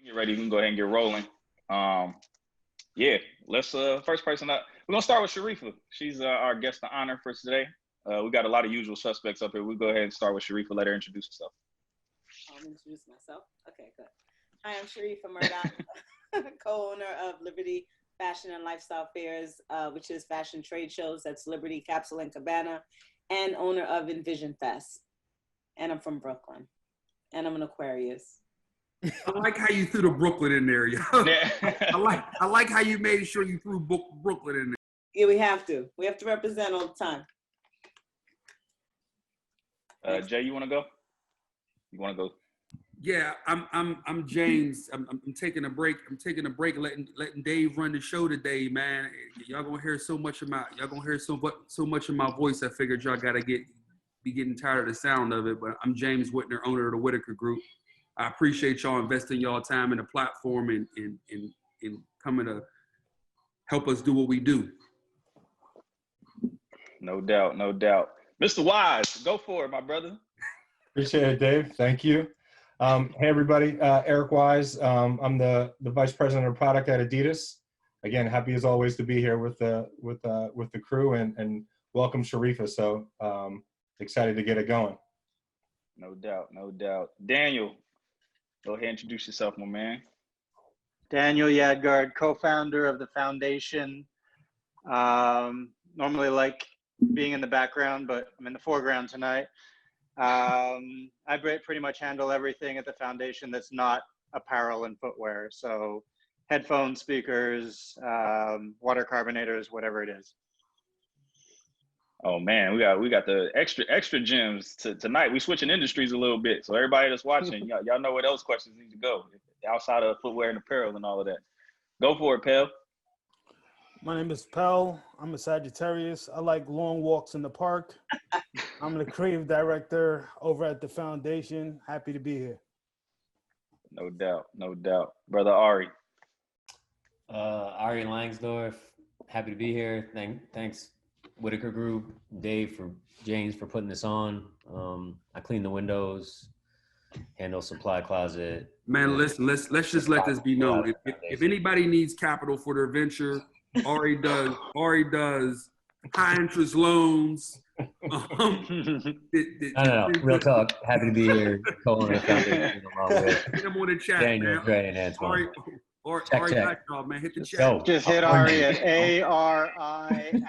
Get ready. We can go ahead and get rolling. Um, yeah, let's first person up. We're gonna start with Sharifa. She's our guest of honor for today. We got a lot of usual suspects up here. We'll go ahead and start with Sharifa. Let her introduce herself. I'll introduce myself. Okay, good. Hi, I'm Sharifa Murdoch, co-owner of Liberty Fashion and Lifestyle Fairs, which is fashion trade shows. That's Liberty, Capsule, and Cabana, and owner of Envision Fest. And I'm from Brooklyn, and I'm an Aquarius. I like how you threw the Brooklyn in there, yo. I like how you made sure you threw Brooklyn in there. Yeah, we have to. We have to represent all the time. Jay, you want to go? You want to go? Yeah, I'm James. I'm taking a break. I'm taking a break, letting Dave run the show today, man. Y'all gonna hear so much of my voice. I figured y'all gotta be getting tired of the sound of it. But I'm James Whitner, owner of the Whitaker Group. I appreciate y'all investing y'all time in the platform and coming to help us do what we do. No doubt, no doubt. Mr. Wise, go for it, my brother. Appreciate it, Dave. Thank you. Hey, everybody. Eric Wise. I'm the vice president of product at Adidas. Again, happy as always to be here with the crew and welcome Sharifa. So excited to get it going. No doubt, no doubt. Daniel, go ahead and introduce yourself, my man. Daniel Yadgard, co-founder of the foundation. Normally like being in the background, but I'm in the foreground tonight. I pretty much handle everything at the foundation that's not apparel and footwear. So headphones, speakers, water carbonators, whatever it is. Oh man, we got the extra gems tonight. We switching industries a little bit, so everybody that's watching, y'all know where those questions need to go outside of footwear and apparel and all of that. Go for it, Pel. My name is Pel. I'm a Sagittarius. I like long walks in the park. I'm the creative director over at the foundation. Happy to be here. No doubt, no doubt. Brother Ari. Ari Langsdorf, happy to be here. Thanks, Whitaker Group, Dave, James for putting this on. I clean the windows, handle supply closet. Man, listen, let's just let this be known. If anybody needs capital for their venture, Ari does. Ari does high interest loans. No, real talk. Happy to be here. Co-owner of the foundation along with Hit him on the chat, Daniel, man. Dre, and Antoine. Ari, check. man, hit the chat. Go. Just hit Ari at ARI.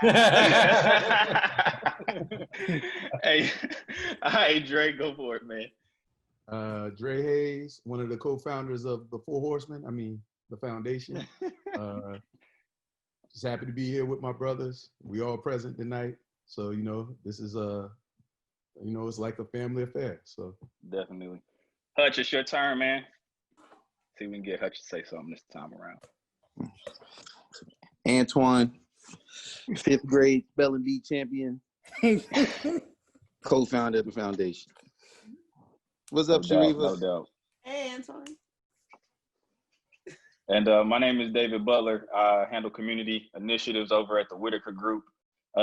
Hey, Dre, go for it, man. Dre Hayes, one of the co-founders of the Four Horsemen. The foundation. Just happy to be here with my brothers. We all present tonight. So, this is it's like a family affair. So Definitely. Hutch, it's your turn, man. See if we can get Hutch to say something this time around. Antoine, 5th grade spelling bee champion, co-founder of the foundation. What's up, Sharifa? No doubt. Hey, Antoine. And my name is David Butler. I handle community initiatives over at the Whitaker Group.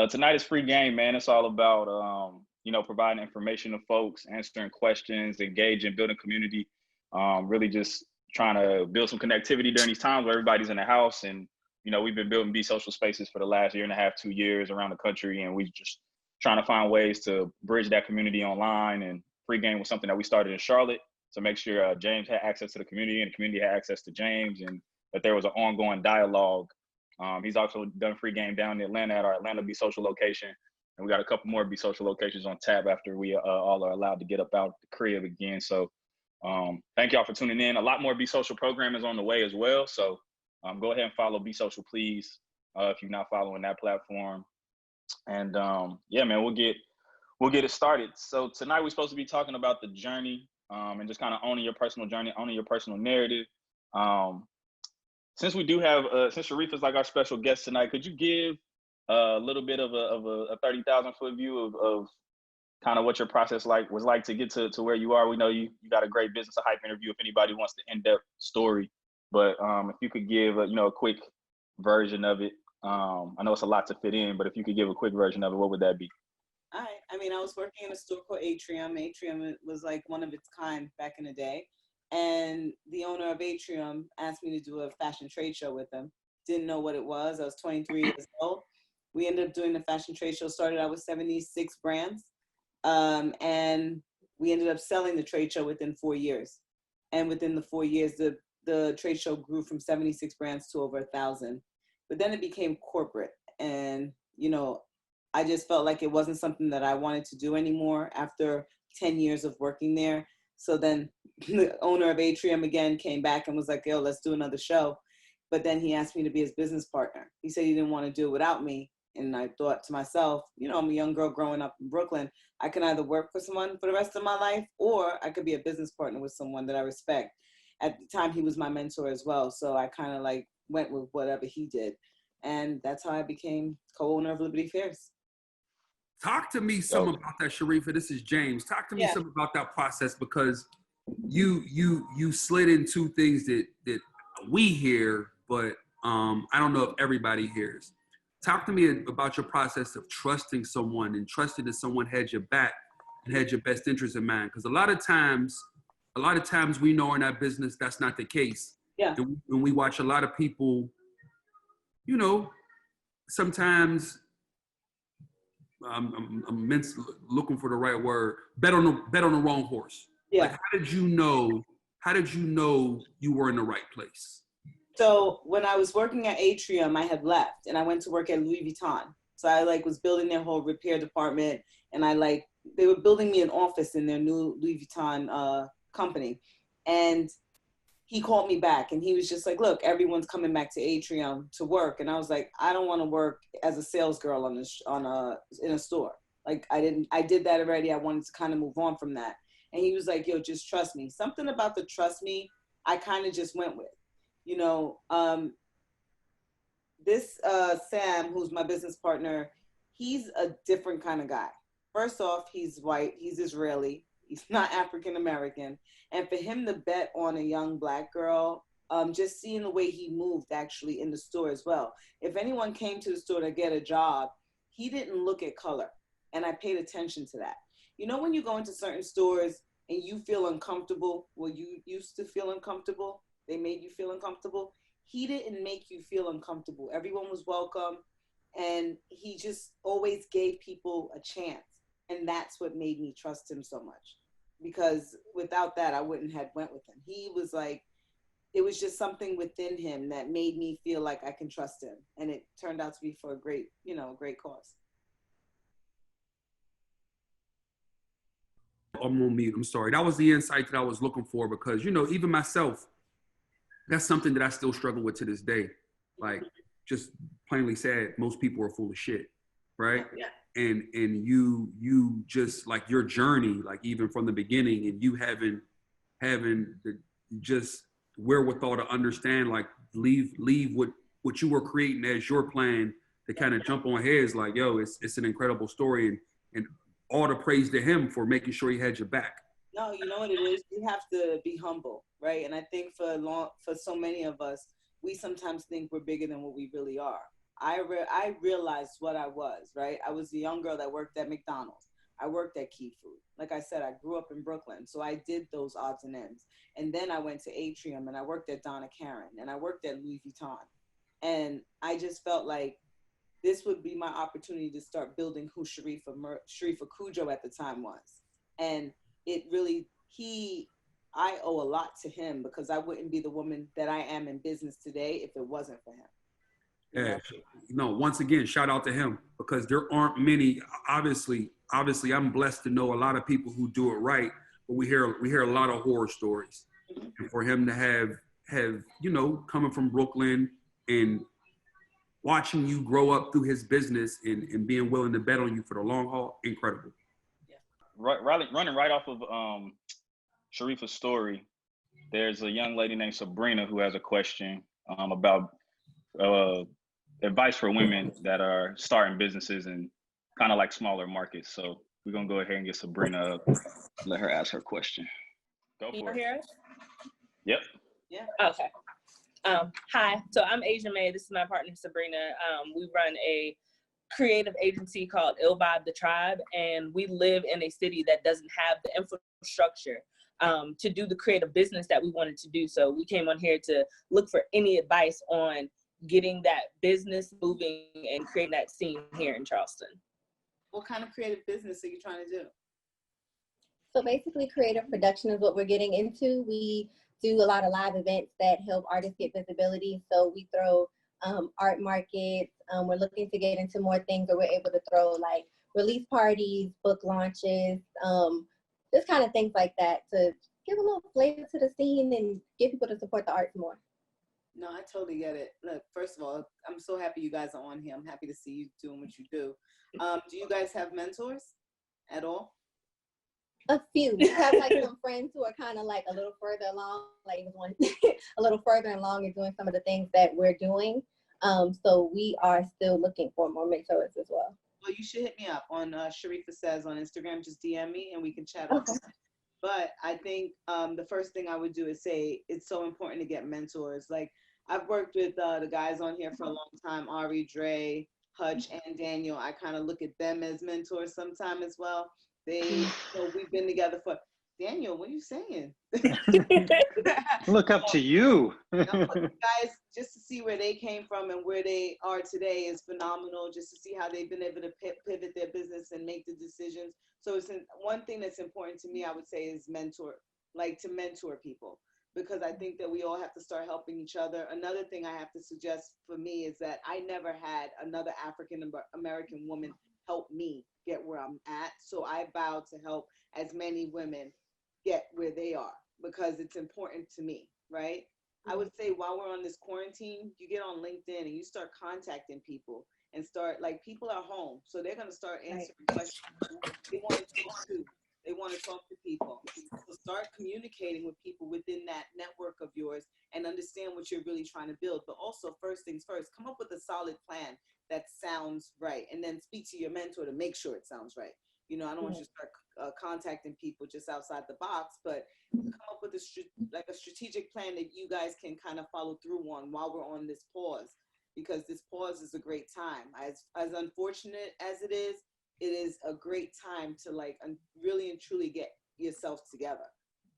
Tonight is free game, man. It's all about, providing information to folks, answering questions, engaging, building community, really just trying to build some connectivity during these times where everybody's in the house. And, we've been building Be Social spaces for the last 1.5 years, 2 years around the country. And we just trying to find ways to bridge that community online. And free game was something that we started in Charlotte to make sure James had access to the community and the community had access to James, and that there was an ongoing dialogue. He's also done free game down in Atlanta at our Atlanta Be Social location. And we got a couple more Be Social locations on tap after we all are allowed to get up out the crib again. So thank y'all for tuning in. A lot more Be Social program is on the way as well. So go ahead and follow Be Social, please, if you're not following that platform. And yeah, man, we'll get it started. So tonight we're supposed to be talking about the journey and just kind of owning your personal journey, owning your personal narrative. Since we do have, since Sharifa's like our special guest tonight, could you give a little bit of a 30,000 foot view of kind of what your process was like to get to where you are? We know you got a great Business of Hype interview if anybody wants the in-depth story, but if you could give a quick version of it. I know it's a lot to fit in, but if you could give a quick version of it, what would that be? I was working in a store called Atrium. Atrium was like one of its kind back in the day. and the owner of Atrium asked me to do a fashion trade show with him. Didn't know what it was. I was 23 years old. We ended up doing the fashion trade show. Started out with 76 brands. And we ended up selling the trade show within 4 years. And within the 4 years, the trade show grew from 76 brands to over 1,000. But then it became corporate. And, you know, I just felt like it wasn't something that I wanted to do anymore after 10 years of working there. So then the owner of Atrium again came back and was like, yo, let's do another show. But then he asked me to be his business partner. He said he didn't want to do it without me. And I thought to myself, you know, I'm a young girl growing up in Brooklyn. I can either work for someone for the rest of my life, or I could be a business partner with someone that I respect. At the time, he was my mentor as well. So I kind of like went with whatever he did. And that's how I became co-owner of Liberty Fairs. Talk to me some about that, Sharifa. This is James. Talk to me some about that process, because you slid into things that we hear, but I don't know if everybody hears. Talk to me about your process of trusting someone and trusting that someone had your back and had your best interest in mind. Because a lot of times we know in our business that's not the case. Yeah. And we watch a lot of people, you know, sometimes I'm looking for the right word. Bet on the wrong horse. Yeah. Like, how did you know you were in the right place? So when I was working at Atrium, I had left and I went to work at Louis Vuitton. So I was building their whole repair department, and they were building me an office in their new Louis Vuitton company. And he called me back and he was just like, look, everyone's coming back to Atrium to work. And I was like, I don't want to work as a sales girl in a store. Like I did that already. I wanted to kind of move on from that. And he was like, yo, just trust me. Something about the trust me, I kind of just went with. You know, this Sam, who's my business partner, he's a different kind of guy. First off, he's white, he's Israeli, he's not African American. And for him to bet on a young Black girl, just seeing the way he moved actually in the store as well. If anyone came to the store to get a job, he didn't look at color. And I paid attention to that. You know, when you go into certain stores and you feel uncomfortable, well, you used to feel uncomfortable, they made you feel uncomfortable. He didn't make you feel uncomfortable. Everyone was welcome. And he just always gave people a chance. And that's what made me trust him so much. Because without that, I wouldn't have went with him. He was like, it was just something within him that made me feel like I can trust him. And it turned out to be for a great cause. I'm on mute. I'm sorry. That was the insight that I was looking for, because, you know, even myself, that's something that I still struggle with to this day. Like, just plainly said, most people are full of shit, right? Yeah. And you just like your journey, like even from the beginning, and you having the just wherewithal to understand, like leave what you were creating as your plan to kind of jump on heads. Like, yo, it's an incredible story, and all the praise to him for making sure he had your back. No, you know what it is? You have to be humble, right? And I think for so many of us, we sometimes think we're bigger than what we really are. I realized what I was, right? I was a young girl that worked at McDonald's. I worked at Key Food. Like I said, I grew up in Brooklyn, so I did those odds and ends. And then I went to Atrium, and I worked at Donna Karan, and I worked at Louis Vuitton. And I just felt like this would be my opportunity to start building who Sharifa Cujo at the time was. And it really, I owe a lot to him, because I wouldn't be the woman that I am in business today if it wasn't for him. Yeah, no, once again, shout out to him, because there aren't many. Obviously, I'm blessed to know a lot of people who do it right, but we hear a lot of horror stories. Mm-hmm. And for him to have, you know, coming from Brooklyn and watching you grow up through his business and being willing to bet on you for the long haul, incredible. Yeah. Running right off of Sharifa's story, there's a young lady named Sabrina who has a question about advice for women that are starting businesses in kind of like smaller markets. So we're gonna go ahead and get Sabrina up, let her ask her question. Go for it. Hear us? Yep. Yeah. Okay. Hi. So I'm Asia May. This is my partner Sabrina. We run a creative agency called Ill Vibe the Tribe, and we live in a city that doesn't have the infrastructure to do the creative business that we wanted to do. So we came on here to look for any advice on getting that business moving and creating that scene here in Charleston. What kind of creative business are you trying to do? So basically, creative production is what we're getting into. We do a lot of live events that help artists get visibility. So we throw art markets. We're looking to get into more things where we're able to throw like release parties, book launches, just kind of things like that to give a little flavor to the scene and get people to support the arts more. No, I totally get it. Look, first of all, I'm so happy you guys are on here. I'm happy to see you doing what you do. Do you guys have mentors at all? A few. We have like some friends who are kind of like a little further along, like one a little further along in doing some of the things that we're doing. So we are still looking for more mentors as well. Well, you should hit me up on Sharifa Says on Instagram. Just DM me and we can chat. Okay. But I think the first thing I would do is say it's so important to get mentors. Like I've worked with the guys on here for a long time, Ari, Dre, Hutch, and Daniel. I kind of look at them as mentors sometime as well. We've been together for, Daniel, what are you saying? Look up to you. Guys, just to see where they came from and where they are today is phenomenal. Just to see how they've been able to pivot their business and make the decisions. So it's one thing that's important to me, I would say, is to mentor people, because I think that we all have to start helping each other. Another thing I have to suggest for me is that I never had another African American woman help me get where I'm at. So I vow to help as many women get where they are, because it's important to me, right? I would say while we're on this quarantine, you get on LinkedIn and you start contacting people and start, like, people are home, so they're going to start answering questions. They want to talk to. They want to talk to people. So start communicating with people within that network of yours and understand what you're really trying to build. But also, first things first, come up with a solid plan that sounds right, and then speak to your mentor to make sure it sounds right. You know, I don't want you to start contacting people just outside the box, but come up with a strategic plan that you guys can kind of follow through on while we're on this pause, because this pause is a great time. As unfortunate as it is a great time to like really and truly get yourself together.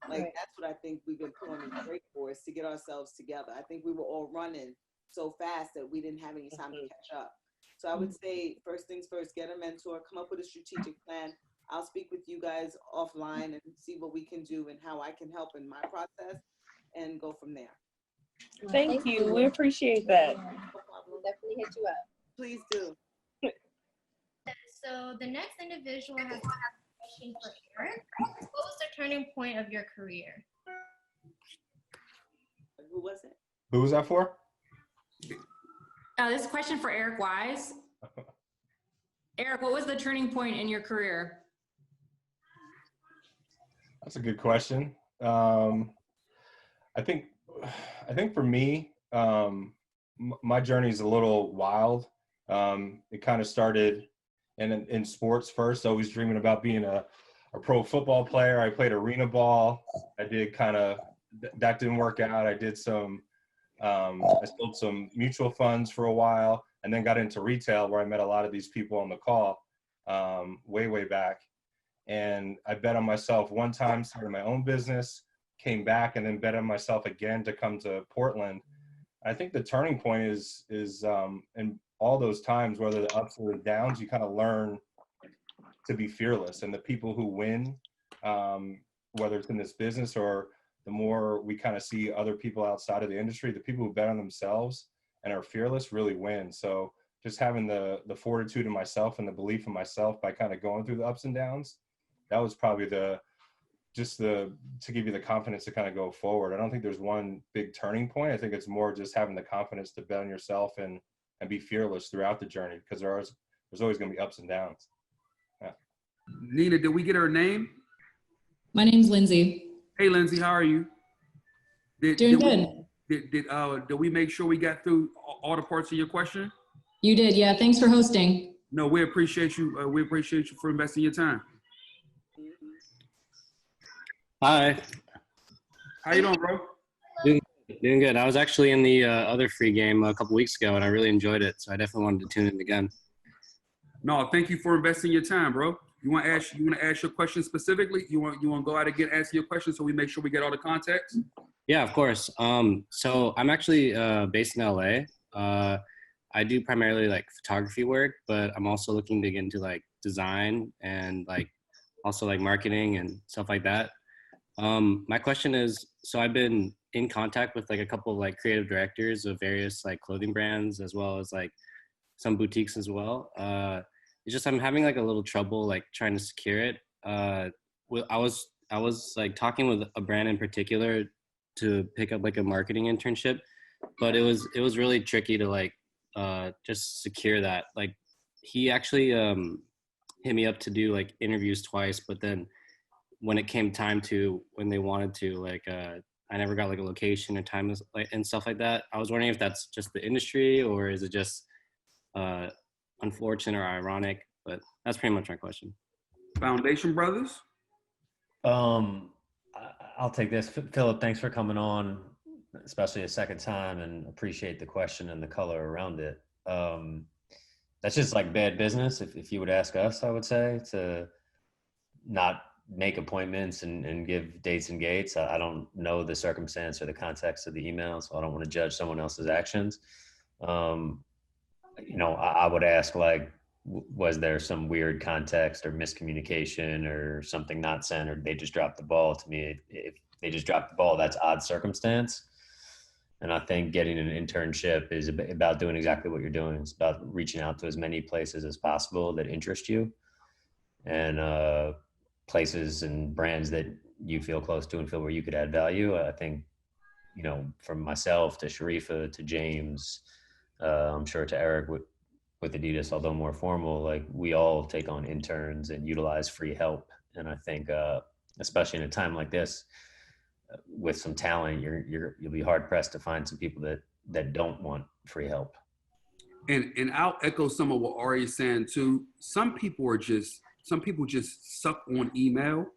Like that's what I think we've been pulling the break for, is to get ourselves together. I think we were all running so fast that we didn't have any time to catch up. So I would say first things first, get a mentor, come up with a strategic plan. I'll speak with you guys offline and see what we can do and how I can help in my process and go from there. Thank you. We appreciate that. We'll definitely hit you up. Please do. So the next individual has a question for Eric. What was the turning point of your career? Who was it? Who was that for? This is a question for Eric Wise. Eric, what was the turning point in your career? That's a good question. I think for me, my journey is a little wild. It kind of started in sports first, always dreaming about being a pro football player. I played arena ball. I did that didn't work out. I did I sold some mutual funds for a while, and then got into retail, where I met a lot of these people on the call way back. And I bet on myself one time, started my own business, came back, and then bet on myself again to come to Portland. I think the turning point is in all those times, whether the ups or the downs, you kind of learn to be fearless. And the people who win, whether it's in this business or the more we kind of see other people outside of the industry, the people who bet on themselves and are fearless really win. So just having the fortitude in myself and the belief in myself by kind of going through the ups and downs, that was probably to give you the confidence to kind of go forward. I don't think there's one big turning point. I think it's more just having the confidence to bet on yourself and be fearless throughout the journey, because there's always going to be ups and downs. Yeah. Nina, did we get her name? My name's Lindsay. Hey, Lindsay, how are you? Doing good. Did we make sure we got through all the parts of your question? You did, yeah. Thanks for hosting. No, we appreciate you. We appreciate you for investing your time. Hi. How you doing, bro? Doing good. I was actually in the other free game a couple weeks ago, and I really enjoyed it. So I definitely wanted to tune in again. No, thank you for investing your time, bro. You want to ask your question specifically? You want to go out again, answer your question so we make sure we get all the context? Yeah, of course. So I'm actually based in LA. I do primarily like photography work, but I'm also looking to get into like design and like also like marketing and stuff like that. My question is, so I've been in contact with like a couple of like creative directors of various like clothing brands as well as like some boutiques as well. It's just I'm having like a little trouble like trying to secure it. I was like talking with a brand in particular to pick up like a marketing internship, but it was really tricky to like just secure that. Like he actually hit me up to do like interviews twice, but then when it came time to when they wanted to like I never got like a location and time like and stuff like that. I was wondering if that's just the industry or is it just unfortunate or ironic, but that's pretty much my question. Foundation Brothers? I'll take this. Philip, thanks for coming on, especially a second time, and appreciate the question and the color around it. That's just like bad business, if you would ask us, I would say, to not make appointments and give dates and gates. I don't know the circumstance or the context of the email, so I don't want to judge someone else's actions. I would ask, like, was there some weird context or miscommunication or something not sent, or they just dropped the ball? To me, if they just dropped the ball, that's odd circumstance. And I think getting an internship is about doing exactly what you're doing. It's about reaching out to as many places as possible that interest you, and places and brands that you feel close to and feel where you could add value. I think, from myself to Sharifa to James, I'm sure to Eric with Adidas, although more formal, like we all take on interns and utilize free help. And I think, especially in a time like this, with some talent, you'll be hard pressed to find some people that don't want free help. And I'll echo some of what Ari is saying too. Some people just suck on email,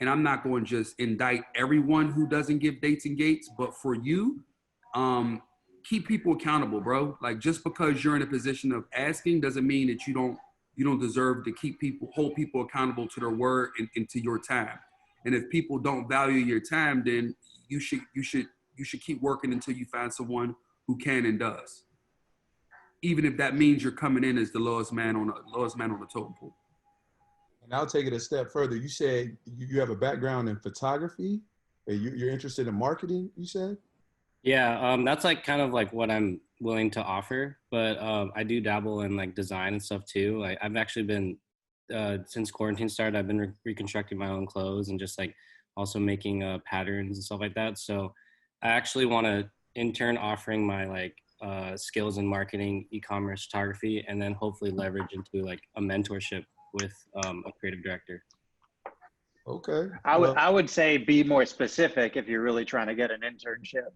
and I'm not going to just indict everyone who doesn't give dates and gates, but for you, keep people accountable, bro. Like, just because you're in a position of asking doesn't mean that you don't deserve to hold people accountable to their word and to your time. And if people don't value your time, then you should keep working until you find someone who can and does. Even if that means you're coming in as the lowest man on the totem pole. And I'll take it a step further. You said you have a background in photography, and you're interested in marketing, you said? Yeah, that's like kind of like what I'm willing to offer, but I do dabble in like design and stuff too. I've actually been, since quarantine started, I've been reconstructing my own clothes and just like also making patterns and stuff like that. So I actually want to intern offering my like skills in marketing, e-commerce, photography, and then hopefully leverage into like a mentorship with a creative director. Okay. I would say be more specific if you're really trying to get an internship,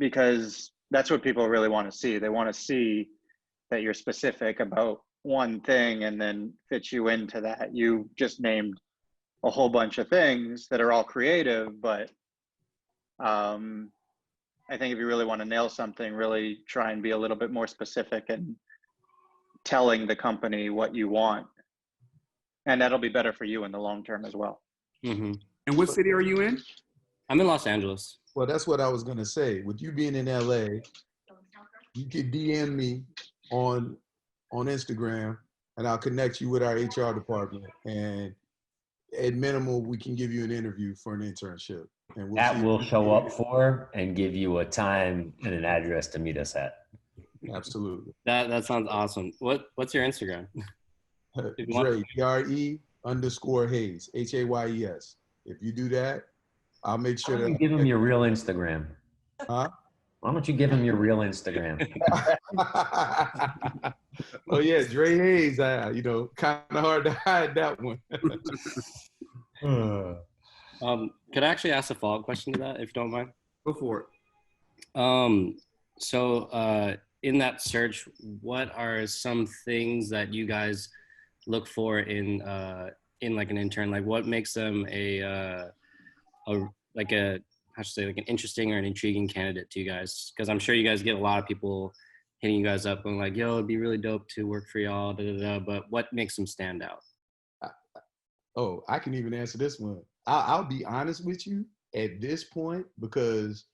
because that's what people really want to see. They want to see that you're specific about one thing and then fit you into that. You just named a whole bunch of things that are all creative, but I think if you really want to nail something, really try and be a little bit more specific and telling the company what you want. And that'll be better for you in the long term as well. Mm-hmm. And what city are you in? I'm in Los Angeles. Well, that's what I was going to say. With you being in LA, you could DM me on Instagram, and I'll connect you with our HR department. And at minimum, we can give you an interview for an internship. And we'll show up for and give you a time and an address to meet us at. Absolutely. That sounds awesome. What's your Instagram? Dre, DRE_Hayes, HAYES. If you do that, I'll make sure that. You give him your real Instagram. Huh? Why don't you give him your real Instagram? Oh yeah, Dre Hayes. Kind of hard to hide that one. Could I actually ask a follow-up question to that, if you don't mind? Go for it. So in that search, what are some things that you guys look for in like an intern? Like, what makes them an interesting or an intriguing candidate to you guys? Because I'm sure you guys get a lot of people hitting you guys up going like, yo, it'd be really dope to work for y'all, but what makes them stand out? Oh, I can even answer this one. I'll be honest with you at this point, because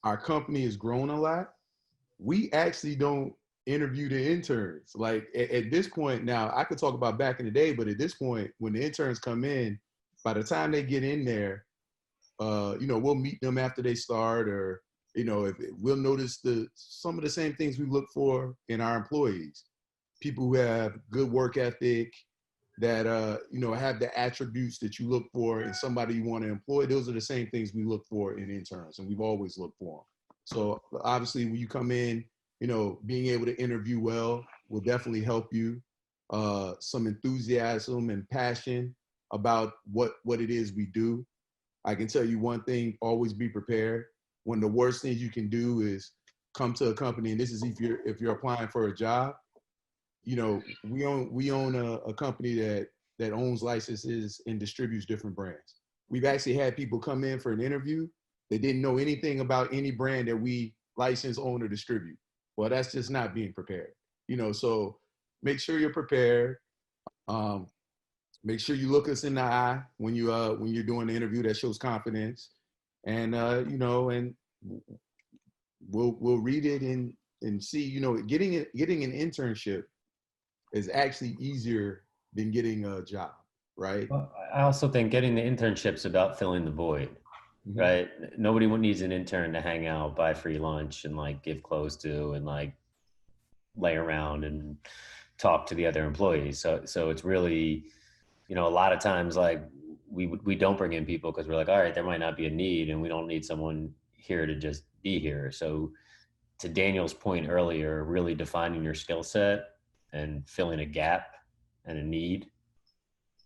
our company has grown a lot. We actually don't interview the interns. Like at this point now, I could talk about back in the day, but at this point, when the interns come in, by the time they get in there, we'll meet them after they start, or if we'll notice some of the same things we look for in our employees. People who have good work ethic, that have the attributes that you look for in somebody you want to employ. Those are the same things we look for in interns, and we've always looked for them. So obviously, when you come in, being able to interview well will definitely help you. Some enthusiasm and passion about what it is we do. I can tell you one thing: always be prepared. One of the worst things you can do is come to a company, and this is if you're applying for a job. We own a company that owns licenses and distributes different brands. We've actually had people come in for an interview. They didn't know anything about any brand that we license, own, or distribute. Well, that's just not being prepared. So make sure you're prepared. Make sure you look us in the eye when you're doing the interview. That shows confidence, and and we'll read it and see. Getting an internship is actually easier than getting a job, right? Well, I also think getting the internship's about filling the void, right? Nobody needs an intern to hang out, buy free lunch, and like give clothes to, and like lay around and talk to the other employees. So it's really, a lot of times like we don't bring in people because we're like, all right, there might not be a need, and we don't need someone here to just be here. So to Daniel's point earlier, really defining your skill set and filling a gap and a need.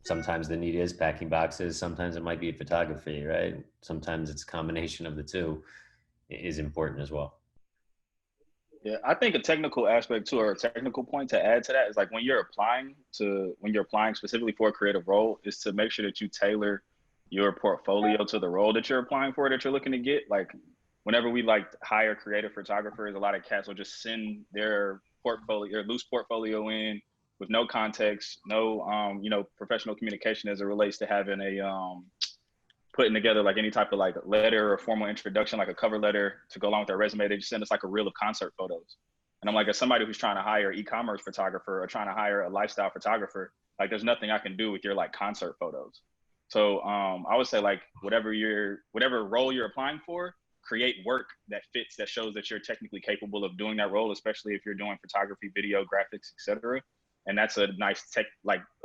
Sometimes the need is packing boxes. Sometimes it might be photography, right? Sometimes it's a combination of the two is important as well. Yeah, I think a technical aspect too, or a technical point to add to that is like when you're applying specifically for a creative role, is to make sure that you tailor your portfolio to the role that you're applying for, that you're looking to get. Like whenever we hire creative photographers, a lot of cats will just send their portfolio or loose portfolio in with no context, no professional communication as it relates to having putting together like any type of like letter or formal introduction, like a cover letter to go along with their resume. They just send us like a reel of concert photos. And I'm like, as somebody who's trying to hire e-commerce photographer or trying to hire a lifestyle photographer, like there's nothing I can do with your like concert photos. So I would say like whatever role you're applying for, create work that fits, that shows that you're technically capable of doing that role, especially if you're doing photography, video, graphics, etc. And that's a nice kind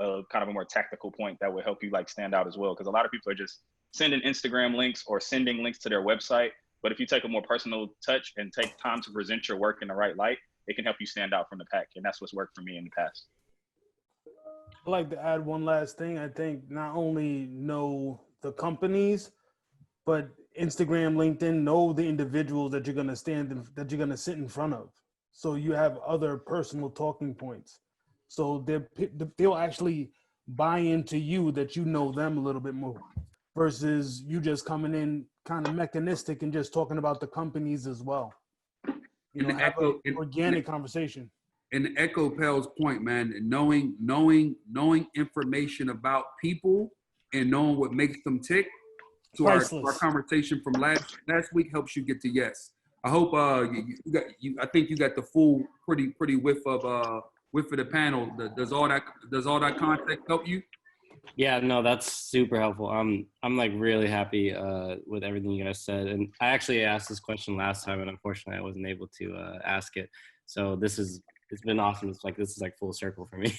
of a more tactical point that would help you like stand out as well. Because a lot of people are just sending Instagram links or sending links to their website. But if you take a more personal touch and take time to present your work in the right light, it can help you stand out from the pack. And that's what's worked for me in the past. I'd like to add one last thing. I think not only know the companies, but Instagram, LinkedIn, know the individuals that you're going to sit in front of. So you have other personal talking points. So they'll actually buy into you, that you know them a little bit more, versus you just coming in kind of mechanistic and just talking about the companies as well. Have an organic conversation. And echo Pell's point, man, knowing information about people and knowing what makes them tick. To our conversation from last week helps you get to yes. I hope I think you got the full pretty whiff of the panel. Does all that context help you? Yeah, no, that's super helpful. I'm like really happy with everything you guys said, and I actually asked this question last time, and unfortunately I wasn't able to ask it. So it's been awesome. This is like full circle for me,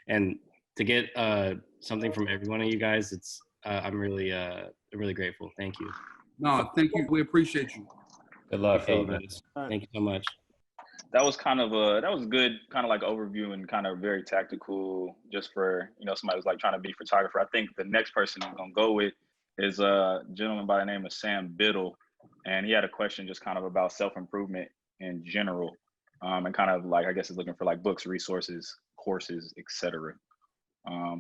and to get something from every one of you guys, I'm really grateful. Thank you. No, thank you. We appreciate you. Good luck. Thank you so much. That was good kind of like overview and kind of very tactical, just for somebody who's like trying to be a photographer. I think the next person I'm gonna go with is a gentleman by the name of Sam Biddle, and he had a question just kind of about self-improvement in general, and kind of like I guess is looking for like books, resources, courses, etc.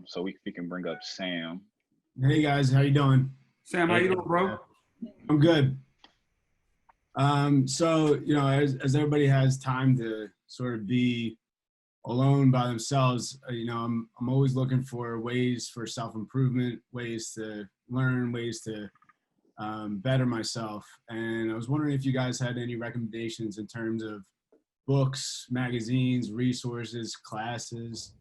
So we can bring up Sam. Hey guys, how you doing? Sam, how you doing, bro? I'm good. So as everybody has time to sort of be alone by themselves. I'm always looking for ways for self-improvement, ways to learn, ways to better myself. And I was wondering if you guys had any recommendations in terms of books, magazines, resources, classes,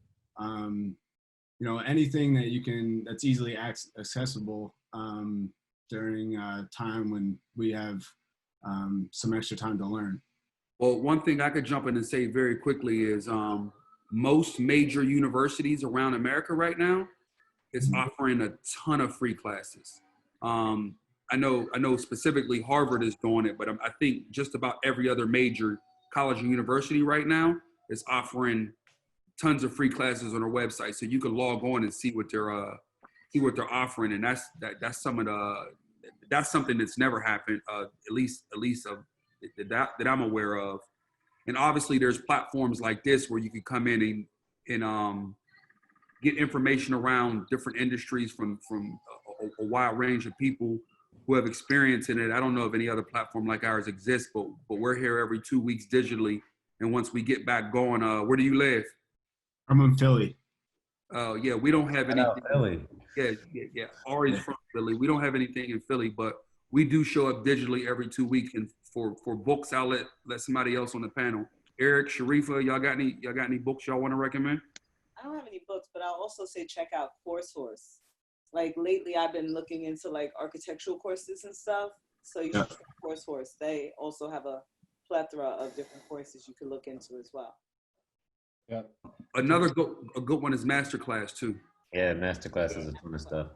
anything that that's easily accessible during a time when we have some extra time to learn. Well, one thing I could jump in and say very quickly is most major universities around America right now is offering a ton of free classes. I know specifically Harvard is doing it, but I think just about every other major college and university right now is offering tons of free classes on their website, so you can log on and see what they're offering, and that's something that's never happened, at least that I'm aware of. And obviously, there's platforms like this where you can come in and get information around different industries from a wide range of people who have experience in it. I don't know if any other platform like ours exists, but we're here every 2 weeks digitally. And once we get back going, where do you live? I'm in Philly. Oh, yeah, we don't have anything. Philly. Yeah. Ari's from Philly. We don't have anything in Philly, but we do show up digitally every 2 weeks. And for books, I'll let somebody else on the panel. Eric, Sharifa, y'all got any books y'all want to recommend? I don't have any books, but I'll also say check out CourseHorse. Like lately, I've been looking into like architectural courses and stuff. So you should check CourseHorse. They also have a plethora of different courses you can look into as well. Yeah. A good one is Masterclass too. Yeah, Masterclass is a ton of stuff.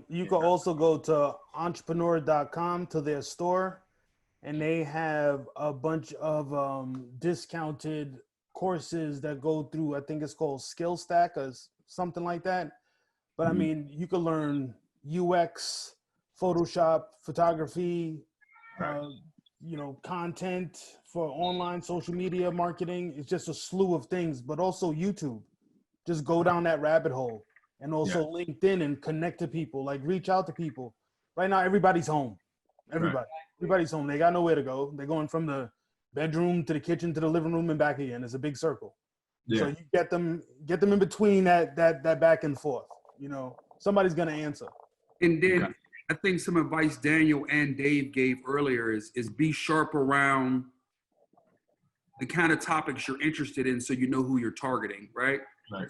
You can also go to entrepreneur.com to their store, and they have a bunch of discounted courses that go through, I think it's called Skill Stack or something like that. But I mean, you can learn UX, Photoshop, photography, content for online social media marketing. It's just a slew of things, but also YouTube. Just go down that rabbit hole. And also LinkedIn and connect to people, like reach out to people. Right now, everybody's home. Everybody's home. They got nowhere to go. They're going from the bedroom to the kitchen to the living room and back again. It's a big circle. Yeah. So you get them in between that back and forth. Somebody's gonna answer. And then I think some advice Daniel and Dave gave earlier is be sharp around the kind of topics you're interested in, so you know who you're targeting, right? Right.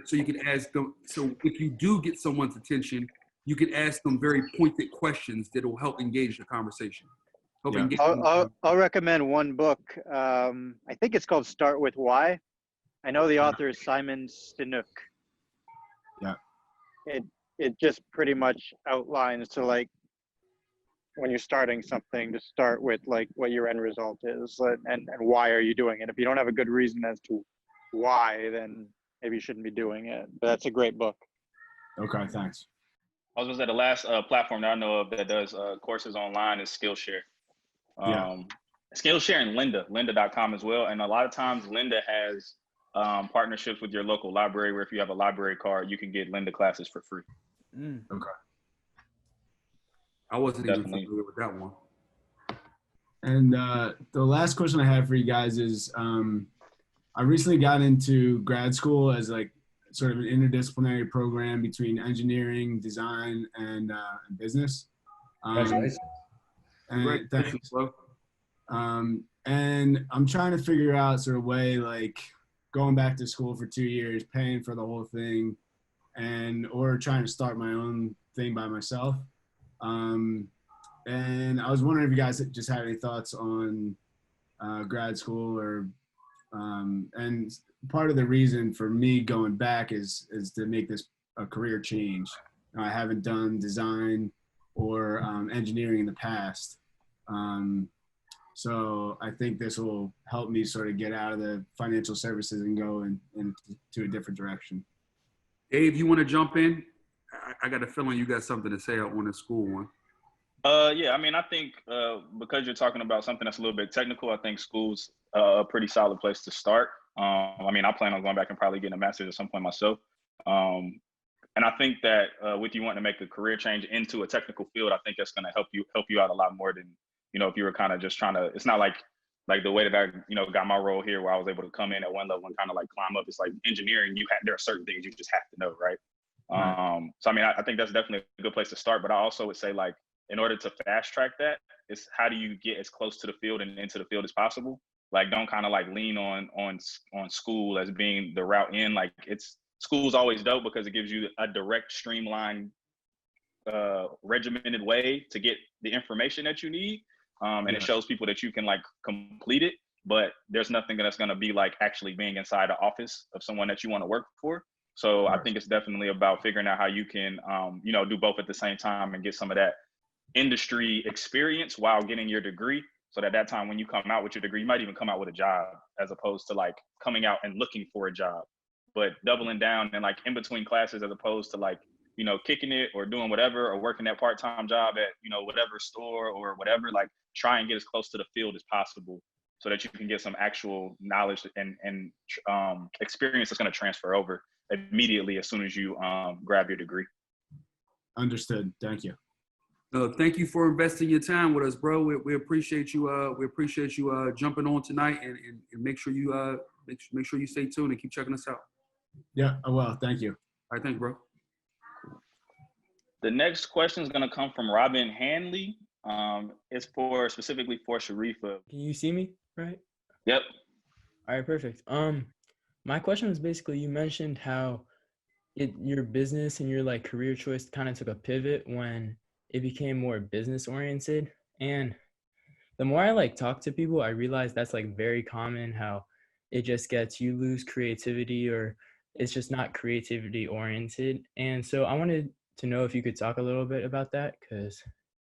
So you can ask them. So if you do get someone's attention, you can ask them very pointed questions that will help engage the conversation. I'll recommend one book. I think it's called Start With Why. I know the author is Simon Sinek. Yeah. It just pretty much outlines to like when you're starting something to start with like what your end result is and why are you doing it. If you don't have a good reason as to why, then maybe you shouldn't be doing it. But that's a great book. Okay, thanks. I was gonna say the last platform that I know of that does courses online is Skillshare. Skillshare and lynda.com as well. And a lot of times Lynda has partnerships with your local library, where if you have a library card, you can get Lynda classes for free. Okay. I wasn't even familiar with that one. And the last question I have for you guys is, I recently got into grad school as like sort of an interdisciplinary program between engineering, design, and business. Congratulations. And thanks. And I'm trying to figure out sort of way like going back to school for 2 years, paying for the whole thing, or trying to start my own thing by myself. And I was wondering if you guys just had any thoughts on grad school and part of the reason for me going back is to make this a career change. I haven't done design or engineering in the past. So I think this will help me sort of get out of the financial services and go into a different direction. Dave, you want to jump in? I got a feeling you got something to say on the school one. Yeah, I mean, I think because you're talking about something that's a little bit technical, I think school's a pretty solid place to start. I mean, I plan on going back and probably getting a master's at some point myself. And I think that with you wanting to make a career change into a technical field, I think that's going to help you out a lot more than, if you were kind of just trying to, it's not like like the way that I, got my role here where I was able to come in at one level and kind of like climb up. It's like engineering, there are certain things you just have to know, right? Right. So I mean, I think that's definitely a good place to start, but I also would say like, in order to fast track that, is how do you get as close to the field and into the field as possible? Like, don't kind of like lean on school as being the route in. Like, school's always dope because it gives you a direct, streamlined, regimented way to get the information that you need. And it shows people that you can like complete it, but there's nothing that's going to be like actually being inside the office of someone that you want to work for. So I think it's definitely about figuring out how you can, do both at the same time and get some of that industry experience while getting your degree. So that time when you come out with your degree, you might even come out with a job as opposed to like coming out and looking for a job, but doubling down and like in between classes as opposed to like, kicking it or doing whatever or working that part-time job at, whatever store or whatever, like try and get as close to the field as possible so that you can get some actual knowledge and experience that's going to transfer over immediately as soon as you grab your degree. Understood. Thank you. Thank you for investing your time with us, bro. We appreciate you. We appreciate you jumping on tonight, and make sure you make sure you stay tuned and keep checking us out. Yeah, I will. Thank you. All right, thank you, bro. The next question is going to come from Robin Hanley. It's specifically for Sharifa. Can you see me? Right. Yep. All right, perfect. My question was basically, you mentioned how your business and your like career choice kind of took a pivot when it became more business oriented. And the more I like talk to people, I realize that's like very common, how it just gets, you lose creativity or it's just not creativity oriented. And so I wanted to know if you could talk a little bit about that, because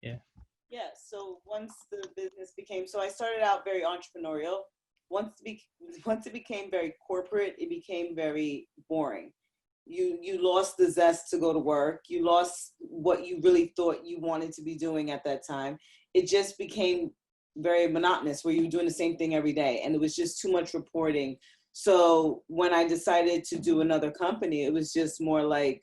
Yeah, so once the business became, so I started out very entrepreneurial. Once it became very corporate, it became very boring. You lost the zest to go to work. You lost what you really thought you wanted to be doing at that time. It just became very monotonous where you were doing the same thing every day. And it was just too much reporting. So when I decided to do another company, it was just more like,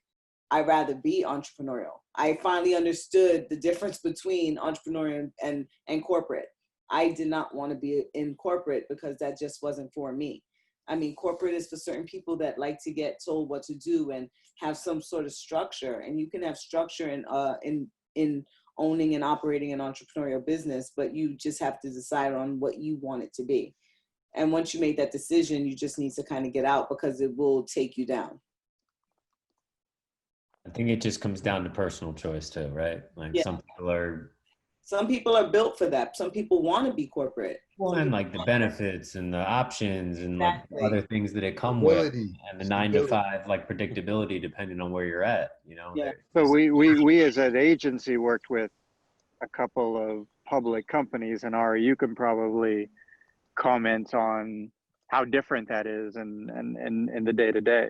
I'd rather be entrepreneurial. I finally understood the difference between entrepreneurial and corporate. I did not want to be in corporate because that just wasn't for me. I mean, corporate is for certain people that like to get told what to do and have some sort of structure. And you can have structure in owning and operating an entrepreneurial business, but you just have to decide on what you want it to be. And once you make that decision, you just need to kind of get out because it will take you down. I think it just comes down to personal choice too, right? Like some people are built for that. Some people want to be corporate. Well, and like the benefits and the options and like other things that it come with, and the 9 to 5 like predictability depending on where you're at, Yeah. But we as an agency worked with a couple of public companies, and Ari, you can probably comment on how different that is and in the day to day.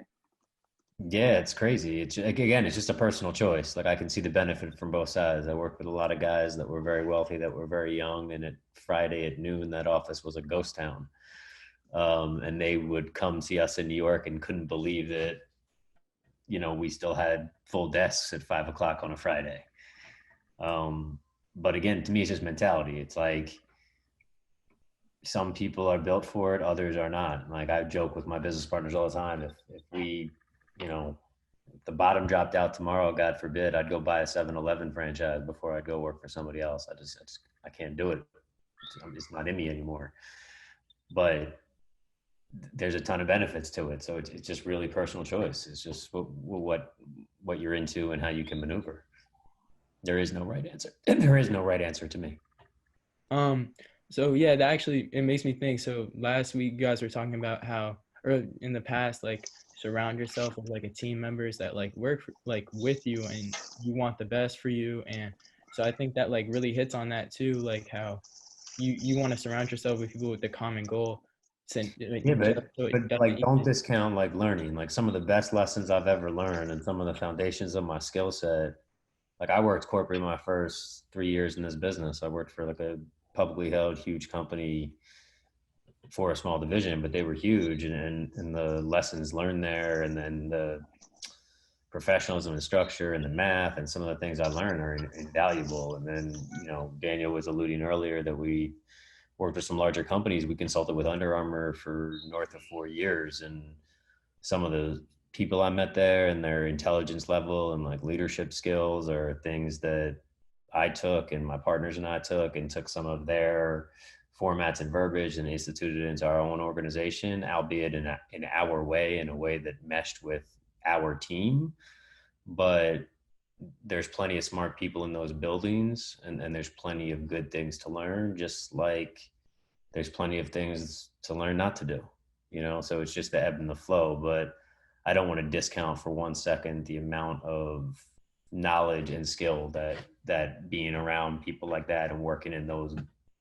Yeah, it's crazy. It's again, it's just a personal choice. Like I can see the benefit from both sides. I worked with a lot of guys that were very wealthy, that were very young, and at Friday at noon, that office was a ghost town. And they would come see us in New York and couldn't believe that, we still had full desks at 5 o'clock on a Friday. But again, to me, it's just mentality. It's like some people are built for it, others are not. Like I joke with my business partners all the time. If we if the bottom dropped out tomorrow, God forbid, I'd go buy a 7-Eleven franchise before I'd go work for somebody else. I can't do it. It's not in me anymore. But there's a ton of benefits to it. So it's just really personal choice. It's just what you're into and how you can maneuver. There is no right answer. There is no right answer to me. So yeah, that actually, it makes me think. So last week you guys were talking about how, or in the past, like surround yourself with like a team members that like work like with you and you want the best for you. And so I think that like really hits on that too, like how you want to surround yourself with people with the common goal. But like don't discount like learning. Like some of the best lessons I've ever learned and some of the foundations of my skill set. Like I worked corporate my first 3 years in this business. I worked for like a publicly held huge company for a small division, but they were huge, and the lessons learned there, and then the professionalism and structure and the math and some of the things I learned are invaluable. And then, Daniel was alluding earlier that we worked with some larger companies. We consulted with Under Armour for north of 4 years, and some of the people I met there and their intelligence level and like leadership skills are things that I took and my partners and I took some of their formats and verbiage and instituted it into our own organization, albeit in our way, in a way that meshed with our team. But there's plenty of smart people in those buildings, and there's plenty of good things to learn, just like there's plenty of things to learn not to do, so it's just the ebb and the flow. But I don't want to discount for 1 second the amount of knowledge and skill that being around people like that and working in those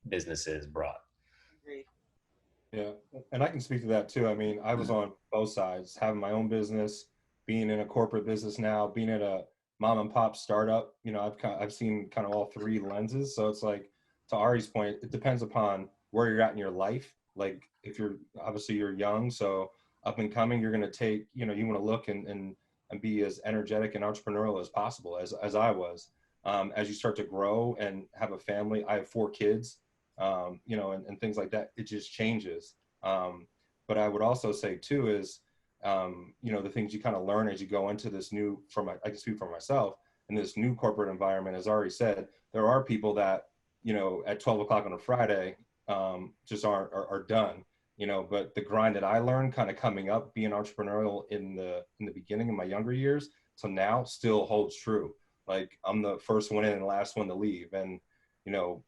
businesses brought. Yeah, and I can speak to that too. I mean, I was on both sides, having my own business, being in a corporate business now, being at a mom and pop startup. I've seen kind of all three lenses. So it's like, to Ari's point, it depends upon where you're at in your life. Like if you're young, so up and coming, you're going to take, you want to look and be as energetic and entrepreneurial as possible, as I was. As you start to grow and have a family, I have 4 kids, and things like that, it just changes. But I would also say too is, the things you kind of learn as you go into this new, I can speak for myself, in this new corporate environment, as Ari said, there are people that, at 12 o'clock on a Friday, just are done, but the grind that I learned kind of coming up, being entrepreneurial in the beginning of my younger years to now still holds true. Like I'm the first one in and the last one to leave. And,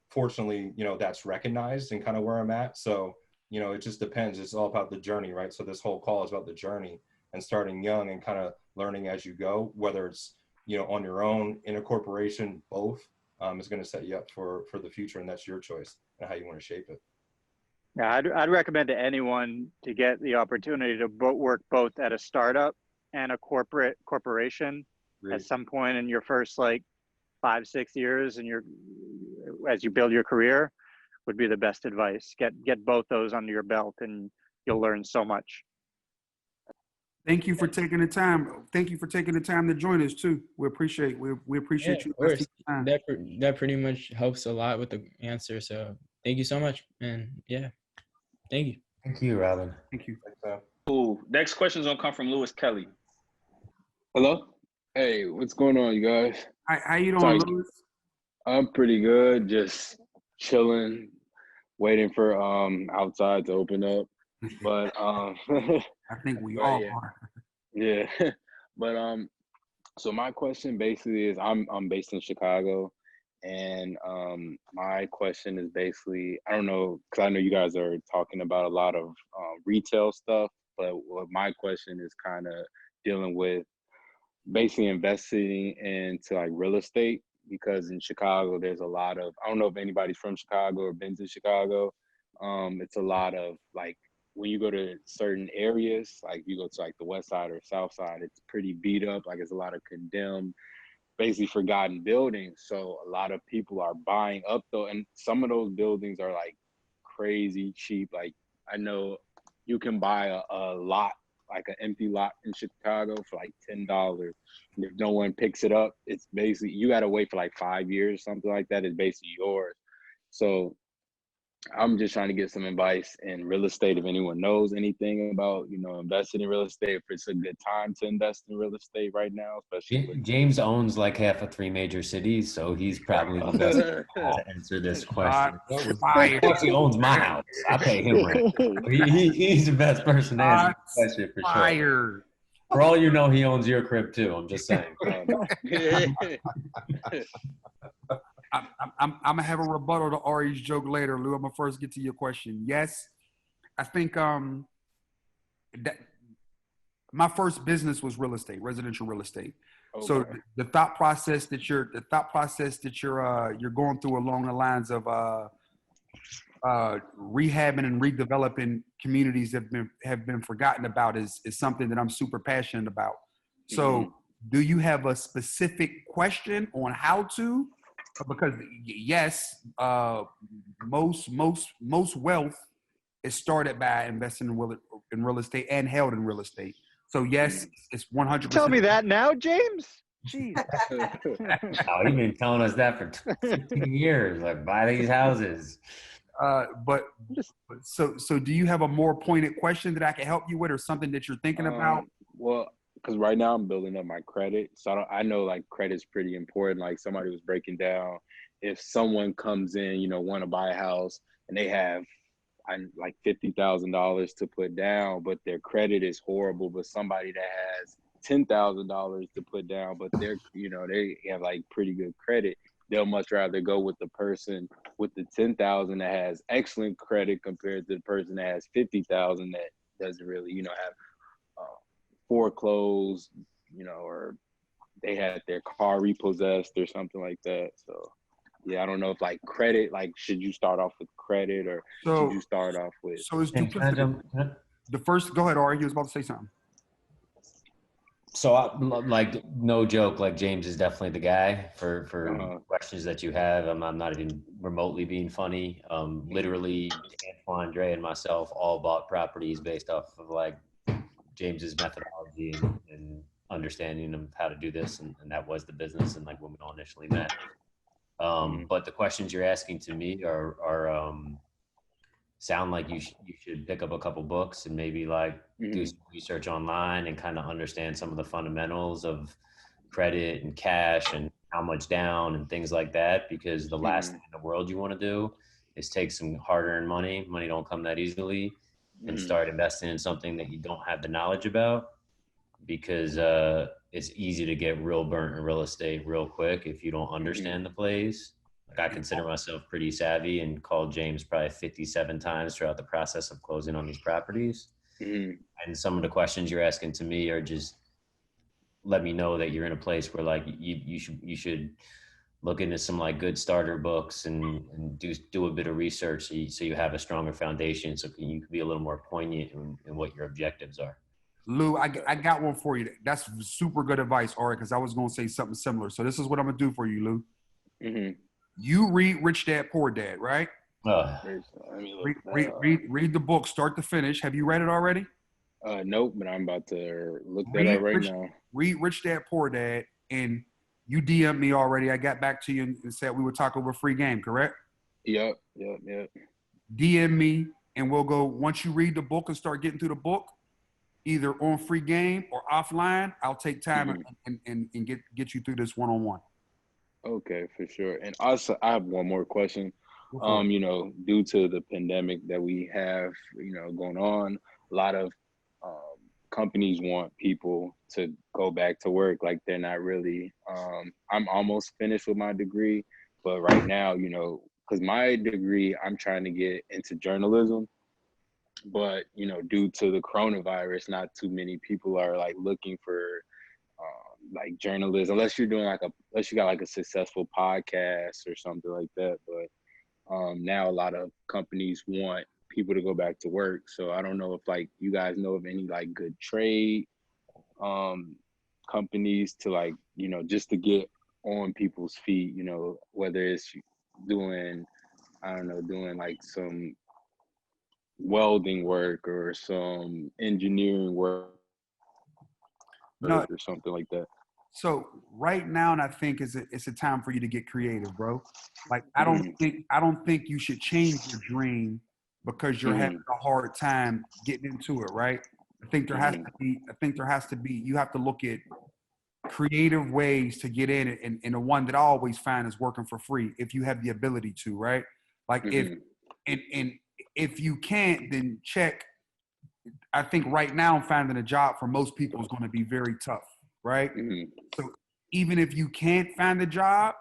fortunately, that's recognized and kind of where I'm at. So, it just depends. It's all about the journey, right? So this whole call is about the journey and starting young and kind of learning as you go, whether it's, on your own, in a corporation, both is going to set you up for the future. And that's your choice and how you want to shape it. Yeah, I'd recommend to anyone to get the opportunity to work both at a startup and a corporation at some point in your first 5-6 years, and as you build your career, would be the best advice. Get both those under your belt, and you'll learn so much. Thank you for taking the time. Thank you for taking the time to join us too. We appreciate you investing your time. That pretty much helps a lot with the answer. So thank you so much, and yeah, thank you. Thank you, Robin. Thank you. Cool. Next question is gonna come from Lewis Kelly. Hello. Hey, what's going on, you guys? How you doing, Lewis? I'm pretty good. Just chilling, waiting for outside to open up. But I think we all are. Yeah. But so my question basically is, I'm based in Chicago, and my question is basically, I don't know, because I know you guys are talking about a lot of retail stuff, but what my question is kind of dealing with basically investing into real estate, because in Chicago there's a lot of, I don't know if anybody's from Chicago or been to Chicago, it's a lot of when you go to certain areas, you go to the west side or south side, it's pretty beat up, it's a lot of condemned, basically forgotten buildings. So a lot of people are buying up though, and some of those buildings are crazy cheap. I know you can buy a lot, an empty lot in Chicago for $10. And if no one picks it up, it's basically, you got to wait for 5 years, something like that. It's basically yours. So I'm just trying to get some advice in real estate. If anyone knows anything about, investing in real estate, if it's a good time to invest in real estate right now, especially James owns half of 3 major cities, so he's probably the best to answer this question. He actually owns my house. I pay him rent. He's the best person to answer this question for sure. For all you know, he owns your crib too. I'm just saying. I'm gonna have a rebuttal to Ari's joke later, Lou. I'm gonna first get to your question. Yes, I think that my first business was real estate, residential real estate. Okay. So the thought process that you're going through along the lines of rehabbing and redeveloping communities that have been forgotten about is something that I'm super passionate about. So do you have a specific question on how to? Because yes, most wealth is started by investing in real estate and held in real estate. So yes, it's 100%. Tell me that now, James. Jeez. Oh, you've been telling us that for 15 years. Buy these houses. But so do you have a more pointed question that I can help you with, or something that you're thinking about? Well, because right now I'm building up my credit, so I know like credit's pretty important. Like somebody was breaking down, if someone comes in, want to buy a house and they have like $50,000 to put down, but their credit is horrible. But somebody that has $10,000 to put down, but they're they have like pretty good credit, they'll much rather go with the person with the 10,000 that has excellent credit compared to the person that has 50,000 that doesn't really have foreclosed, or they had their car repossessed or something like that. So yeah, I don't know if like credit, like should you start off with credit or should you start off with? So it's duplicity. The first, go ahead, Ari. You was about to say something. So, like, no joke, like James is definitely the guy for questions that you have. I'm not even remotely being funny. Literally, Antoine, Andre, and myself all bought properties based off of like James's methodology and understanding of how to do this, and that was the business, and like when we all initially met. But the questions you're asking to me are sound like you should pick up a couple books and maybe like do some research online and kind of understand some of the fundamentals of credit and cash and how much down and things like that, because the last thing in the world you want to do is take some hard-earned money don't come that easily, and start investing in something that you don't have the knowledge about, because it's easy to get real burnt in real estate real quick if you don't understand the plays. Like I consider myself pretty savvy and called James probably 57 times throughout the process of closing on these properties. And some of the questions you're asking to me are just let me know that you're in a place where like you should look into some like good starter books and do a bit of research so you have a stronger foundation, so you can be a little more poignant in what your objectives are. Lou, I got one for you. That's super good advice, Ari, because I was going to say something similar. So this is what I'm going to do for you, Lou. You read Rich Dad, Poor Dad, right? Read the book start to finish. Have you read it already? Nope, but I'm about to look that up right now. Read Rich Dad, Poor Dad, and you DM'd me already. I got back to you and said we would talk over free game, correct? Yep. DM me, and we'll go, once you read the book and start getting through the book, either on free game or offline, I'll take time and get you through this one-on-one. Okay, for sure. And also, I have one more question. Due to the pandemic that we have, going on, a lot of companies want people to go back to work. Like they're not really, I'm almost finished with my degree, but right now, because my degree, I'm trying to get into journalism, but, due to the coronavirus, not too many people are like looking for like journalists, unless you're doing unless you got like a successful podcast or something like that. But now a lot of companies want people to go back to work. So I don't know if like you guys know of any like good trade companies to like, just to get on people's feet, whether it's doing like some welding work or some engineering work or something like that. So right now, and I think it's a time for you to get creative, bro. Like I don't think you should change your dream because you're having a hard time getting into it, right? I think there has to be. You have to look at creative ways to get in it, and the one that I always find is working for free if you have the ability to, right? Like if you can't, then check. I think right now finding a job for most people is going to be very tough, right? So even if you can't find a job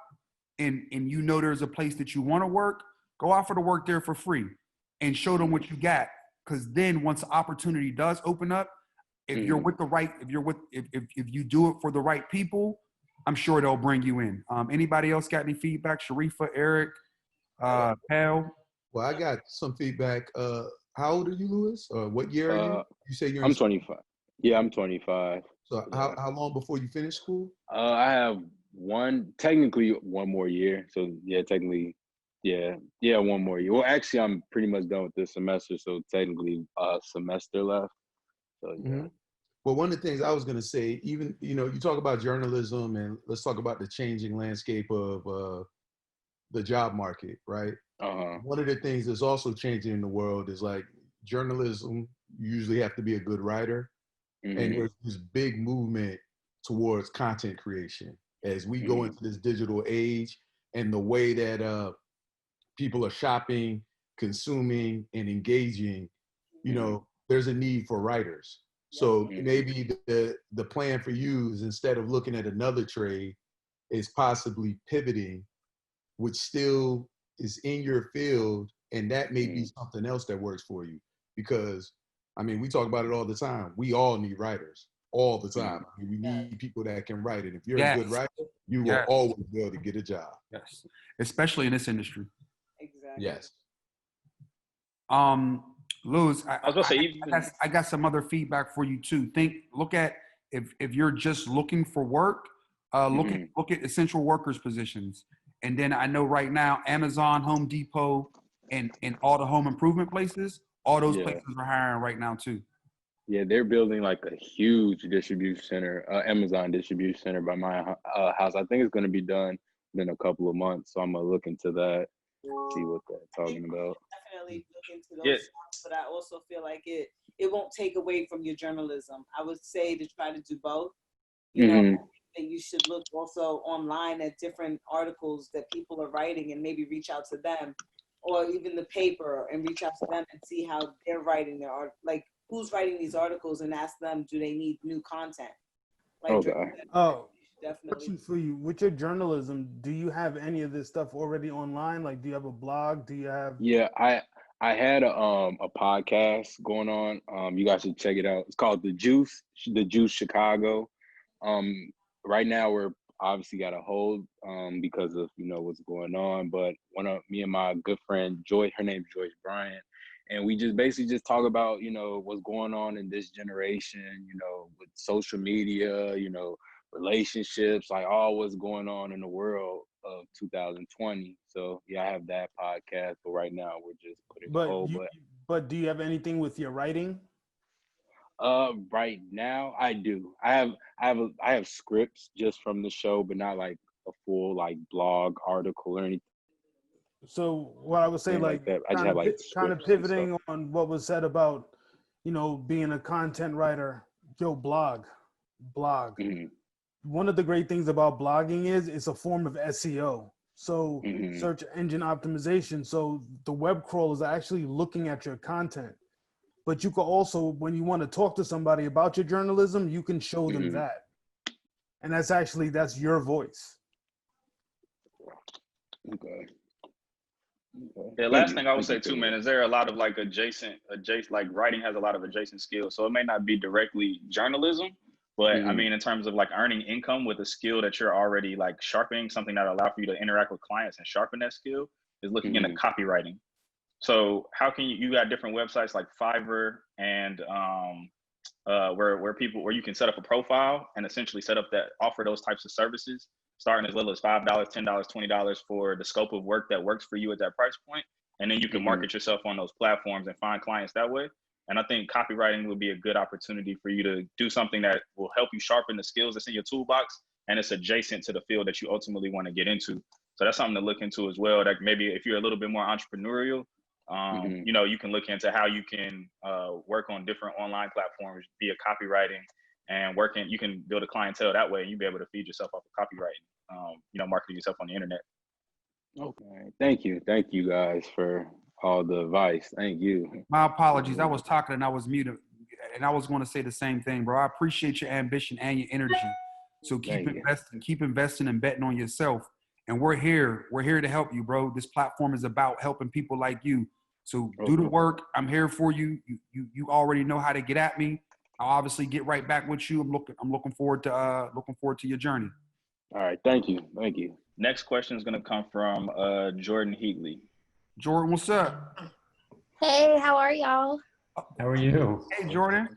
and there's a place that you want to work, go offer to work there for free and show them what you got. Because then once the opportunity does open up, if you do it for the right people, I'm sure they'll bring you in. Anybody else got any feedback? Sharifa, Eric, Pal? Well, I got some feedback. How old are you, Louis? What year are you? You say you're I'm 25. Yeah, I'm 25. So how long before you finish school? I have technically one more year. So yeah, technically, yeah, one more year. Well, actually, I'm pretty much done with this semester. So technically, a semester left. So yeah. Well, one of the things I was going to say, even, you talk about journalism, and let's talk about the changing landscape of the job market, right? One of the things that's also changing in the world is like journalism. You usually have to be a good writer, and there's this big movement towards content creation as we go into this digital age, and the way that people are shopping, consuming, and engaging. You know, there's a need for writers. So maybe the plan for you is, instead of looking at another trade, is possibly pivoting, which still is in your field, and that may be something else that works for you. Because I mean, we talk about it all the time. We all need writers all the time. I mean, we need people that can write, and if you're a good writer, you will always be able to get a job. Yes, especially in this industry. Exactly. Yes. Luz, I was gonna say, I got some other feedback for you too. Look at if you're just looking for work, look at essential workers positions. And then I know right now Amazon, Home Depot, and all the home improvement places, all those places are hiring right now too. Yeah, they're building like a huge distribution center, Amazon distribution center by my house. I think it's going to be done in a couple of months. So I'm going to look into that, see what they're talking about. Definitely look into those stuff, but I also feel like it won't take away from your journalism. I would say to try to do both. You know, that you should look also online at different articles that people are writing and maybe reach out to them, or even the paper, and reach out to them and see how they're writing their art, like who's writing these articles, and ask them, do they need new content? Like, definitely. Question for you: with your journalism, do you have any of this stuff already online? Like, do you have a blog? Do you have? Yeah, I had a podcast going on. You guys should check it out. It's called The Juice Chicago. Right now we're obviously got a hold because of what's going on. But me and my good friend Joy, her name's Joyce Bryant, and we just basically just talk about what's going on in this generation, with social media, relationships, like all what's going on in the world of 2020. So yeah, I have that podcast, but right now we're just putting a hold. But do you have anything with your writing? Right now I do. I have scripts just from the show, but not like a full like blog article or anything. So what I would say, like that. I just have like kind of pivoting on what was said about, being a content writer. Blog. One of the great things about blogging is it's a form of SEO. So search engine optimization. So the web crawlers are actually looking at your content. But you can also, when you want to talk to somebody about your journalism, you can show them that. And that's your voice. Okay. The last thing I would say too, man, is there a lot of like adjacent, like writing has a lot of adjacent skills. So it may not be directly journalism, but I mean, in terms of like earning income with a skill that you're already like sharpening, something that allows for you to interact with clients and sharpen that skill, is looking into copywriting. So how can you got different websites like Fiverr and where you can set up a profile and essentially set up that offer those types of services, starting as little as $5, $10, $20 for the scope of work that works for you at that price point. And then you can market yourself on those platforms and find clients that way. And I think copywriting would be a good opportunity for you to do something that will help you sharpen the skills that's in your toolbox, and it's adjacent to the field that you ultimately want to get into. So that's something to look into as well. That maybe if you're a little bit more entrepreneurial, you can look into how you can work on different online platforms via copywriting and working. You can build a clientele that way, and you'll be able to feed yourself off of copywriting, marketing yourself on the internet. Okay. Thank you guys for all the advice. Thank you. My apologies. I was talking and I was muted, and I was going to say the same thing, bro. I appreciate your ambition and your energy. So keep investing and betting on yourself. And we're here to help you, bro. This platform is about helping people like you. So do the work. I'm here for you. You already know how to get at me. I'll obviously get right back with you. I'm looking forward to your journey. All right. Thank you. Next question is going to come from Jordan Heatley. Jordan, what's up? Hey, how are y'all? How are you? Hey, Jordan.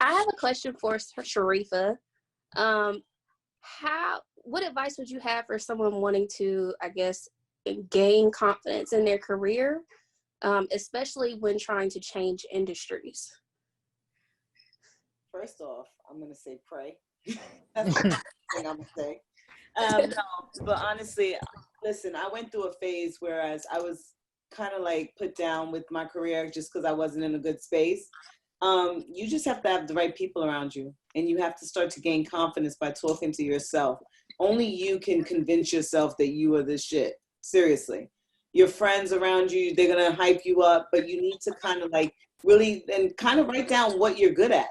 I have a question for Sharifa. What advice would you have for someone wanting to, I guess, gain confidence in their career, especially when trying to change industries? First off, I'm going to say pray. That's the thing I'm going to say. No, but honestly, Listen, I went through a phase whereas I was kind of like put down with my career just because I wasn't in a good space. You just have to have the right people around you, and you have to start to gain confidence by talking to yourself. Only you can convince yourself that you are this shit. Seriously. Your friends around you, they're going to hype you up, but you need to kind of like really and kind of write down what you're good at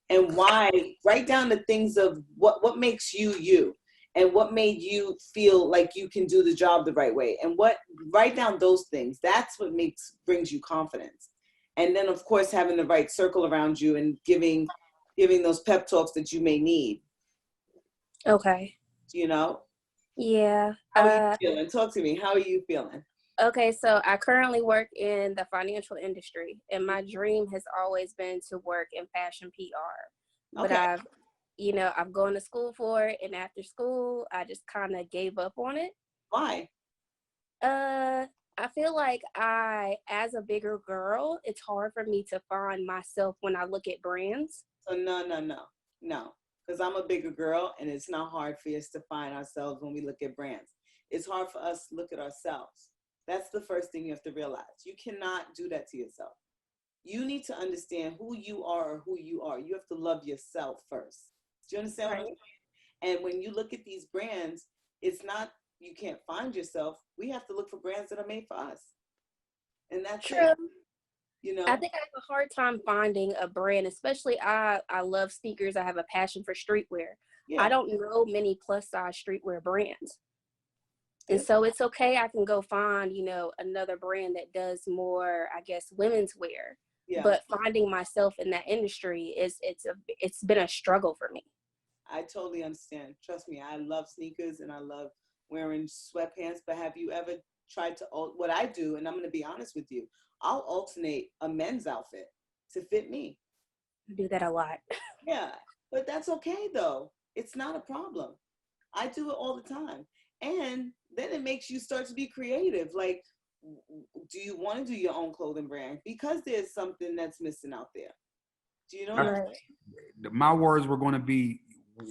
and why. Write down the things of what makes you you, and what made you feel like you can do the job the right way, and what, write down those things. That's what brings you confidence. And then of course having the right circle around you and giving those pep talks that you may need. Okay. You know? Yeah. How are you feeling? Talk to me. How are you feeling? Okay, so I currently work in the financial industry, and my dream has always been to work in fashion PR. But Okay. I've gone to school for it, and after school, I just kind of gave up on it. Why? I feel like as a bigger girl, it's hard for me to find myself when I look at brands. So no. Because I'm a bigger girl, and it's not hard for us to find ourselves when we look at brands. It's hard for us to look at ourselves. That's the first thing you have to realize. You cannot do that to yourself. You need to understand who you are or who you are. You have to love yourself first. Do you understand what I'm saying? And when you look at these brands, it's not, you can't find yourself. We have to look for brands that are made for us. And that's True. it. You know? I think I have a hard time finding a brand, especially I love sneakers. I have a passion for streetwear. Yeah. I don't know many plus size streetwear brands. And so it's okay. I can go find, another brand that does more, I guess, women's wear. Yeah. But finding myself in that industry it's been a struggle for me. I totally understand. Trust me, I love sneakers and I love wearing sweatpants. But have you ever tried to, what I do, and I'm going to be honest with you, I'll alternate a men's outfit to fit me. I do that a lot. Yeah, but that's okay though. It's not a problem. I do it all the time. And then it makes you start to be creative. Like, do you want to do your own clothing brand? Because there's something that's missing out there. Do you know what I'm saying? My words were going to be,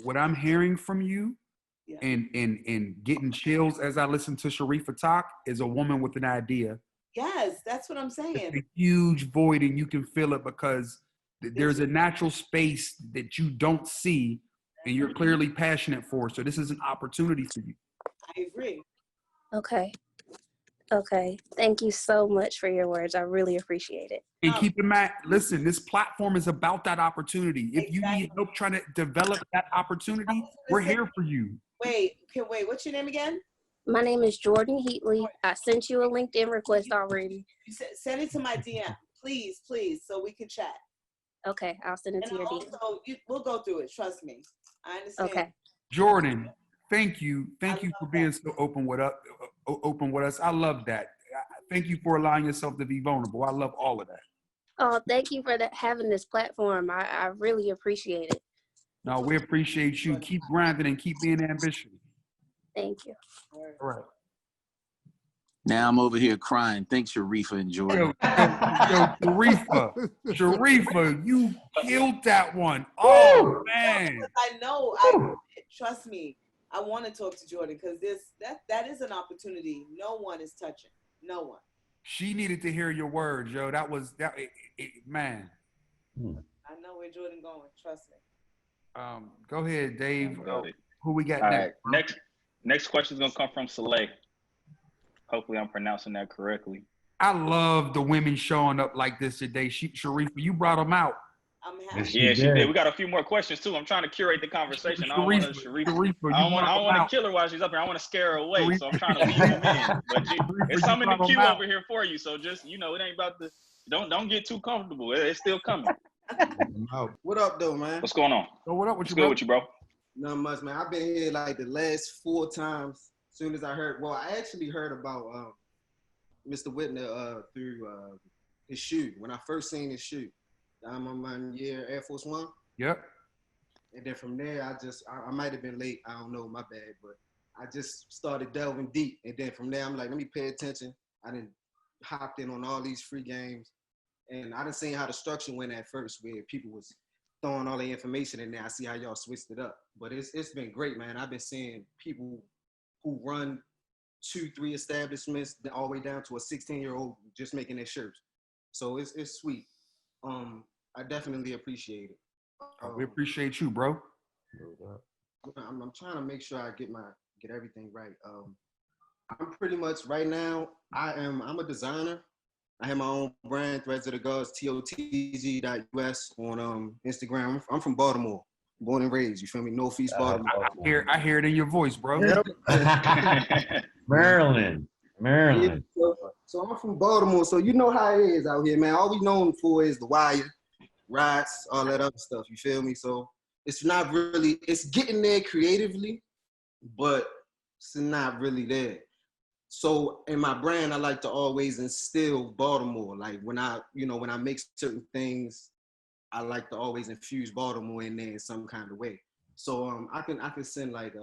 what I'm hearing from you and getting chills as I listen to Sharifa talk is a woman with an idea. Yes, that's what I'm saying. It's a huge void, and you can feel it because there's a natural space that you don't see and you're clearly passionate for. So this is an opportunity for you. I agree. Okay. Thank you so much for your words. I really appreciate it. And keep in mind, listen, this platform is about that opportunity. If you need help trying to develop that opportunity, we're here for you. Wait. What's your name again? My name is Jordan Heatley. I sent you a LinkedIn request already. Send it to my DM, please, so we can chat. Okay, I'll send it to your DM. We'll go through it. Trust me. I understand. Okay. Jordan, thank you for being so open with us. I love that. Thank you for allowing yourself to be vulnerable. I love all of that. Oh, thank you for having this platform. I really appreciate it. No, we appreciate you. Keep grinding and keep being ambitious. Thank you. All right. Now I'm over here crying. Thanks, Sharifa and Jordan. Sharifa, you killed that one. Oh man! I know. Trust me. I want to talk to Jordan because that is an opportunity. No one is touching. No one. She needed to hear your words, yo. That was man. I know where Jordan going. Trust me. Go ahead, Dave. Who we got All next? right. Next question is gonna come from Soleil. Hopefully, I'm pronouncing that correctly. I love the women showing up like this today. Sharifa, you brought them out. I'm happy. Yeah, she did. We got a few more questions too. I'm trying to curate the conversation. I don't want to kill her while she's up here. I want to scare her away. So I'm trying to weave them in. But it's something in the queue over here for you. So just it ain't about the. Don't get too comfortable. It's still coming. What up, though, man? What's going on? What up with you? What's good with you, bro? Not much, man. I've been here like the last 4 times. As soon as I heard, I actually heard about Mr. Whitner through his shoe. When I first seen his shoe, I'm on my Air Force One. Yep. And then from there, I might have been late. I don't know, my bad. But I just started delving deep. And then from there, I'm like, let me pay attention. I done hopped in on all these free games. And I done seen how the structure went at first, where people was throwing all the information in there. I see how y'all switched it up. But it's been great, man. I've been seeing people who run 2, 3 establishments, all the way down to a 16-year-old just making their shirts. So it's sweet. I definitely appreciate it. We appreciate you, bro. I'm trying to make sure I get everything right. I'm pretty much right now. I'm a designer. I have my own brand, Threads of the Gods, TOTG.US on Instagram. I'm from Baltimore, born and raised. You feel me? Northeast Baltimore. I hear it in your voice, bro. Maryland. Yeah, so I'm from Baltimore, so you know how it is out here, man. All we known for is the wire, rats, all that other stuff. You feel me? So it's not really. It's getting there creatively, but it's not really there. So in my brand, I like to always instill Baltimore. Like when I make certain things, I like to always infuse Baltimore in there in some kind of way. So I can send like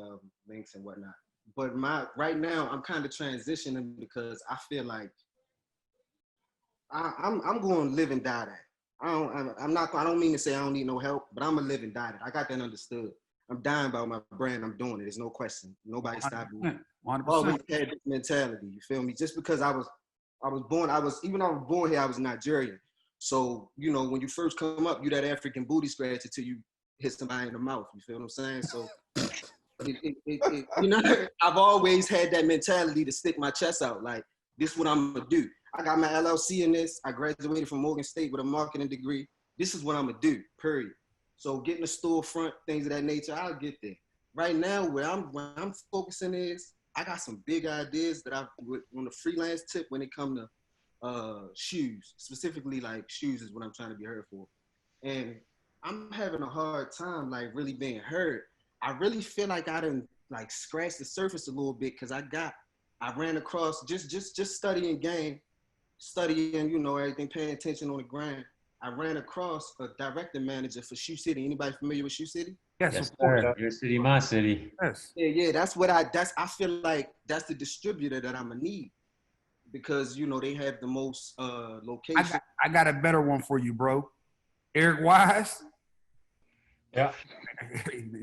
links and whatnot. But right now I'm kind of transitioning because I feel like I'm going to live and die that. I don't mean to say I don't need no help, but I'm a live and die that. I got that understood. I'm dying about my brand. I'm doing it. There's no question. Nobody stopping me. 100%. Always had this mentality. You feel me? Just because I was born here, I was Nigerian. So, when you first come up, you that African booty scratch until you hit somebody in the mouth. You feel what I'm saying? So, I've always had that mentality to stick my chest out. Like, this is what I'm going to do. I got my LLC in this. I graduated from Morgan State with a marketing degree. This is what I'm going to do, period. So getting a storefront, things of that nature, I'll get there. Right now, where I'm focusing is, I got some big ideas that on the freelance tip when it comes to shoes, specifically like shoes is what I'm trying to be heard for. And I'm having a hard time like really being heard. I really feel like I done like scratched the surface a little bit because I ran across just studying game, studying, everything, paying attention on the grind. I ran across a director manager for Shoe City. Anybody familiar with Shoe City? Yes, sir. Your city, my city. Yes. Yeah. I feel like that's the distributor that I'm gonna need because they have the most locations. I got a better one for you, bro. Eric Wise. Yeah.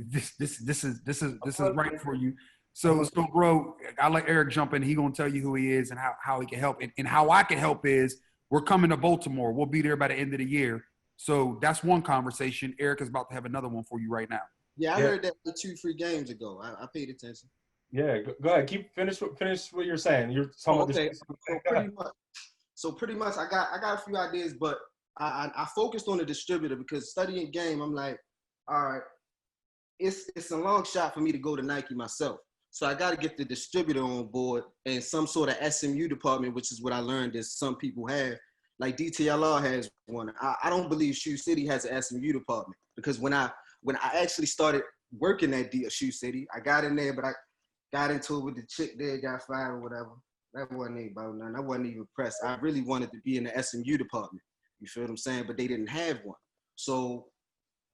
This is right for you. So bro, I'll let Eric jump in. He gonna tell you who he is and how he can help. And how I can help is we're coming to Baltimore. We'll be there by the end of the year. So that's one conversation. Eric is about to have another one for you right now. Yeah, I heard that 2 free games ago. I paid attention. Yeah, go ahead. Finish what you're saying. You're talking about So pretty much, I got a few ideas, but I focused on the distributor because studying game, I'm like, all right, it's a long shot for me to go to Nike myself. So I got to get the distributor on board and some sort of SMU department, which is what I learned is some people have. Like DTLR has one. I don't believe Shoe City has an SMU department because when I actually started working at Shoe City, I got in there, but I got into it with the chick there, got fired or whatever. That wasn't even about nothing. I wasn't even pressed. I really wanted to be in the SMU department. You feel what I'm saying? But they didn't have one. So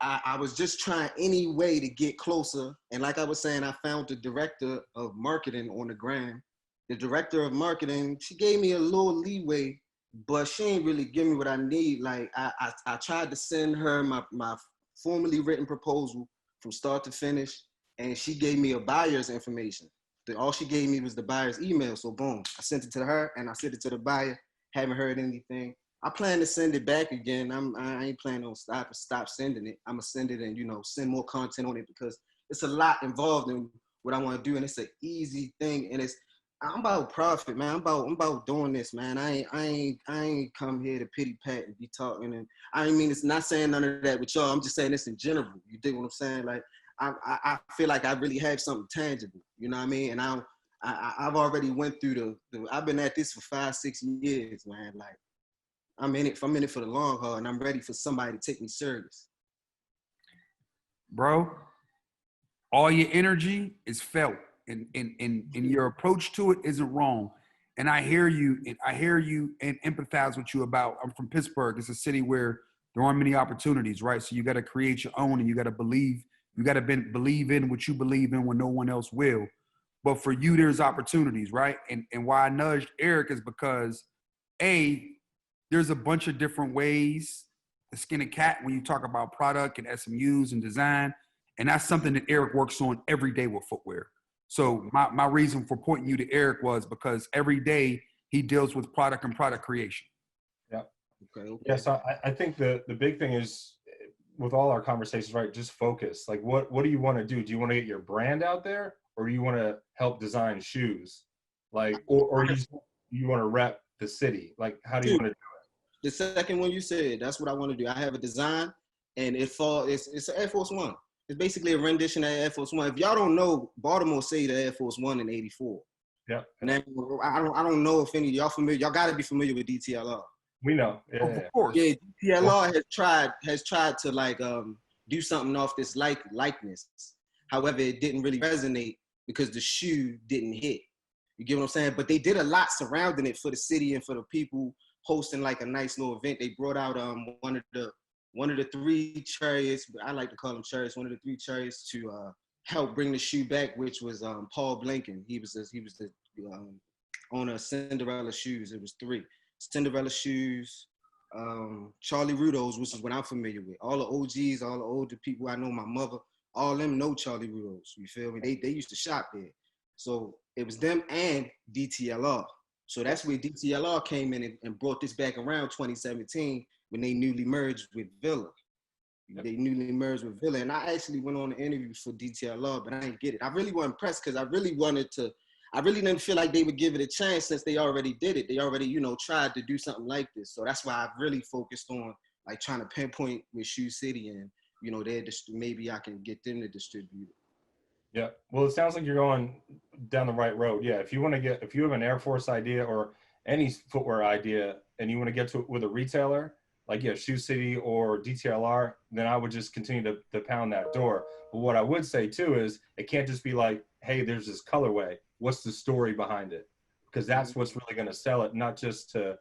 I was just trying any way to get closer. And like I was saying, I found the director of marketing on the gram. The director of marketing, she gave me a little leeway, but she ain't really give me what I need. Like I tried to send her my formally written proposal from start to finish, and she gave me a buyer's information. All she gave me was the buyer's email. So boom, I sent it to her and I sent it to the buyer. Haven't heard anything. I plan to send it back again. I ain't planning on stop sending it. I'm gonna send it and send more content on it because it's a lot involved in what I want to do, and it's an easy thing. And I'm about profit, man. I'm about doing this, man. I ain't come here to pity pat and be talking. And I mean, it's not saying none of that with y'all. I'm just saying this in general. You dig what I'm saying? Like I feel like I really have something tangible. You know what I mean? And I've already went through I've been at this for 5-6 years, man. Like. I'm in it for the long haul, and I'm ready for somebody to take me serious. Bro, all your energy is felt, and your approach to it isn't wrong. And I hear you, and empathize with you about. I'm from Pittsburgh. It's a city where there aren't many opportunities, right? So you got to create your own, and you got to believe. You got to believe in what you believe in when no one else will. But for you, there's opportunities, right? And why I nudged Eric is because, there's a bunch of different ways to skin a cat when you talk about product and SMUs and design. And that's something that Eric works on every day with footwear. So my reason for pointing you to Eric was because every day he deals with product and product creation. Yeah. Okay. Yeah. So I think the big thing is with all our conversations, right? Just focus. Like, what do you want to do? Do you want to get your brand out there, or do you want to help design shoes? Like, or you want to rep the city? Like, how do you want to do it? The second one you said, that's what I want to do. I have a design, and it's an Air Force One. It's basically a rendition of Air Force One. If y'all don't know, Baltimore say the Air Force One in '84. Yeah. And then, I don't know if any of y'all familiar. Y'all got to be familiar with DTLR. We know. Yeah, of course. Yeah, DTLR has tried to like do something off this likeness. However, it didn't really resonate because the shoe didn't hit. You get what I'm saying? But they did a lot surrounding it for the city and for the people hosting like a nice little event. They brought out one of the three chariots, but I like to call them chariots. One of the three chariots to help bring the shoe back, which was Paul Blinken. He was the owner of Cinderella Shoes. It was three. Cinderella Shoes, Charlie Rudo's, which is what I'm familiar with. All the OGs, all the older people I know, my mother, all them know Charlie Rudo's. You feel me? They used to shop there. So it was them and DTLR. So that's where DTLR came in and brought this back around 2017 when they newly merged with Villa. They newly merged with Villa. And I actually went on an interview for DTLR, but I didn't get it. I really wasn't impressed because I really didn't feel like they would give it a chance since they already did it. They already, tried to do something like this. So that's why I really focused on like trying to pinpoint with Shoe City and, maybe I can get them to distribute it. Yeah. Well, it sounds like you're going down the right road. Yeah. If you have an Air Force idea or any footwear idea and you want to get to it with a retailer, like Shoe City or DTLR, then I would just continue to pound that door. But what I would say too is it can't just be like, hey, there's this colorway. What's the story behind it? Because that's what's really going to sell it, not just to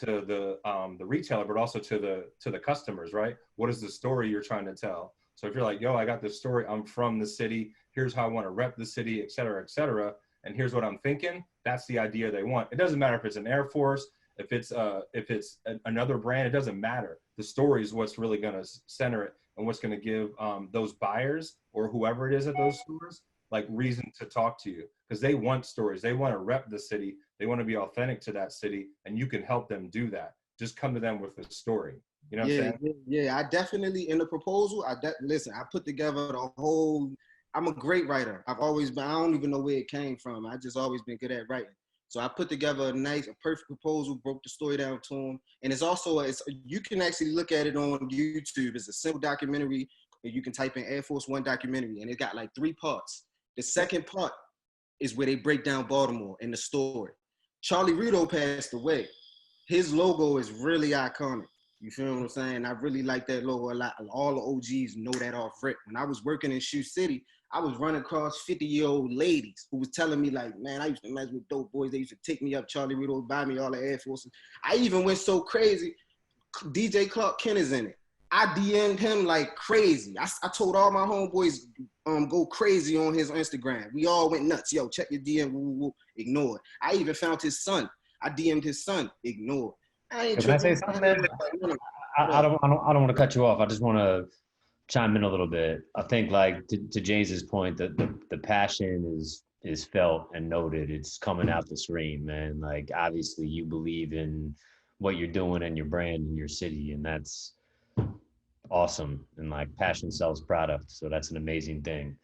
the retailer, but also to the customers, right? What is the story you're trying to tell? So if you're like, yo, I got this story, I'm from the city, here's how I want to rep the city, et cetera, and here's what I'm thinking, that's the idea they want. It doesn't matter if it's an Air Force, if it's another brand, it doesn't matter. The story is what's really going to center it and what's going to give those buyers or whoever it is at those stores like reason to talk to you, because they want stories. They want to rep the city. They want to be authentic to that city, and you can help them do that. Just come to them with a story. You know what I'm saying? Yeah, I definitely, in the proposal, listen, I put together the whole, I'm a great writer. I've always been, I don't even know where it came from. I just always been good at writing. So I put together a perfect proposal, broke the story down to them. And you can actually look at it on YouTube. It's a simple documentary. You can type in Air Force One documentary, and it got like 3 parts. The second part is where they break down Baltimore and the story. Charlie Rudo passed away. His logo is really iconic. You feel what I'm saying? I really like that logo a lot. All the OGs know that off rip. When I was working in Shoe City, I was running across 50-year-old ladies who was telling me like, man, I used to mess with dope boys. They used to take me up Charlie Rudo, buy me all the Air Forces. I even went so crazy, DJ Clark Kent is in it. I DM'd him like crazy. I told all my homeboys, go crazy on his Instagram. We all went nuts. Yo, check your DM, ignore it. I even found his son. I DM'd his son, ignore it. Can I say something, man? I don't want to cut you off. I just want to chime in a little bit. I think like to James's point, that the passion is felt and noted. It's coming out the screen, man. Like obviously you believe in what you're doing and your brand and your city, and that's awesome. And like passion sells product, so that's an amazing thing.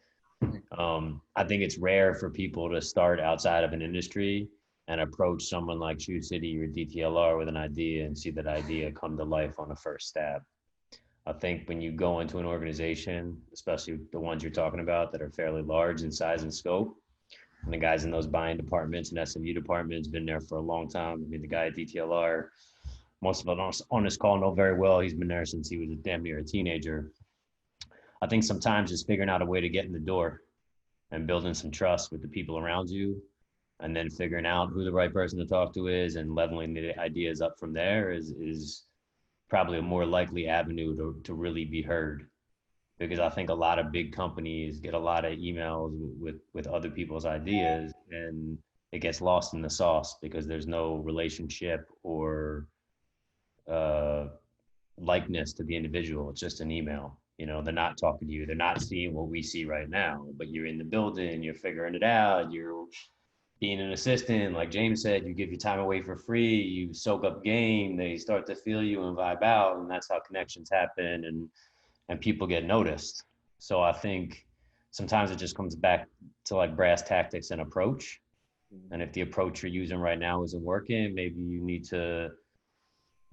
I think it's rare for people to start outside of an industry and approach someone like Shoe City or DTLR with an idea and see that idea come to life on the first stab. I think when you go into an organization, especially the ones you're talking about that are fairly large in size and scope, and the guys in those buying departments and SMU departments been there for a long time. I mean, the guy at DTLR, most of us on this call know very well. He's been there since he was damn near a teenager. I think sometimes just figuring out a way to get in the door and building some trust with the people around you, and then figuring out who the right person to talk to is and leveling the ideas up from there is probably a more likely avenue to really be heard. Because I think a lot of big companies get a lot of emails with other people's ideas, and it gets lost in the sauce because there's no relationship or likeness to the individual. It's just an email. They're not talking to you. They're not seeing what we see right now, but you're in the building, you're figuring it out, you're being an assistant. Like James said, you give your time away for free, you soak up game, they start to feel you and vibe out, and that's how connections happen and people get noticed. So I think sometimes it just comes back to like brass tactics and approach. And if the approach you're using right now isn't working, maybe you need to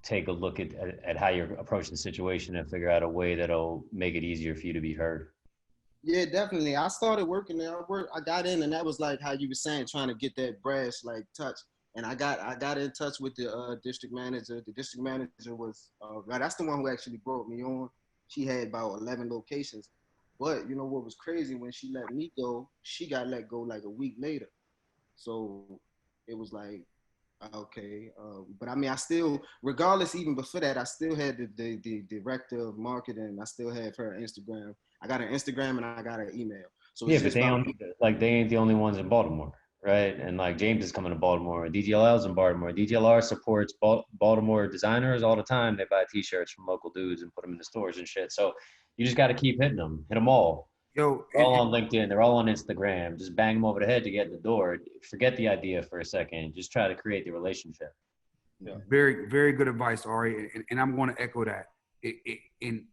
take a look at how you're approaching the situation and figure out a way that'll make it easier for you to be heard. Yeah, definitely. I started working there. I got in, and that was like how you were saying, trying to get that brass like touch. And I got in touch with the district manager. The district manager was that's the one who actually brought me on. She had about 11 locations. But you know what was crazy? When she let me go, she got let go like a week later. So it was like, okay. But I mean, I still, regardless, even before that, I still had the director of marketing. I still have her Instagram. I got an Instagram and I got an email. So Yeah, it's but just about they ain't the only ones in Baltimore, right? And like James is coming to Baltimore, DGLL's in Baltimore. DGLR supports Baltimore designers all the time. They buy T-shirts from local dudes and put them in the stores and shit. So you just got to keep hitting them, hit them all. Yo, They're all on LinkedIn. They're all on Instagram. Just bang them over the head to get in the door. Forget the idea for a second. Just try to create the relationship. Yeah. Very, very good advice, Ari, and I'm going to echo that. And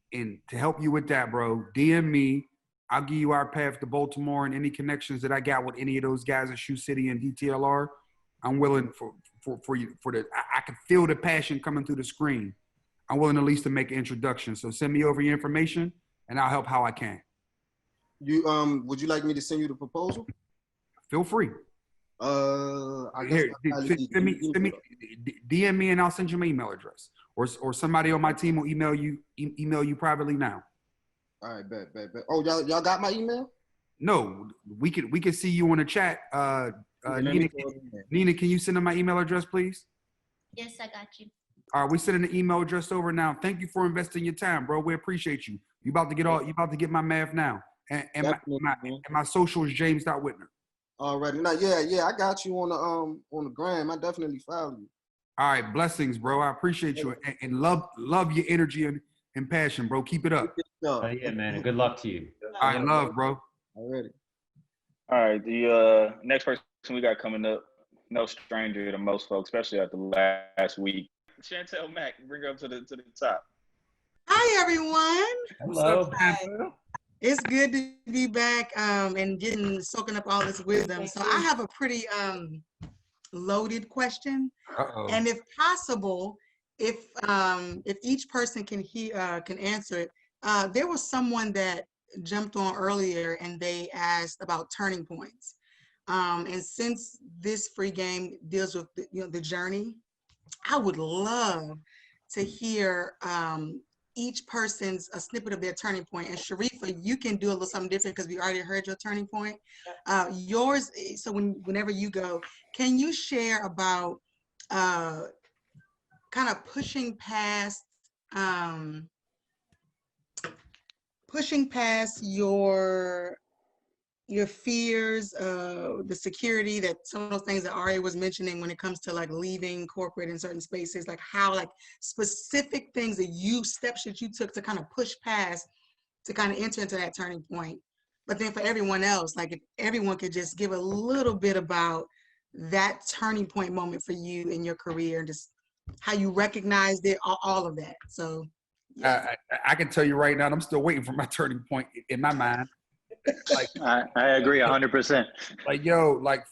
to help you with that, bro, DM me. I'll give you our path to Baltimore and any connections that I got with any of those guys at Shoe City and DTLR. I'm willing for you I can feel the passion coming through the screen. I'm willing at least to make an introduction. So send me over your information, and I'll help how I can. You would you like me to send you the proposal? Feel free. I guess Here, send me, DM me, and I'll send you my email address, or somebody on my team will email you privately now. All right, bet. Oh, y'all got my email? No, we can see you on the chat. Nina, can you send them my email address, please? Yes, I got you. All right, we sending the email address over now. Thank you for investing your time, bro. We appreciate you. You about to get my math now, and my social is James.Whitner. All right, now, yeah, I got you on the gram. I definitely follow you. All right, blessings, bro. I appreciate you and love your energy and passion, bro. Keep it up. Yeah, man. And good luck to you. All right, love, bro. Already. All right, the next person we got coming up, no stranger to most folks, especially after last week. Chantel Mack, bring her up to the top. Hi, everyone. Hello. It's good to be back and soaking up all this wisdom. So I have a pretty loaded question. And if possible, if each person can answer it, there was someone that jumped on earlier and they asked about turning points. And since this free game deals with the journey, I would love to hear each person's a snippet of their turning point. And Sharifa, you can do a little something different because we already heard your turning point. Yours, so whenever you go, can you share about kind of pushing past your fears, the security, that some of those things that Ari was mentioning when it comes to like leaving corporate in certain spaces, like how like specific things steps that you took to kind of push past to kind of enter into that turning point. But then for everyone else, like if everyone could just give a little bit about that turning point moment for you in your career and just how you recognized it, all of that. So yeah. I can tell you right now, I'm still waiting for my turning point in my mind. Like I agree 100%. Like yo, like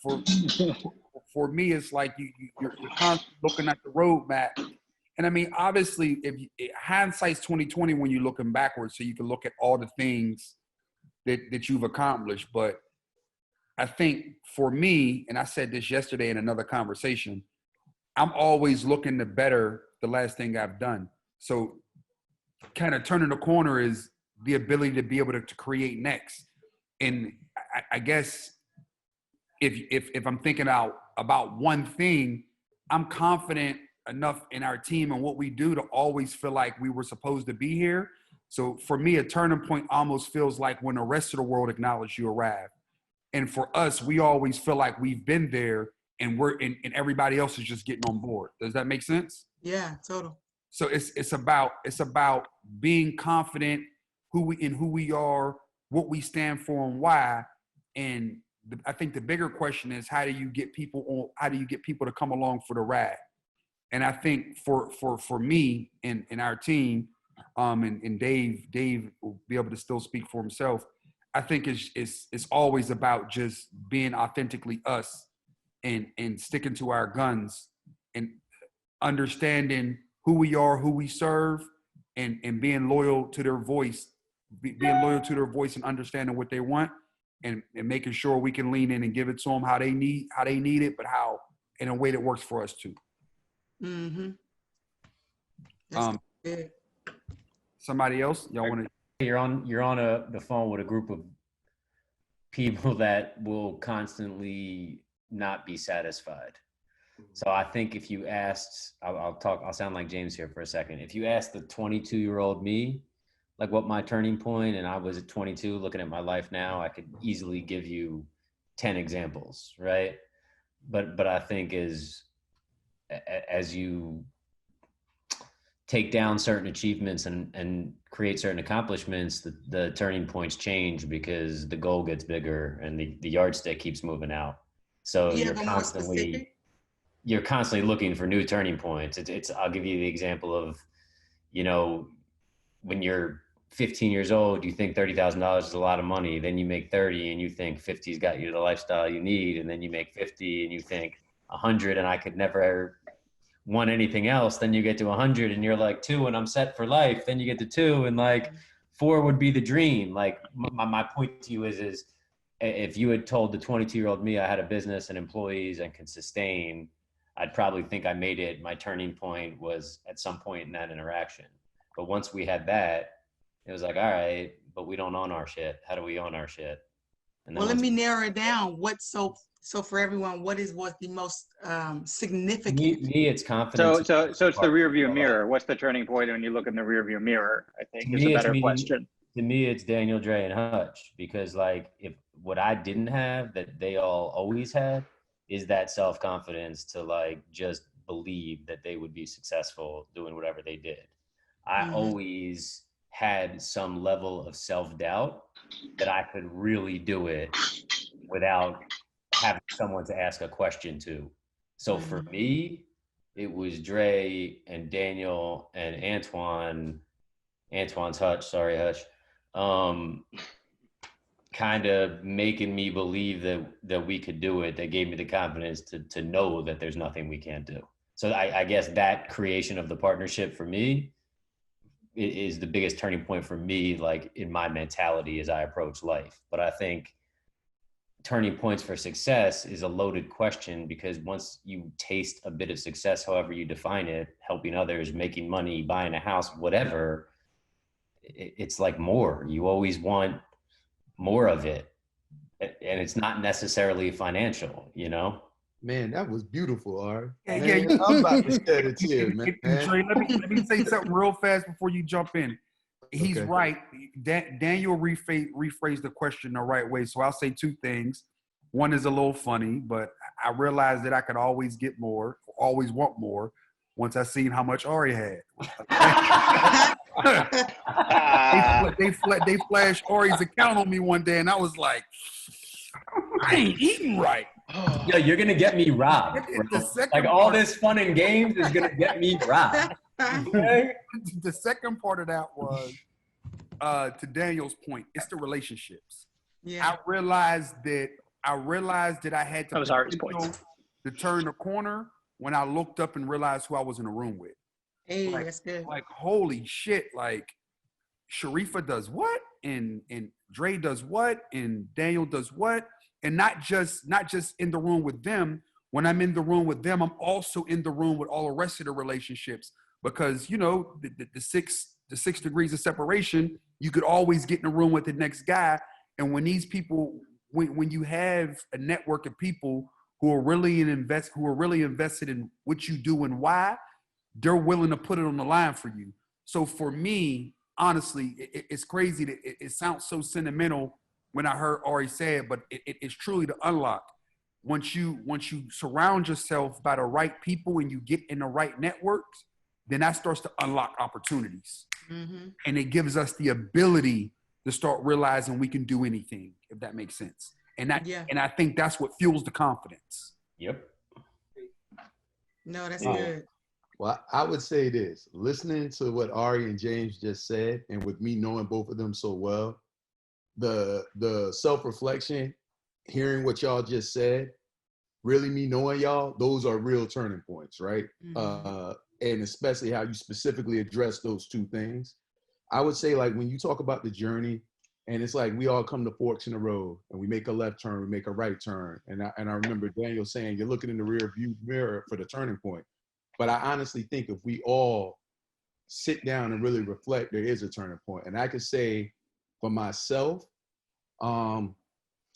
for me, it's like you're constantly looking at the roadmap, and I mean, obviously, hindsight's 20/20 when you're looking backwards, so you can look at all the things that you've accomplished. But I think for me, and I said this yesterday in another conversation, I'm always looking to better the last thing I've done. So, kind of turning the corner is the ability to be able to create next. And I guess if I'm thinking about one thing, I'm confident enough in our team and what we do to always feel like we were supposed to be here. So for me, a turning point almost feels like when the rest of the world acknowledged you arrived. And for us, we always feel like we've been there and and everybody else is just getting on board. Does that make sense? Yeah, total. So it's about being confident who we are, what we stand for, and why. And I think the bigger question is, how do you get people to come along for the ride? And I think for me and our team, and Dave will be able to still speak for himself. I think it's always about just being authentically us and sticking to our guns and understanding who we are, who we serve, and being loyal to their voice, and understanding what they want, and making sure we can lean in and give it to them how they need it, but how in a way that works for us too. Mm-hmm. Good. Somebody else, y'all want to? You're on the phone with a group of people that will constantly not be satisfied. So I think if you asked, I'll sound like James here for a second. If you asked the 22-year-old me, like what my turning point, and I was at 22 looking at my life now, I could easily give you 10 examples, right? But I think as you take down certain achievements and create certain accomplishments, the turning points change because the goal gets bigger and the yardstick keeps moving out. So you're constantly looking for new turning points. I'll give you the example of, when you're 15 years old, you think $30,000 is a lot of money. Then you make 30 and you think 50's got you the lifestyle you need. And then you make 50 and you think 100 and I could never want anything else. Then you get to 100 and you're like 2 and I'm set for life. Then you get to 2 and like 4 would be the dream. Like my point to you is if you had told the 22-year-old me I had a business and employees and could sustain, I'd probably think I made it. My turning point was at some point in that interaction. But once we had that, it was like, all right, but we don't own our shit. How do we own our shit? And well, let me narrow it down. So for everyone, what was the most significant? Me, it's confidence. So it's the rear view mirror. What's the turning point when you look in the rear view mirror? I think is a better question. To me, it's Daniel, Dre, and Hutch, because like if what I didn't have that they all always had is that self-confidence to like just believe that they would be successful doing whatever they did. I always had some level of self-doubt that I could really do it without having someone to ask a question to. So for me, it was Dre and Daniel and Antoine's Hutch, sorry, Hutch, kind of making me believe that we could do it. That gave me the confidence to know that there's nothing we can't do. So I guess that creation of the partnership for me is the biggest turning point for me, like in my mentality as I approach life. But I think turning points for success is a loaded question, because once you taste a bit of success, however you define it, helping others, making money, buying a house, whatever, it's like more. You always want more of it. And it's not necessarily financial, Man, that was beautiful, Art. Yeah. I'm about to shed a tear, man. Trey, let me say something real fast before you jump in. He's Okay. right. Daniel rephrased the question the right way. So I'll say 2 things. One is a little funny, but I realized that I could always get more, always want more, once I seen how much Ari had. they flashed Ari's account on me one day, and I was like, I ain't eating right. Yo, you're gonna get me robbed, bro. Like all this fun and games is gonna get me robbed. Okay? The second part of that was to Daniel's point. It's the relationships. Yeah. I realized that I had to, That was Ari's point. To turn the corner when I looked up and realized who I was in the room with. Hey, that's good. Like holy shit! Like Sharifa does what, and Dre does what, and Daniel does what. And not just in the room with them. When I'm in the room with them, I'm also in the room with all the rest of the relationships, because the 6 degrees of separation, you could always get in a room with the next guy. And when these people, when you have a network of people who are really invested in what you do and why, they're willing to put it on the line for you. So for me, honestly, it's crazy that it sounds so sentimental when I heard Ari say it, but it's truly the unlock. Once you surround yourself by the right people and you get in the right networks, then that starts to unlock opportunities. And it gives us the ability to start realizing we can do anything, if that makes sense. And and I think that's what fuels the confidence. Yep. No, that's Yeah. good. Well, I would say this, listening to what Ari and James just said, and with me knowing both of them so well, the self-reflection, hearing what y'all just said, really me knowing y'all, those are real turning points, right? And especially how you specifically address those two things. I would say, like, when you talk about the journey, and it's like we all come to forks in the road, and we make a left turn, we make a right turn. And I remember Daniel saying, you're looking in the rear view mirror for the turning point. But I honestly think if we all sit down and really reflect, there is a turning point. And I could say for myself, and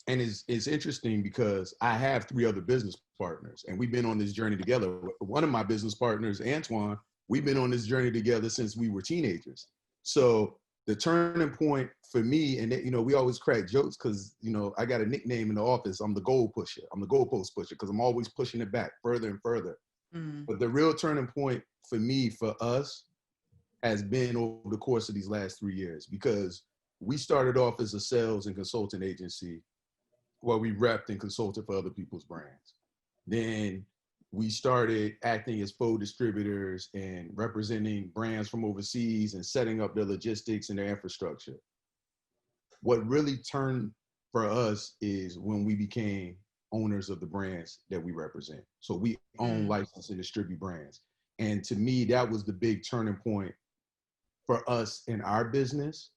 it's interesting because I have 3 other business partners, and we've been on this journey together. One of my business partners, Antoine, we've been on this journey together since we were teenagers. So the turning point for me, and you know, we always crack jokes because, you know, I got a nickname in the office. I'm the goal pusher. I'm the goalpost pusher because I'm always pushing it back further and further. But the real turning point for me, for us, has been over the course of these last 3 years, because we started off as a sales and consulting agency where we repped and consulted for other people's brands. Then we started acting as faux distributors and representing brands from overseas and setting up their logistics and their infrastructure. What really turned for us is when we became owners of the brands that we represent. So we own, license, and distribute brands. And to me, that was the big turning point for us in our business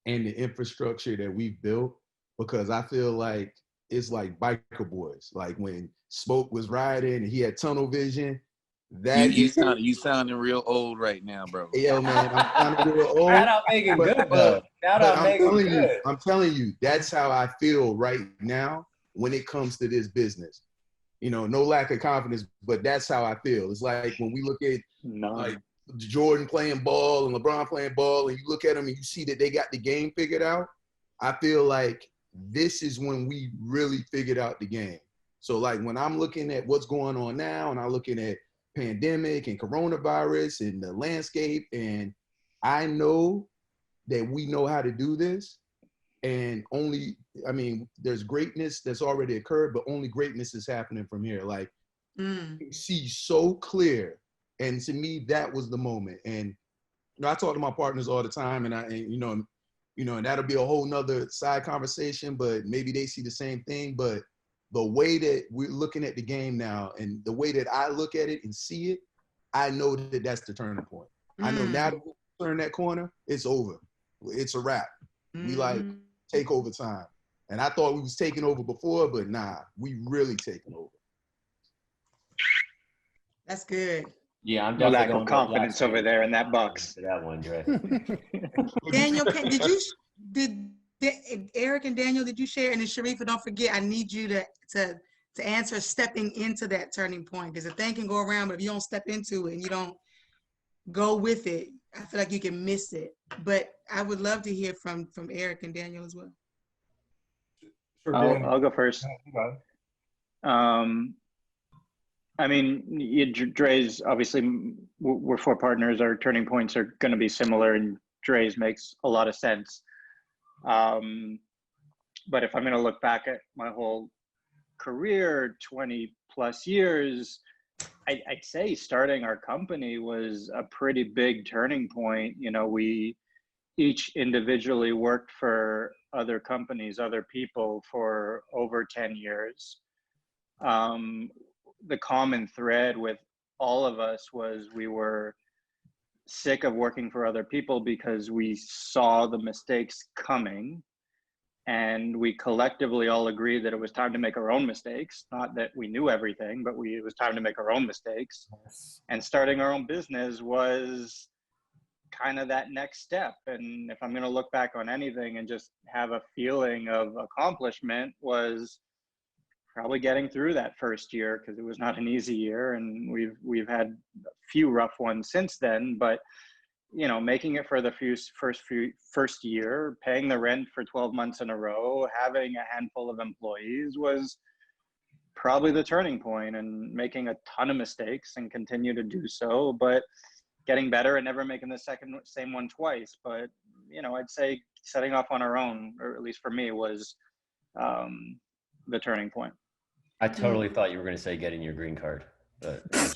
and the infrastructure that we've built, because I feel like it's like Biker Boys. Like when Smoke was riding and he had tunnel vision. You sounding real old right now, bro. Yo, man, I'm sounding real old. Shout out Megan Good, though. Shout out Megan Good. I'm telling you, that's how I feel right now when it comes to this business. You know, no lack of confidence, but that's how I feel. It's like when we look at like Jordan playing ball and LeBron playing ball, and you look at them and you see that they got the game figured out. I feel like this is when we really figured out the game. So like when I'm looking at what's going on now, and I'm looking at pandemic and coronavirus and the landscape, and I know that we know how to do this. And there's greatness that's already occurred, but only greatness is happening from here. Like, you see so clear. And to me, that was the moment. And you know, I talk to my partners all the time, and and that'll be a whole nother side conversation, but maybe they see the same thing. But the way that we're looking at the game now, and the way that I look at it and see it, I know that that's the turning point. I know now that we turn that corner, it's over. It's a wrap. We like take over time. And I thought we was taking over before, but nah, we really taking over. That's good. Yeah, I'm No lack definitely of confidence over there in that box. To that one, Dre. Daniel, did Eric and Daniel, did you share? And then Sharifa, don't forget, I need you to answer stepping into that turning point, because a thing can go around, but if you don't step into it and you don't go with it, I feel like you can miss it. But I would love to hear from Eric and Daniel as well. Sure, I'll go first. I mean, Dre's obviously, we're 4 partners. Our turning points are going to be similar, and Dre's makes a lot of sense. But if I'm going to look back at my whole career, 20 plus years, I'd say starting our company was a pretty big turning point. You know, we each individually worked for other companies, other people for over 10 years. The common thread with all of us was we were sick of working for other people because we saw the mistakes coming, and we collectively all agreed that it was time to make our own mistakes. Not that we knew everything, but it was time to make our own mistakes. And starting our own business was kind of that next step. And if I'm going to look back on anything and just have a feeling of accomplishment, was probably getting through that first year, because it was not an easy year, and we've had a few rough ones since then. But you know, making it for the first year, paying the rent for 12 months in a row, having a handful of employees was probably the turning point, and making a ton of mistakes and continue to do so. But getting better and never making the same one twice. But, you know, I'd say setting off on our own, or at least for me, was the turning point. I totally thought you were going to say getting your green card. But which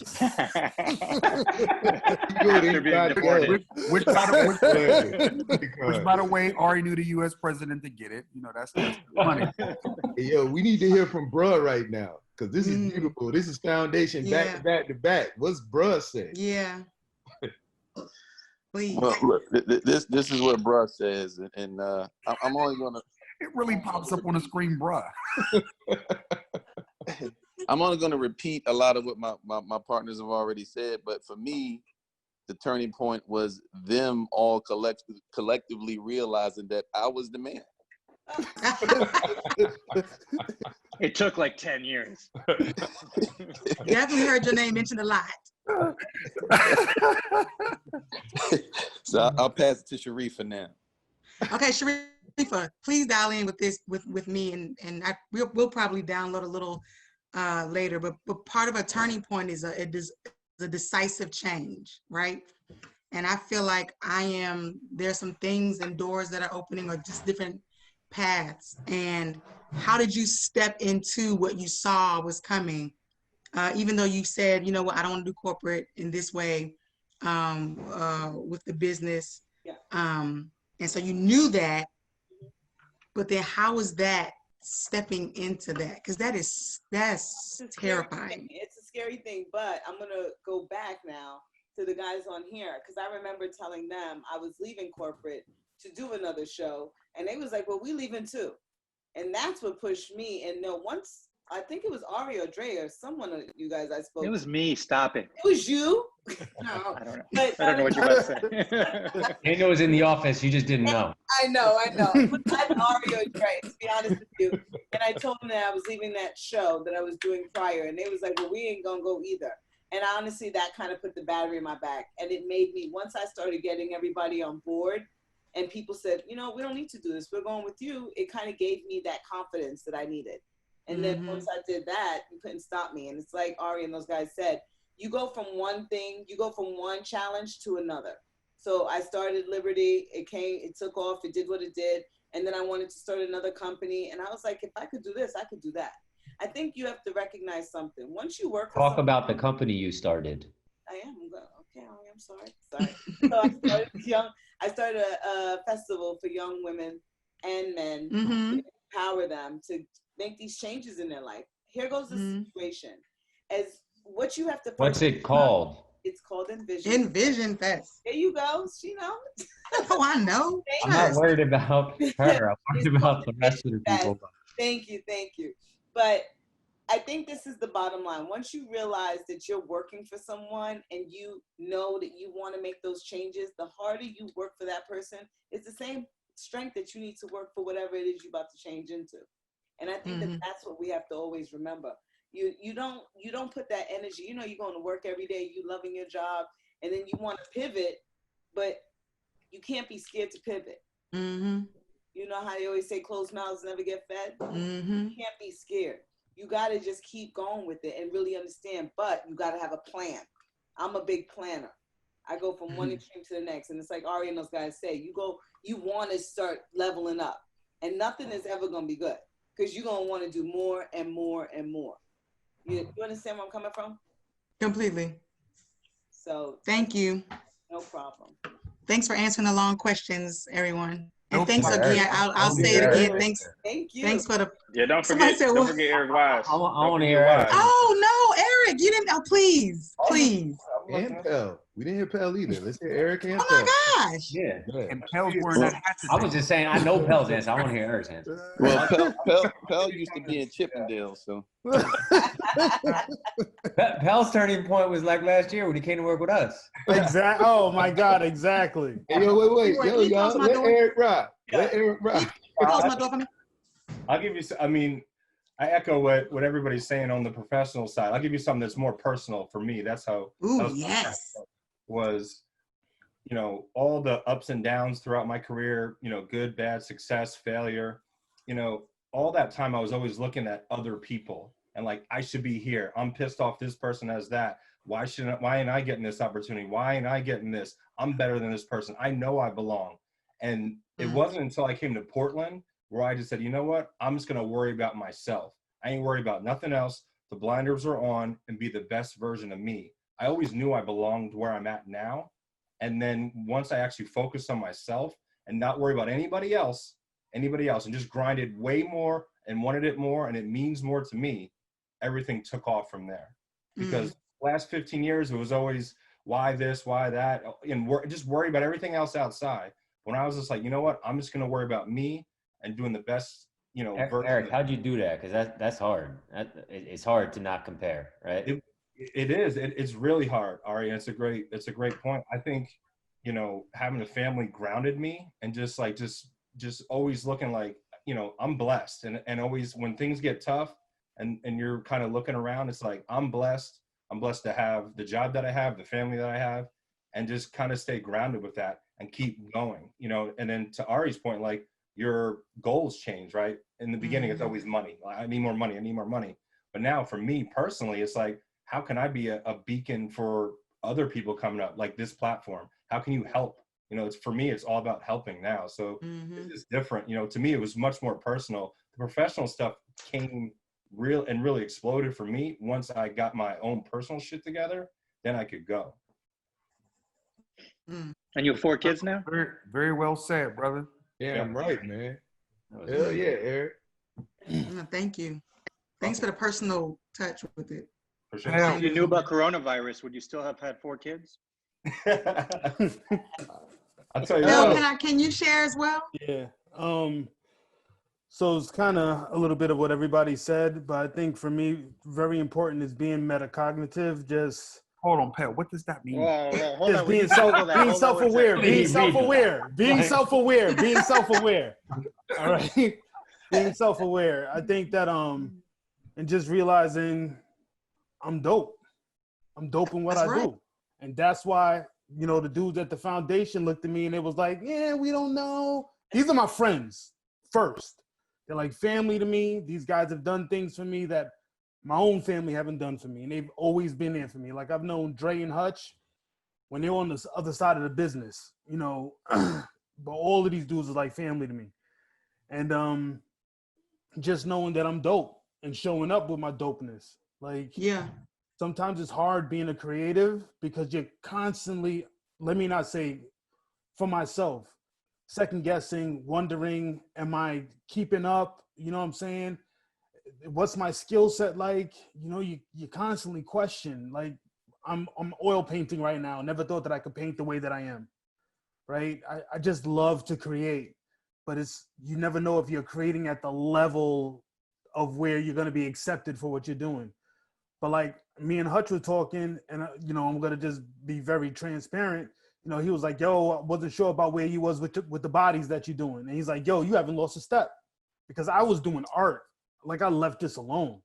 by the way, Ari knew the U.S. president to get it. You know, that's funny. Hey, yo, we need to hear from bruh right now, because this is beautiful. This is foundation back to back to back. What's bruh say? Yeah. Please. Well, look, this is what bruh says, and I'm only gonna. It really pops up on the screen, bruh. I'm only going to repeat a lot of what my partners have already said, but for me, the turning point was them all collectively realizing that I was the man. It took like 10 years. Definitely heard your name mentioned a lot. So I'll pass it to Sharifa now. Okay, Sharifa, please dial in with this with me, and we'll probably download a little later. But part of a turning point is a decisive change, right? And I feel like there's some things and doors that are opening, or just different paths. And how did you step into what you saw was coming? Even though you said, you know what, I don't want to do corporate in this way with the business. Yeah. And so you knew that, but then how was that stepping into that? Because that's terrifying. It's a scary thing, but I'm gonna go back now to the guys on here, because I remember telling them I was leaving corporate to do another show, and they was like, well, we leaving too. And that's what pushed me. And no, once, I think it was Ari or Dre or someone of you guys I spoke to. It was me. Stop it. It was you? No. I don't know. But, I don't know what you're about to say. Daniel was in the office. You just didn't know. I know. I'm Ari or Dre, to be honest with you. And I told them that I was leaving that show that I was doing prior. And they was like, well, we ain't going to go either. And honestly, that kind of put the battery in my back. And it made me, once I started getting everybody on board and people said, you know, we don't need to do this, we're going with you, it kind of gave me that confidence that I needed. And then once I did that, you couldn't stop me. And it's like Ari and those guys said, you go from one thing, you go from one challenge to another. So I started Liberty, it took off, it did what it did. And then I wanted to start another company. And I was like, if I could do this, I could do that. I think you have to recognize something. Once you work for Talk about the company you started. I am. Okay, I'm sorry. So I started a festival for young women and men to empower them to make these changes in their life. Here goes the situation. As what you have to. What's it called? It's called Envision. Envision Fest. There you go. She knows. Oh, I know. I'm not worried about her. I'm worried about the rest of the people. Thank you. But I think this is the bottom line. Once you realize that you're working for someone and you know that you want to make those changes, the harder you work for that person, it's the same strength that you need to work for whatever it is you're about to change into. And I think that that's what we have to always remember. You don't put that energy, you know, you're going to work every day, you loving your job, and then you want to pivot, but you can't be scared to pivot. You know how they always say closed mouths never get fed? You can't be scared. You got to just keep going with it and really understand, but you got to have a plan. I'm a big planner. I go from one extreme to the next. And it's like Ari and those guys say, you want to start leveling up, and nothing is ever going to be good because you're going to want to do more and more and more. You understand where I'm coming from? Completely. So thank you. No problem. Thanks for answering the long questions, everyone. And No thanks problem. again. I'll say it again. Thanks. Thank you. Thanks for the. Yeah, don't forget Eric Wise. I want to hear Eric. Oh no, Eric! You didn't. Oh, please. And Pell. We didn't hear Pell either. Let's hear Eric and Pell. Oh my gosh. Yeah. And Pell's wearing that hat I was just saying, I know Pell's answer. I want to hear Eric's answer. Well, Pell used to be in Chippendale, so. Pell's turning point was like last year when he came to work with us. Exactly. Oh my God, exactly. Hey, yo, wait. Yo, y'all, let Eric rock. Let Eric rock. Close my door for me. I'll give you, I mean, I echo what everybody's saying on the professional side. I'll give you something that's more personal for me. That's how. Ooh, yes. Was, you know, all the ups and downs throughout my career, you know, good, bad, success, failure, you know, all that time I was always looking at other people and like, I should be here. I'm pissed off this person has that. Why ain't I getting this opportunity? Why ain't I getting this? I'm better than this person. I know I belong. And it wasn't until I came to Portland where I just said, you know what? I'm just going to worry about myself. I ain't worried about nothing else. The blinders are on and be the best version of me. I always knew I belonged where I'm at now. And then once I actually focused on myself and not worry about anybody else, and just grinded way more and wanted it more, and it means more to me, everything took off from there. Because last 15 years, it was always why this, why that, and just worry about everything else outside. When I was just like, you know what, I'm just going to worry about me and doing the best, you know. Eric, how'd you do that? Because that's hard. It's hard to not compare, right? It is. It's really hard, Ari. It's a great point. I think, you know, having a family grounded me, and just always looking like, you know, I'm blessed, and always when things get tough and you're kind of looking around, it's like, I'm blessed to have the job that I have, the family that I have, and just kind of stay grounded with that and keep going, you know. And then to Ari's point, like, your goals change, right? In the beginning, it's always money. I need more money. But now for me personally, it's like, how can I be a beacon for other people coming up, like this platform? How can you help? You know, for me, it's all about helping now. So it's different. You know, to me, it was much more personal. The professional stuff came really exploded for me once I got my own personal shit together. Then I could go. And you have 4 kids now? Very, very well said, brother. Yeah, I'm right, man. Hell yeah, Eric. Thank you. Thanks for the personal touch with it. If you knew about coronavirus, would you still have had 4 kids? I'll tell you Bill, can you share as well? Yeah. So it's kind of a little bit of what everybody said, but I think for me, very important is being metacognitive. Just hold on, Pat. What does that mean? Just being self-aware. All right. Being self-aware. I think that and just realizing I'm dope. I'm dope in what I do. And that's why, you know, the dudes at the foundation looked at me and it was like, yeah, we don't know. These are my friends first. They're like family to me. These guys have done things for me that my own family haven't done for me. And they've always been there for me. Like, I've known Dre and Hutch when they were on the other side of the business, you know, but all of these dudes are like family to me. And just knowing that I'm dope and showing up with my dopeness. Like, yeah, sometimes it's hard being a creative because you're constantly, let me not say for myself, second guessing, wondering, am I keeping up? You know what I'm saying? What's my skill set like? You know, you constantly question, like, I'm oil painting right now. Never thought that I could paint the way that I am, right? I just love to create, but you never know if you're creating at the level of where you're going to be accepted for what you're doing. But like me and Hutch were talking, and you know, I'm going to just be very transparent. You know, he was like, yo, I wasn't sure about where he was with the bodies that you're doing. And he's like, yo, you haven't lost a step, because I was doing art. Like, I left this alone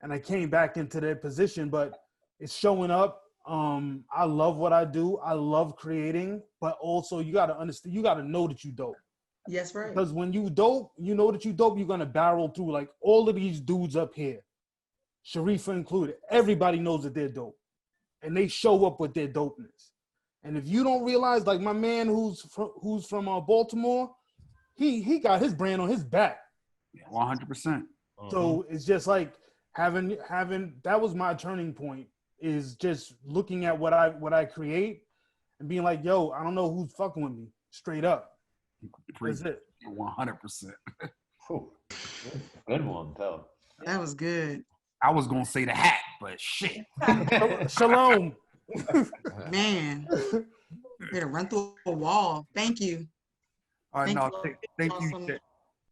and I came back into that position, but it's showing up. I love what I do. I love creating, but also you got to understand, you got to know that you dope. Yes, right. Because when you dope, you know that you dope, you're going to barrel through like all of these dudes up here, Sharifa included. Everybody knows that they're dope and they show up with their dopeness. And if you don't realize, like my man who's from Baltimore, he got his brand on his back. 100%. So it's just like having that was my turning point, is just looking at what I create and being like, yo, I don't know who's fucking with me, straight up. That's it. 100%. Good one, Phil. That was good. I was gonna say the hat, but shit. Shalom. Man, better run through a wall. Thank you. All right, thank you. Awesome.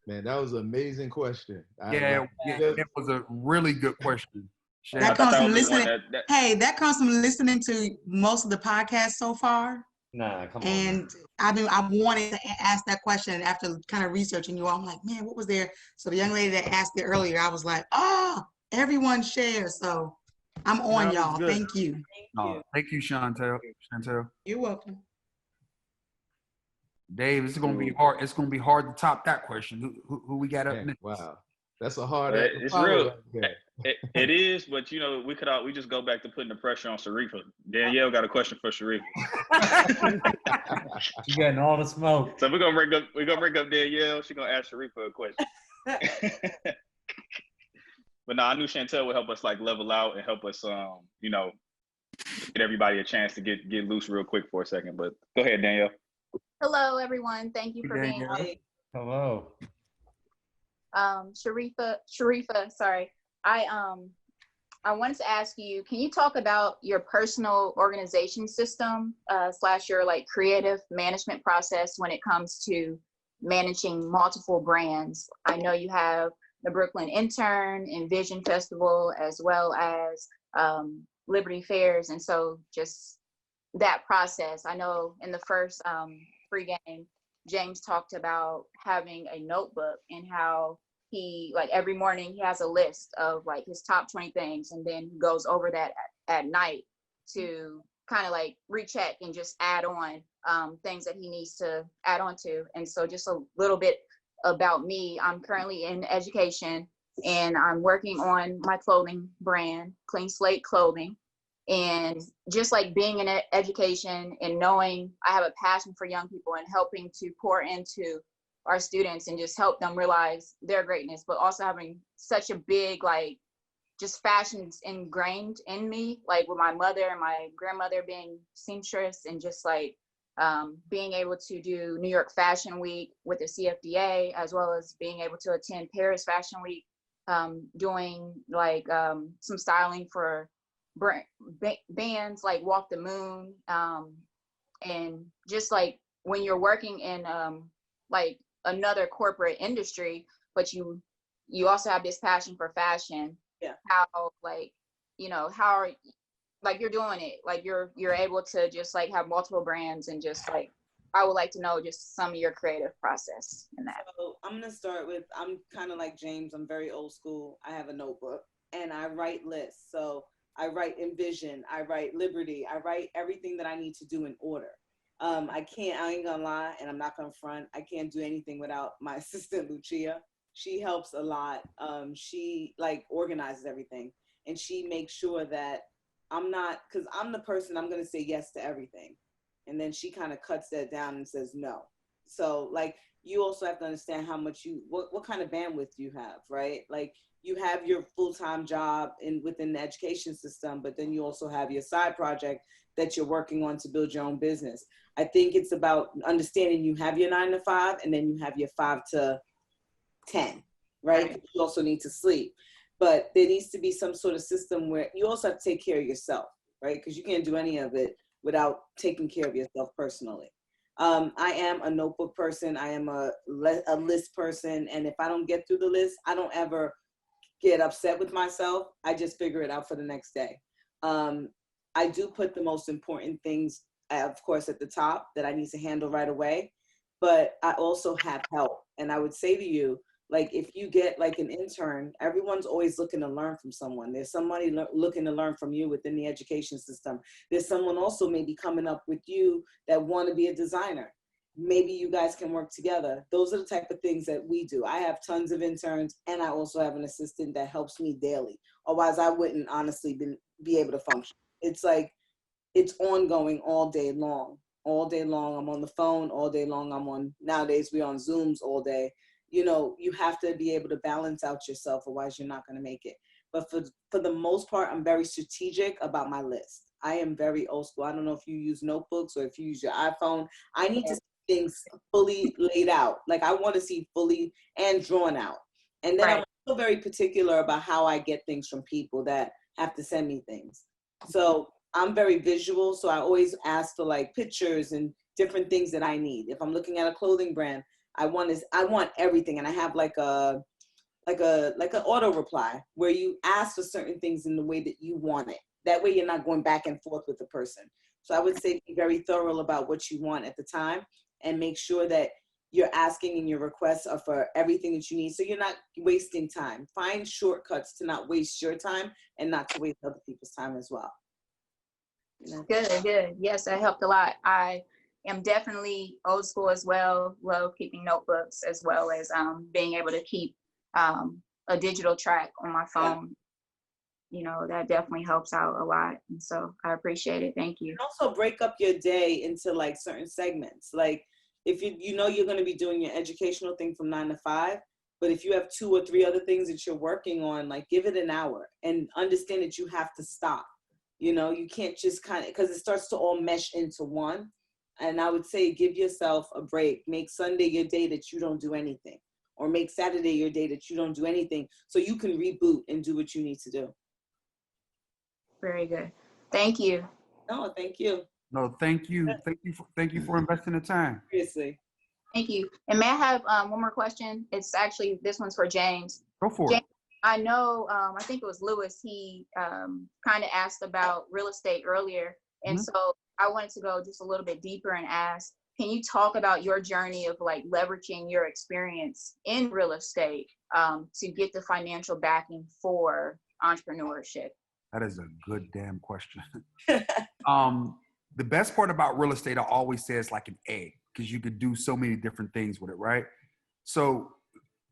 Man, that was an amazing question. It was a really good question. That comes from listening. Hey, that comes from listening to most of the podcasts so far. Nah, come on. And I wanted to ask that question after kind of researching you all. I'm like, man, what was there? So the young lady that asked it earlier, I was like, oh, everyone shares. So I'm on, y'all. Thank you. Thank you, Chantel. You're welcome. Dave, it's gonna be hard. It's gonna be hard to top that question. Who we got up next? Wow, that's a hard. It's real. It is, but you know, we just go back to putting the pressure on Sharifa. Danielle got a question for Sharifa. She's getting all the smoke. So we're gonna bring up Danielle. She's gonna ask Sharifa a question. But no, I knew Chantel would help us like level out and help us, you know, get everybody a chance to get loose real quick for a second. But go ahead, Danielle. Hello, everyone. Thank you for being on. Hello. Sharifa, sorry. I wanted to ask you, can you talk about your personal organization system / your like creative management process when it comes to managing multiple brands? I know you have the Brooklyn Intern and Vision Festival, as well as Liberty Fairs. And so just that process, I know in the first pregame, James talked about having a notebook and how he, like every morning he has a list of like his top 20 things, and then he goes over that at night to kind of like recheck and just add on things that he needs to add on to. And so just a little bit about me. I'm currently in education and I'm working on my clothing brand, Clean Slate Clothing. And just like being in education and knowing I have a passion for young people and helping to pour into our students and just help them realize their greatness, but also having such a big, like, just fashion's ingrained in me, like with my mother and my grandmother being seamstress, and just like being able to do New York Fashion Week with the CFDA, as well as being able to attend Paris Fashion Week, doing like some styling for bands like Walk the Moon, and just like when you're working in like another corporate industry, but you also have this passion for fashion. Yeah. How, like, you know, how are, like, you're doing it, like you're able to just like have multiple brands, and just like I would like to know just some of your creative process in that. So I'm gonna start with, I'm kind of like James, I'm very old school. I have a notebook and I write lists. So I write Envision, I write Liberty, I write everything that I need to do in order. I ain't gonna lie, and I'm not gonna front, I can't do anything without my assistant, Lucia. She helps a lot. She like organizes everything, and she makes sure that I'm not, because I'm the person, I'm gonna say yes to everything. And then she kind of cuts that down and says no. So like, you also have to understand how much what kind of bandwidth you have, right? Like, you have your full-time job within the education system, but then you also have your side project that you're working on to build your own business. I think it's about understanding you have your 9 to 5, and then you have your 5 to 10, right? You also need to sleep. But there needs to be some sort of system where you also have to take care of yourself, right? Because you can't do any of it without taking care of yourself personally. I am a notebook person. I am a list person. And if I don't get through the list, I don't ever get upset with myself. I just figure it out for the next day. I do put the most important things, of course, at the top that I need to handle right away. But I also have help. And I would say to you, like, if you get like an intern, everyone's always looking to learn from someone. There's somebody looking to learn from you within the education system. There's someone also maybe coming up with you that want to be a designer. Maybe you guys can work together. Those are the type of things that we do. I have tons of interns, and I also have an assistant that helps me daily. Otherwise, I wouldn't honestly be able to function. It's like, it's ongoing all day long. All day long, I'm on the phone. All day long, nowadays we're on Zooms all day. You know, you have to be able to balance out yourself, otherwise you're not going to make it. But for the most part, I'm very strategic about my list. I am very old school. I don't know if you use notebooks or if you use your iPhone. I need to see things fully laid out. Like, I want to see fully and drawn out. And then I'm also very particular about how I get things from people that have to send me things. So I'm very visual. So I always ask for like pictures and different things that I need. If I'm looking at a clothing brand, I want everything. And I have like an auto reply where you ask for certain things in the way that you want it. That way you're not going back and forth with the person. So I would say be very thorough about what you want at the time, and make sure that you're asking and your requests are for everything that you need. So you're not wasting time. Find shortcuts to not waste your time and not to waste other people's time as well. You know? Good. Yes, that helped a lot. I am definitely old school as well. Love keeping notebooks, as well as being able to keep a digital track on my phone. you know, that definitely helps out a lot. And so I appreciate it. Thank you. Also break up your day into like certain segments. Like if you know you're going to be doing your educational thing from 9 to 5, but if you have 2 or 3 other things that you're working on, like give it an hour and understand that you have to stop. You know, you can't just kind of, because it starts to all mesh into one. And I would say give yourself a break. Make Sunday your day that you don't do anything, or make Saturday your day that you don't do anything, so you can reboot and do what you need to do. Very good. Thank you. No, thank you. No, thank you. Thank you for investing the time. Seriously. Thank you. And may I have one more question? It's actually, this one's for James. Go for James, it. I know, I think it was Lewis, he kind of asked about real estate earlier. And so I wanted to go just a little bit deeper and ask, can you talk about your journey of like leveraging your experience in real estate to get the financial backing for entrepreneurship? That is a good damn question. The best part about real estate, I always say, is like an egg, because you could do so many different things with it, right? So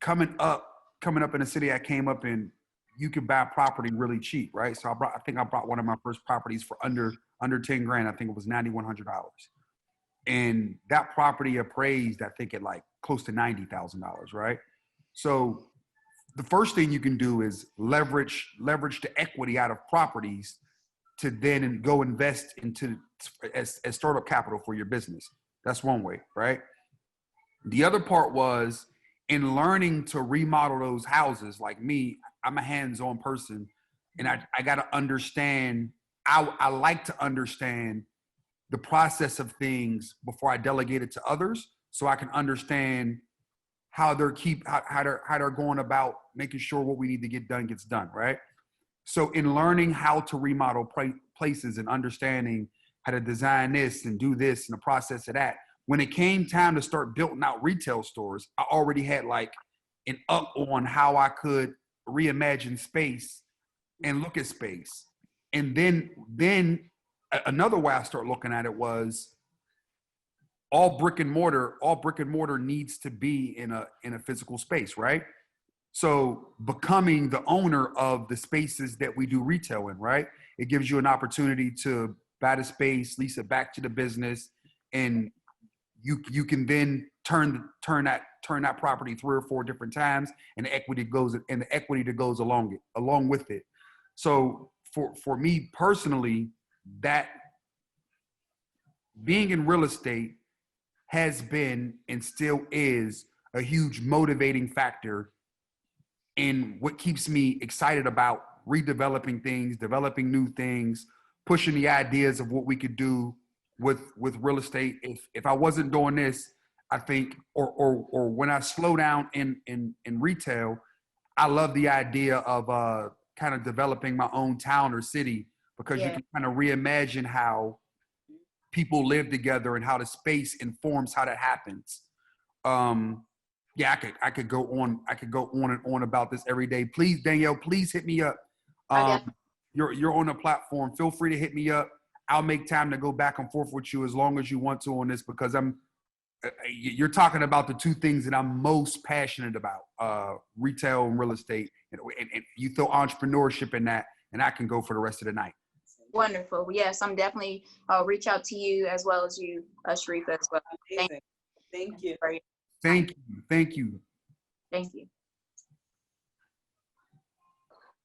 coming up in the city I came up in, you could buy property really cheap, right? So I think I bought one of my first properties for under 10 grand. I think it was $9,100. And that property appraised, I think, at like close to $90,000, right? So the first thing you can do is leverage the equity out of properties to then go invest into as startup capital for your business. That's one way, right? The other part was in learning to remodel those houses. Like me, I'm a hands-on person, and I got to understand. I like to understand the process of things before I delegate it to others, so I can understand how they're going about making sure what we need to get done gets done, right? So in learning how to remodel places and understanding how to design this and do this and the process of that, when it came time to start building out retail stores, I already had like an up on how I could reimagine space and look at space. And then another way I start looking at it was all brick and mortar needs to be in a physical space, right? So becoming the owner of the spaces that we do retail in, right? It gives you an opportunity to buy the space, lease it back to the business, and you can then turn that property 3 or 4 different times, and the equity that goes along with it. So for me personally, that being in real estate has been and still is a huge motivating factor in what keeps me excited about redeveloping things, developing new things, pushing the ideas of what we could do with real estate. If I wasn't doing this, I think, or when I slow down in retail, I love the idea of kind of developing my own town or city, because you can kind of reimagine how people live together and how the space informs how that happens. I could go on and on about this every day. Please, Danielle, please hit me up. You're on a platform. Feel free to hit me up. I'll make time to go back and forth with you as long as you want to on this, because you're talking about the 2 things that I'm most passionate about, retail and real estate. And you throw entrepreneurship in that, and I can go for the rest of the night. Wonderful. Yes, I'm definitely, I'll reach out to you as well as you, Sharifa, as well. Thank you. Thank you. Thank you.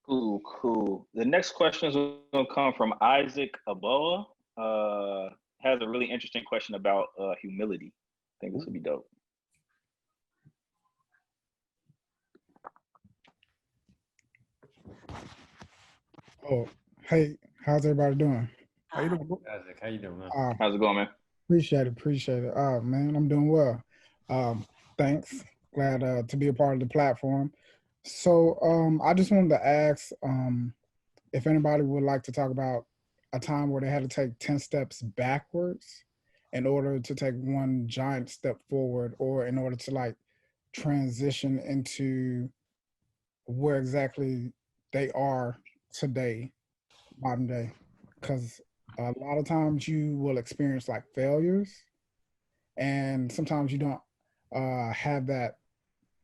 Cool. The next question is going to come from Isaac Aboa. Has a really interesting question about humility. I think this would be dope. Oh, hey, how's everybody doing? How you doing? Isaac, how you doing, man? How's it going, man? Appreciate it. Man, I'm doing well. Thanks. Glad to be a part of the platform. So I just wanted to ask if anybody would like to talk about a time where they had to take 10 steps backwards in order to take one giant step forward, or in order to like transition into where exactly they are today, modern day. Because a lot of times you will experience like failures, and sometimes you don't have that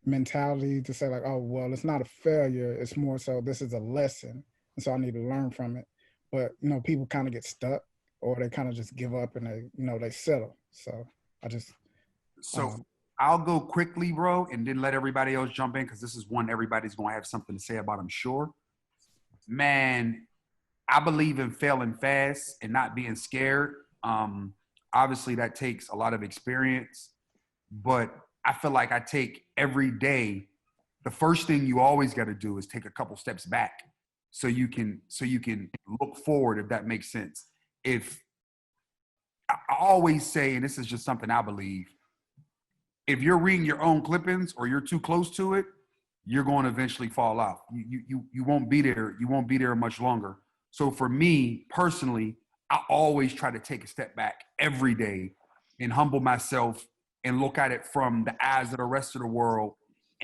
mentality to say like, oh, well, it's not a failure. It's more so this is a lesson and so I need to learn from it. But people kind of get stuck, or they kind of just give up and they settle. So I just I'll go quickly, bro, and then let everybody else jump in because this is one everybody's gonna have something to say about, I'm sure. Man, I believe in failing fast and not being scared. Obviously, that takes a lot of experience, but I feel like I take every day. The first thing you always got to do is take a couple steps back so you can look forward, if that makes sense. If I always say, and this is just something I believe, if you're reading your own clippings or you're too close to it, you're going to eventually fall out. You won't be there. You won't be there much longer. So for me personally, I always try to take a step back every day and humble myself and look at it from the eyes of the rest of the world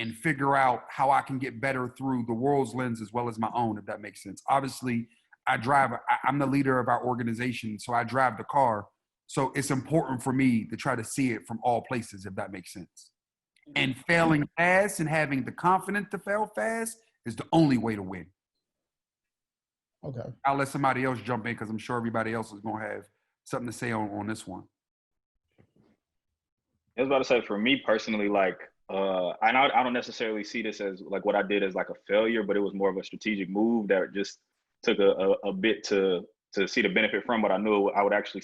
and figure out how I can get better through the world's lens as well as my own, if that makes sense. Obviously, I'm the leader of our organization, so I drive the car. So it's important for me to try to see it from all places, if that makes sense. And failing fast and having the confidence to fail fast is the only way to win. Okay. I'll let somebody else jump in because I'm sure everybody else is going to have something to say on this one. I was about to say, for me personally, like, I don't necessarily see this as like what I did as like a failure, but it was more of a strategic move that just took a bit to see the benefit from, but I knew I would actually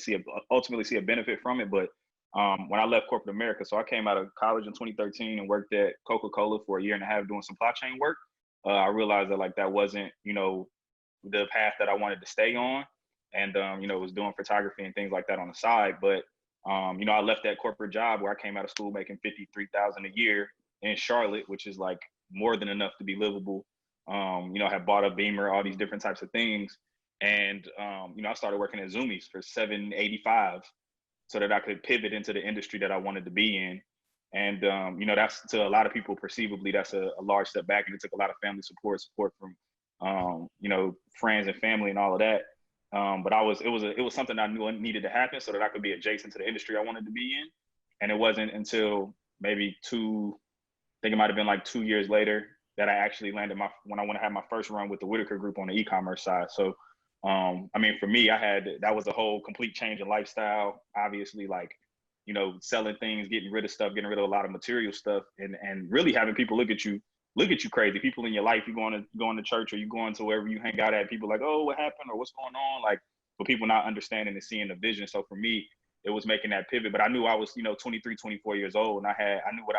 ultimately see a benefit from it. But when I left corporate America, so I came out of college in 2013 and worked at Coca-Cola for a year and a half doing supply chain work. I realized that like that wasn't, the path that I wanted to stay on, and was doing photography and things like that on the side. But I left that corporate job where I came out of school making $53,000 a year in Charlotte, which is like more than enough to be livable. I had bought a Beamer, all these different types of things. And, I started working at Zoomies for $785 so that I could pivot into the industry that I wanted to be in. And, that's, to a lot of people, perceivably, that's a large step back. And it took a lot of family support from, friends and family and all of that. But it was something I knew needed to happen so that I could be adjacent to the industry I wanted to be in. And it wasn't until maybe I think it might've been like 2 years later that I actually landed when I went to have my first run with the Whitaker group on the e-commerce side. So, for me, that was a whole complete change in lifestyle, obviously, like, selling things, getting rid of stuff, getting rid of a lot of material stuff, and really having people look at you crazy. People in your life, you going to church or you going to wherever you hang out at, people like, oh, what happened or what's going on? Like, but people not understanding and seeing the vision. So for me, it was making that pivot. But I knew I was, 23, 24 years old, and I knew what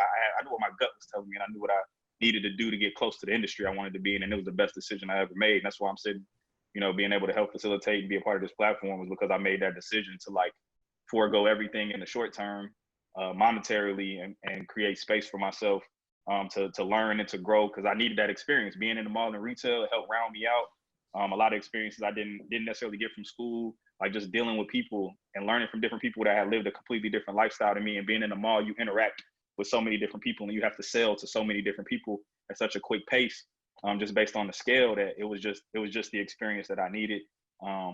my gut was telling me, and I knew what I needed to do to get close to the industry I wanted to be in, and it was the best decision I ever made. And that's why I'm sitting, being able to help facilitate and be a part of this platform was because I made that decision to like forego everything in the short term, monetarily, and create space for myself to learn and to grow, because I needed that experience. Being in the mall and retail, it helped round me out. A lot of experiences I didn't necessarily get from school, like just dealing with people and learning from different people that had lived a completely different lifestyle than me. And being in the mall, you interact with so many different people and you have to sell to so many different people at such a quick pace, just based on the scale, that it was just the experience that I needed.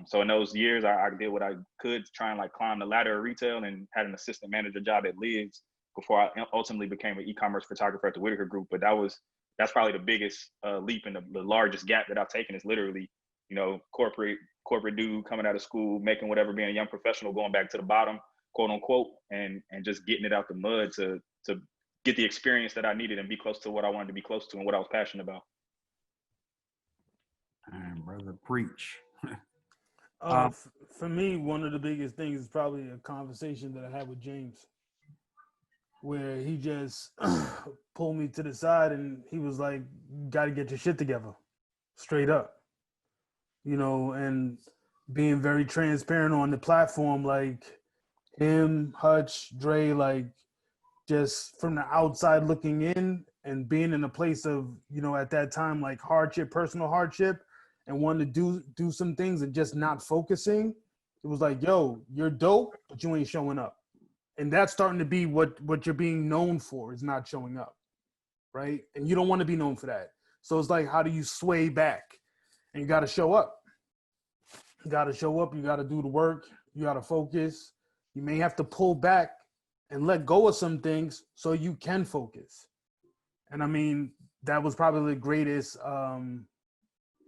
So in those years, I did what I could to try and like climb the ladder of retail, and had an assistant manager job at Lids before I ultimately became an e-commerce photographer at the Whitaker Group. But that's probably the biggest leap and the largest gap that I've taken, is literally, corporate dude coming out of school, making whatever, being a young professional, going back to the bottom, quote unquote, and just getting it out the mud to get the experience that I needed and be close to what I wanted to be close to and what I was passionate about. Brother, preach. For me, one of the biggest things is probably a conversation that I had with James, where he just pulled me to the side and he was like, got to get your shit together, straight up, and being very transparent on the platform, like him, Hutch, Dre, like just from the outside looking in and being in a place of, at that time, like hardship, personal hardship, and wanting to do some things and just not focusing. It was like, yo, you're dope, but you ain't showing up. And that's starting to be what you're being known for, is not showing up, right? And you don't want to be known for that. So it's like, how do you sway back? And you got to show up. You got to show up. You got to do the work. You got to focus. You may have to pull back and let go of some things so you can focus. And I mean, that was probably the greatest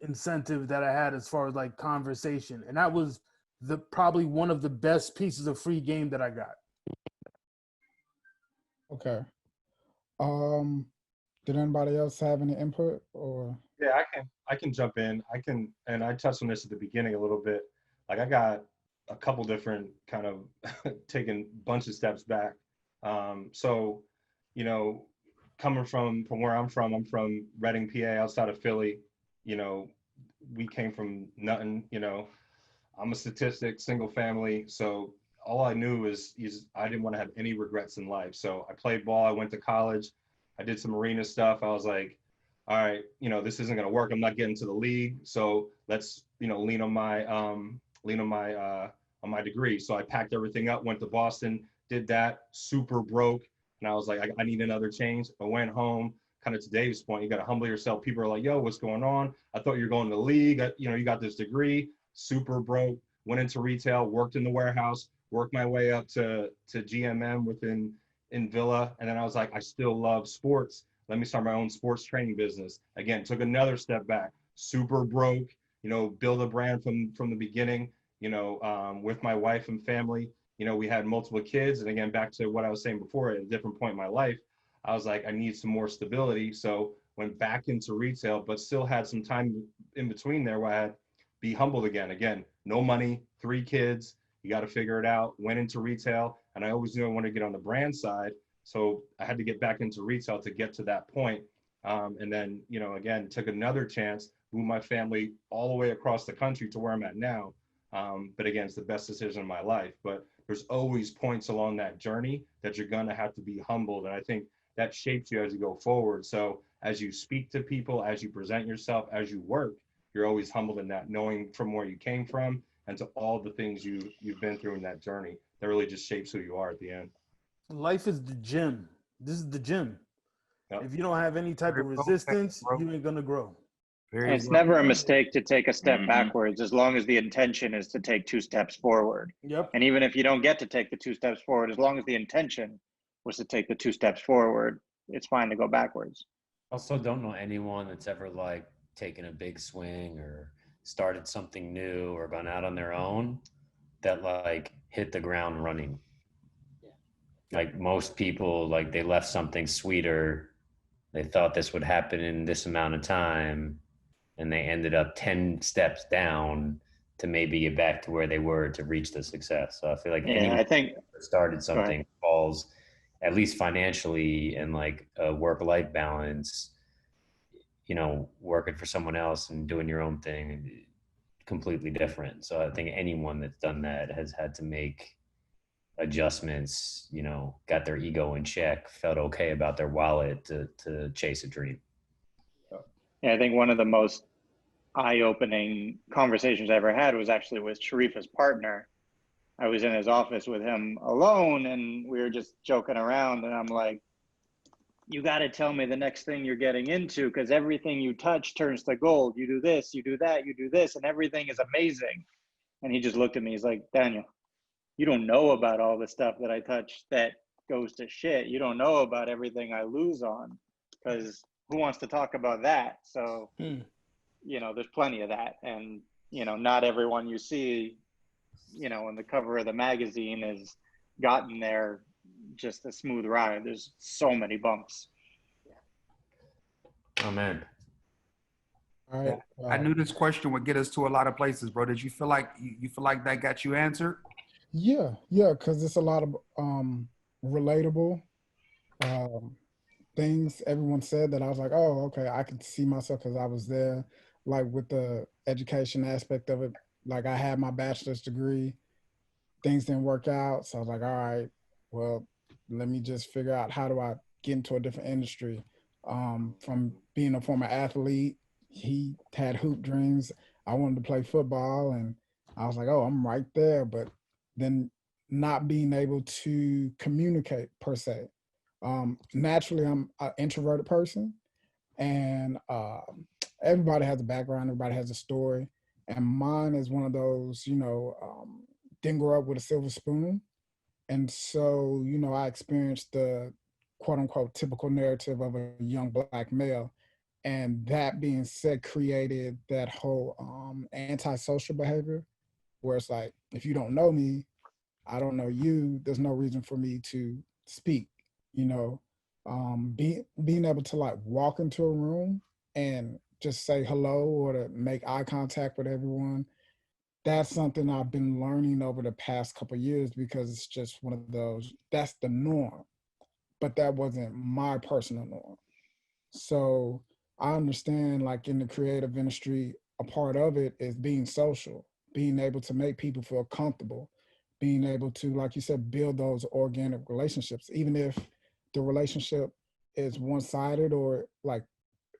incentive that I had as far as like conversation, and that was probably one of the best pieces of free game that I got. Okay. Um, did anybody else have any input or? Yeah, I can jump in. And I touched on this at the beginning a little bit. Like I got a couple different kind of taking bunch of steps back. So, you know, coming from where I'm from Reading, PA, outside of Philly. You know, we came from nothing. You know, I'm a statistic, single family. So all I knew is I didn't want to have any regrets in life. So I played ball. I went to college. I did some arena stuff. I was like, all right, you know, this isn't going to work. I'm not getting to the league. So let's, you know, lean on my degree. So I packed everything up, went to Boston, did that, super broke. And I was like, I need another change. I went home, kind of to Dave's point, you got to humble yourself. People are like, yo, what's going on? I thought you were going to the league. You know, you got this degree, super broke, went into retail, worked in the warehouse, worked my way up to GMM in Villa. And then I was like, I still love sports. Let me start my own sports training business. Again, took another step back, super broke, you know, build a brand from the beginning, you know, with my wife and family. You know, we had multiple kids. And again, back to what I was saying before, at a different point in my life, I was like, I need some more stability. So went back into retail, but still had some time in between there where I had be humbled again. Again, no money, 3 kids, you got to figure it out. Went into retail, and I always knew I wanted to get on the brand side. So I had to get back into retail to get to that point. And then, you know, again, took another chance, moved my family all the way across the country to where I'm at now. But again, it's the best decision of my life. But there's always points along that journey that you're going to have to be humbled. And I think that shapes you as you go forward. So as you speak to people, as you present yourself, as you work, you're always humbled in that, knowing from where you came from and to all the things you've been through in that journey. That really just shapes who you are at the end. Life is the gym. This is the gym. Yep. If you don't have any type of resistance, you ain't gonna grow. And it's never a mistake to take a step backwards as long as the intention is to take 2 steps forward. Yep. And even if you don't get to take the 2 steps forward, as long as the intention was to take the 2 steps forward, it's fine to go backwards. Also, don't know anyone that's ever like taken a big swing or started something new or gone out on their own that like hit the ground running. Like most people, like they left something sweeter. They thought this would happen in this amount of time, and they ended up 10 steps down to maybe get back to where they were to reach the success. So I feel like anyone that started something falls, at least financially, and like a work-life balance, you know, working for someone else and doing your own thing, completely different. So I think anyone that's done that has had to make adjustments, you know, got their ego in check, felt okay about their wallet to chase a dream. Yeah, I think one of the most eye-opening conversations I ever had was actually with Sharifa's partner. I was in his office with him alone, and we were just joking around, and I'm like, you got to tell me the next thing you're getting into, because everything you touch turns to gold. You do this, you do that, you do this, and everything is amazing. And he just looked at me. He's like, Daniel, you don't know about all the stuff that I touch that goes to shit. You don't know about everything I lose on, because who wants to talk about that? So, you know, there's plenty of that. And, you know, not everyone you see, you know, on the cover of the magazine has gotten there just a smooth ride. There's so many bumps. Oh man. All right. I knew this question would get us to a lot of places, bro. Did you feel like that got you answered? Yeah, because it's a lot of relatable things everyone said that I was like, oh, okay, I can see myself because I was there. Like with the education aspect of it, like I had my bachelor's degree, things didn't work out, so I was like, all right, well, let me just figure out how do I get into a different industry. From being a former athlete, he had hoop dreams. I wanted to play football, and I was like, oh, I'm right there, but then not being able to communicate per se. Naturally, I'm an introverted person, and everybody has a background, everybody has a story, and mine is one of those, you know, didn't grow up with a silver spoon. And so, you know, I experienced the quote unquote typical narrative of a young Black male. And that being said, created that whole antisocial behavior where it's like, if you don't know me, I don't know you, there's no reason for me to speak, you know. Being able to like walk into a room and just say hello or to make eye contact with everyone, that's something I've been learning over the past couple of years because it's just one of those, that's the norm, but that wasn't my personal norm. So I understand, like in the creative industry, a part of it is being social, being able to make people feel comfortable, being able to, like you said, build those organic relationships, even if the relationship is one-sided or like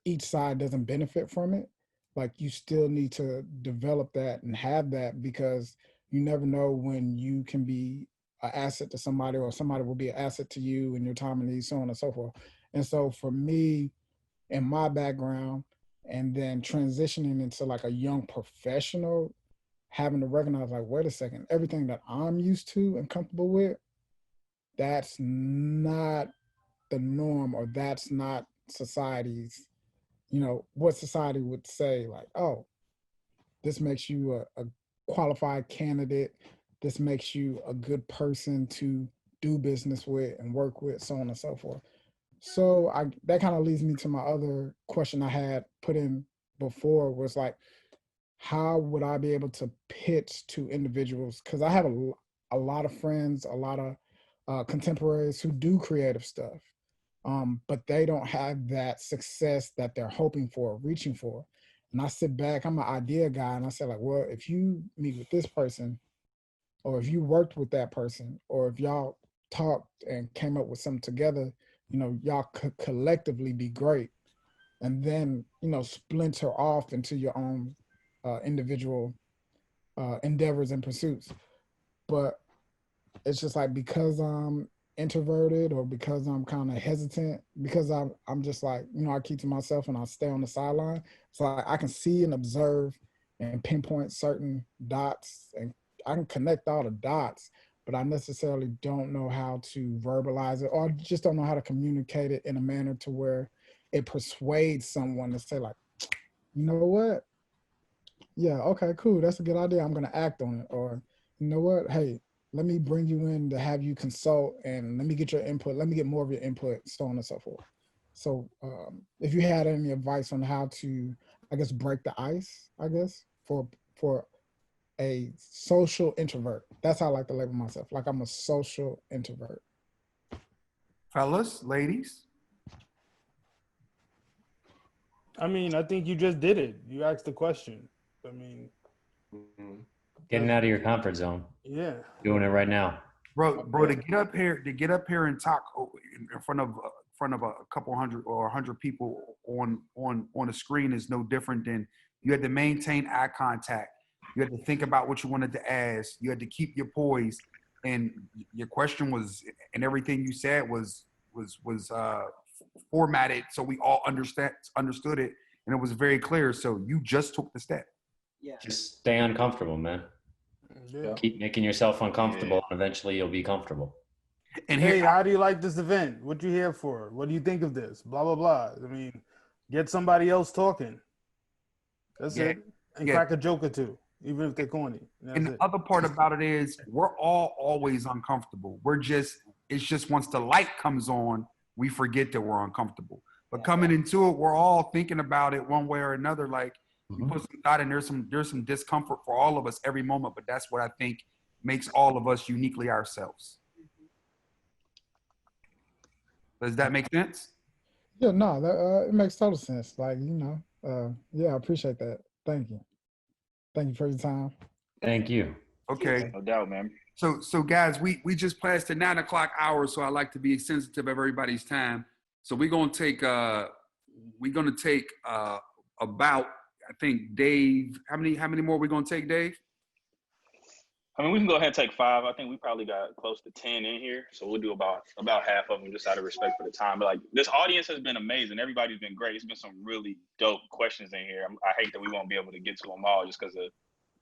each side doesn't benefit from it. Like you still need to develop that and have that because you never know when you can be an asset to somebody or somebody will be an asset to you in your time of need, so on and so forth. And so for me, in my background, and then transitioning into like a young professional, having to recognize like, wait a second, everything that I'm used to and comfortable with, that's not the norm, or that's not society's, you know, what society would say like, oh, this makes you a qualified candidate. This makes you a good person to do business with and work with, so on and so forth. So that kind of leads me to my other question I had put in before was like, how would I be able to pitch to individuals? Because I have a lot of friends, a lot of contemporaries who do creative stuff, but they don't have that success that they're hoping for, reaching for. And I sit back, I'm an idea guy, and I say like, well, if you meet with this person, or if you worked with that person, or if y'all talked and came up with something together, you know, y'all could collectively be great. And then, you know, splinter off into your own individual endeavors and pursuits. But it's just like, because I'm introverted or because I'm kind of hesitant, because I'm just like, you know, I keep to myself and I stay on the sideline. So I can see and observe and pinpoint certain dots, and I can connect all the dots, but I necessarily don't know how to verbalize it, or just don't know how to communicate it in a manner to where it persuades someone to say like, you know what? Yeah, okay, cool. That's a good idea. I'm going to act on it. Or, you know what? Hey, let me bring you in to have you consult and let me get your input. Let me get more of your input, so on and so forth. So if you had any advice on how to, I guess, break the ice, I guess, for a social introvert. That's how I like to label myself. Like I'm a social introvert. Fellas, ladies. I mean, I think you just did it. You asked the question. I mean, Getting out of your comfort zone. Yeah. Doing it right now. Bro, to get up here and talk in front of a couple hundred or 100 people on a screen is no different than you had to maintain eye contact. You had to think about what you wanted to ask. You had to keep your poise, and your question was, and everything you said was formatted so we all understood it, and it was very clear. So you just took the step. Yeah. Just stay uncomfortable, man. Yeah. Keep making yourself uncomfortable, and eventually you'll be comfortable. And hey, how do you like this event? What you here for? What do you think of this? Blah blah blah. I mean, get somebody else talking. That's it. And crack a joke or two, even if they're corny. That's And the other part about it is we're all always uncomfortable. It's just once the light comes on, we forget that we're uncomfortable. But coming into it, we're all thinking about it one way or another. Like you put some thought in, there's some discomfort for all of us every moment, but that's what I think makes all of us uniquely ourselves. Does that make sense? Yeah, no, that, it makes total sense. Like, you know, yeah, I appreciate that. Thank you. Thank you for your time. Thank you. Okay. No doubt, man. So guys, we just passed the 9 o'clock hour, so I like to be sensitive of everybody's time. So we're gonna take about, I think, Dave. How many more are we gonna take, Dave? I mean, we can go ahead and take 5. I think we probably got close to 10 in here, so we'll do about half of them just out of respect for the time. But like, this audience has been amazing. Everybody's been great. It's been some really dope questions in here. I hate that we won't be able to get to them all just because of,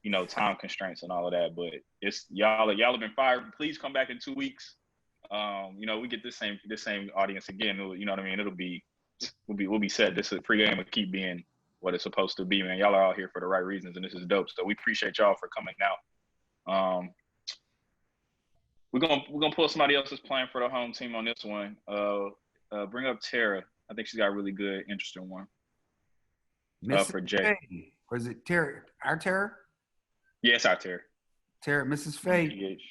you know, time constraints and all of that. But it's y'all have been fired. Please come back in 2 weeks. You know, we get this same audience again. You know what I mean? It'll be we'll be set. This pregame will keep being what it's supposed to be, man. Y'all are all here for the right reasons, and this is dope. So we appreciate y'all for coming out. We're gonna pull somebody else's plan for the home team on this one. Bring up Tara. I think she's got a really good, interesting one. For Jay. Faye. Or is it Tara? Our Tara? Yes, our Tara. Tara, Mrs. Faye. PH.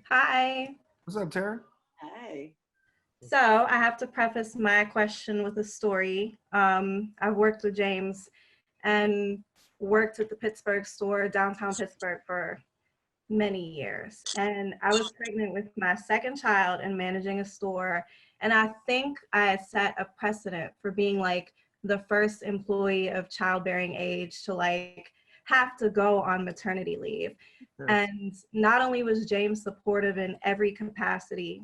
Hi. What's up, Tara? Hi. So I have to preface my question with a story. I've worked with James and worked at the Pittsburgh store, downtown Pittsburgh, for many years. And I was pregnant with my second child and managing a store. And I think I had set a precedent for being like the first employee of childbearing age to like have to go on maternity leave. Yes. And not only was James supportive in every capacity,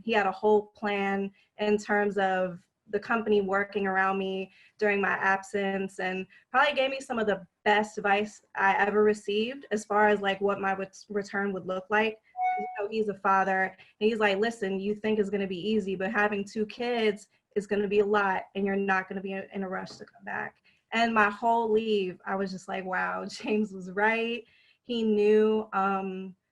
he had a whole plan in terms of the company working around me during my absence, and probably gave me some of the best advice I ever received as far as like what my return would look like. You know, he's a father, and he's like, listen, you think it's gonna be easy, but having 2 kids is gonna be a lot, and you're not gonna be in a rush to come back. And my whole leave, I was just like, wow, James was right. He knew.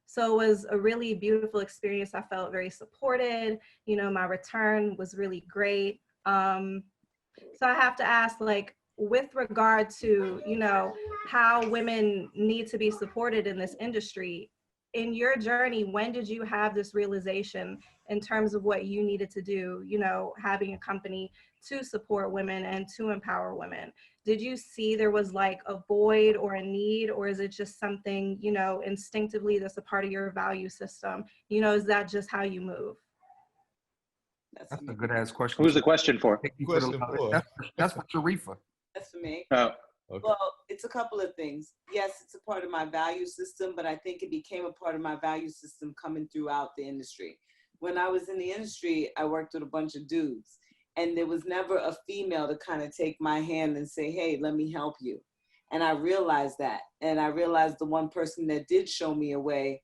So it was a really beautiful experience. I felt very supported. You know, my return was really great. So I have to ask, like, with regard to, you know, how women need to be supported in this industry, in your journey, when did you have this realization in terms of what you needed to do, you know, having a company to support women and to empower women? Did you see there was like a void or a need, or is it just something, you know, instinctively that's a part of your value system? You know, is that just how you move? That's a good ass question. Who's the question for? That's for Sharifa. That's for me. Oh, okay. Well, it's a couple of things. Yes, it's a part of my value system, but I think it became a part of my value system coming throughout the industry. When I was in the industry, I worked with a bunch of dudes, and there was never a female to kind of take my hand and say, hey, let me help you. And I realized that. And I realized the one person that did show me a way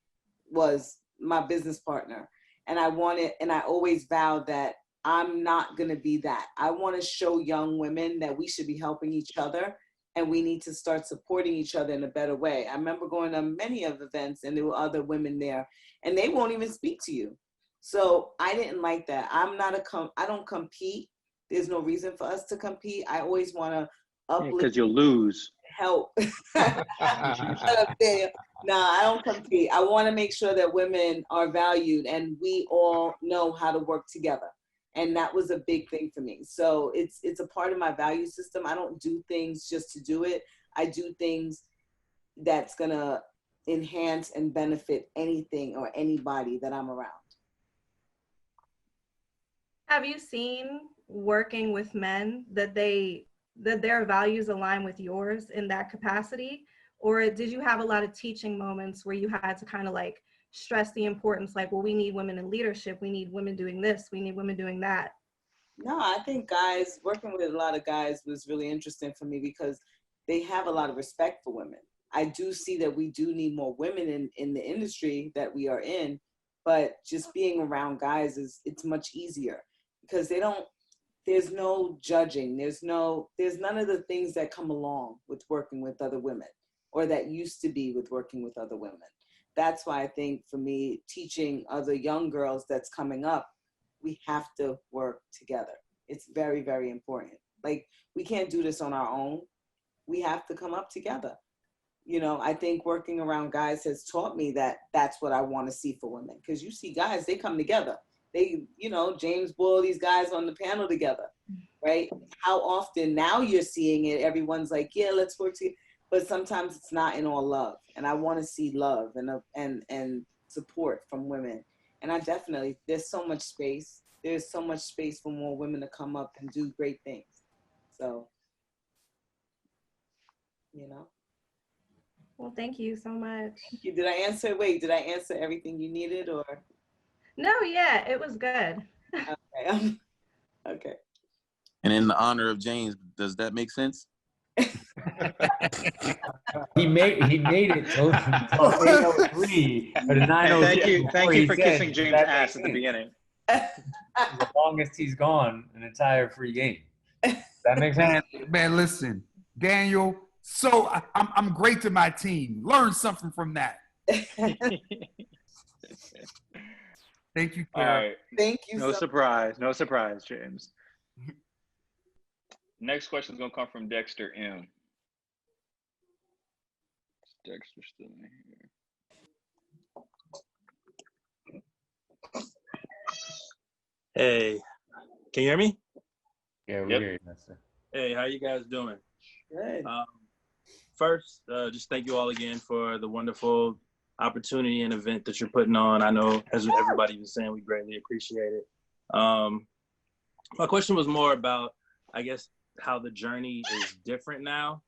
was my business partner. And I always vowed that I'm not going to be that. I want to show young women that we should be helping each other, and we need to start supporting each other in a better way. I remember going to many of events, and there were other women there, and they won't even speak to you. So I didn't like that. I don't compete. There's no reason for us to compete. I always want to uplift. Because you'll lose. Help. No, I don't compete. I want to make sure that women are valued and we all know how to work together. And that was a big thing for me. So it's a part of my value system. I don't do things just to do it. I do things that's going to enhance and benefit anything or anybody that I'm around. Have you seen working with men that their values align with yours in that capacity? Or did you have a lot of teaching moments where you had to kind of like stress the importance, like, well, we need women in leadership, we need women doing this, we need women doing that? No, I think working with a lot of guys was really interesting for me because they have a lot of respect for women. I do see that we do need more women in the industry that we are in, but just being around guys it's much easier because there's no judging. There's none of the things that come along with working with other women or that used to be with working with other women. That's why I think for me, teaching other young girls that's coming up, we have to work together. It's very, very important. Like, we can't do this on our own. We have to come up together. You know, I think working around guys has taught me that that's what I want to see for women. Because you see guys, they come together. They, you know, James Bull, these guys on the panel together, right? How often now you're seeing it, everyone's like, yeah, let's work together. But sometimes it's not in all love. And I want to see love and support from women. And I definitely, there's so much space. There's so much space for more women to come up and do great things. So, you know. Well, thank you so much. Thank you. Did I answer everything you needed or? No, yeah, it was good. Okay. Okay. And in the honor of James, does that make sense? He made it till 8:03 or 9:06. Thank you for kissing James' ass at the beginning. the longest he's gone an entire free game. That makes sense. Man, listen, Daniel. So I'm great to my team. Learn something from that. Thank you, Kara. All right. Thank you. No surprise. No surprise, James. Next question is gonna come from Dexter M. Dexter still in here. Hey, can you hear me? Yeah, we hear you, Mister. Hey, how you guys doing? Good. First, just thank you all again for the wonderful opportunity and event that you're putting on. I know, as everybody was saying, we greatly appreciate it. My question was more about, I guess, how the journey is different now.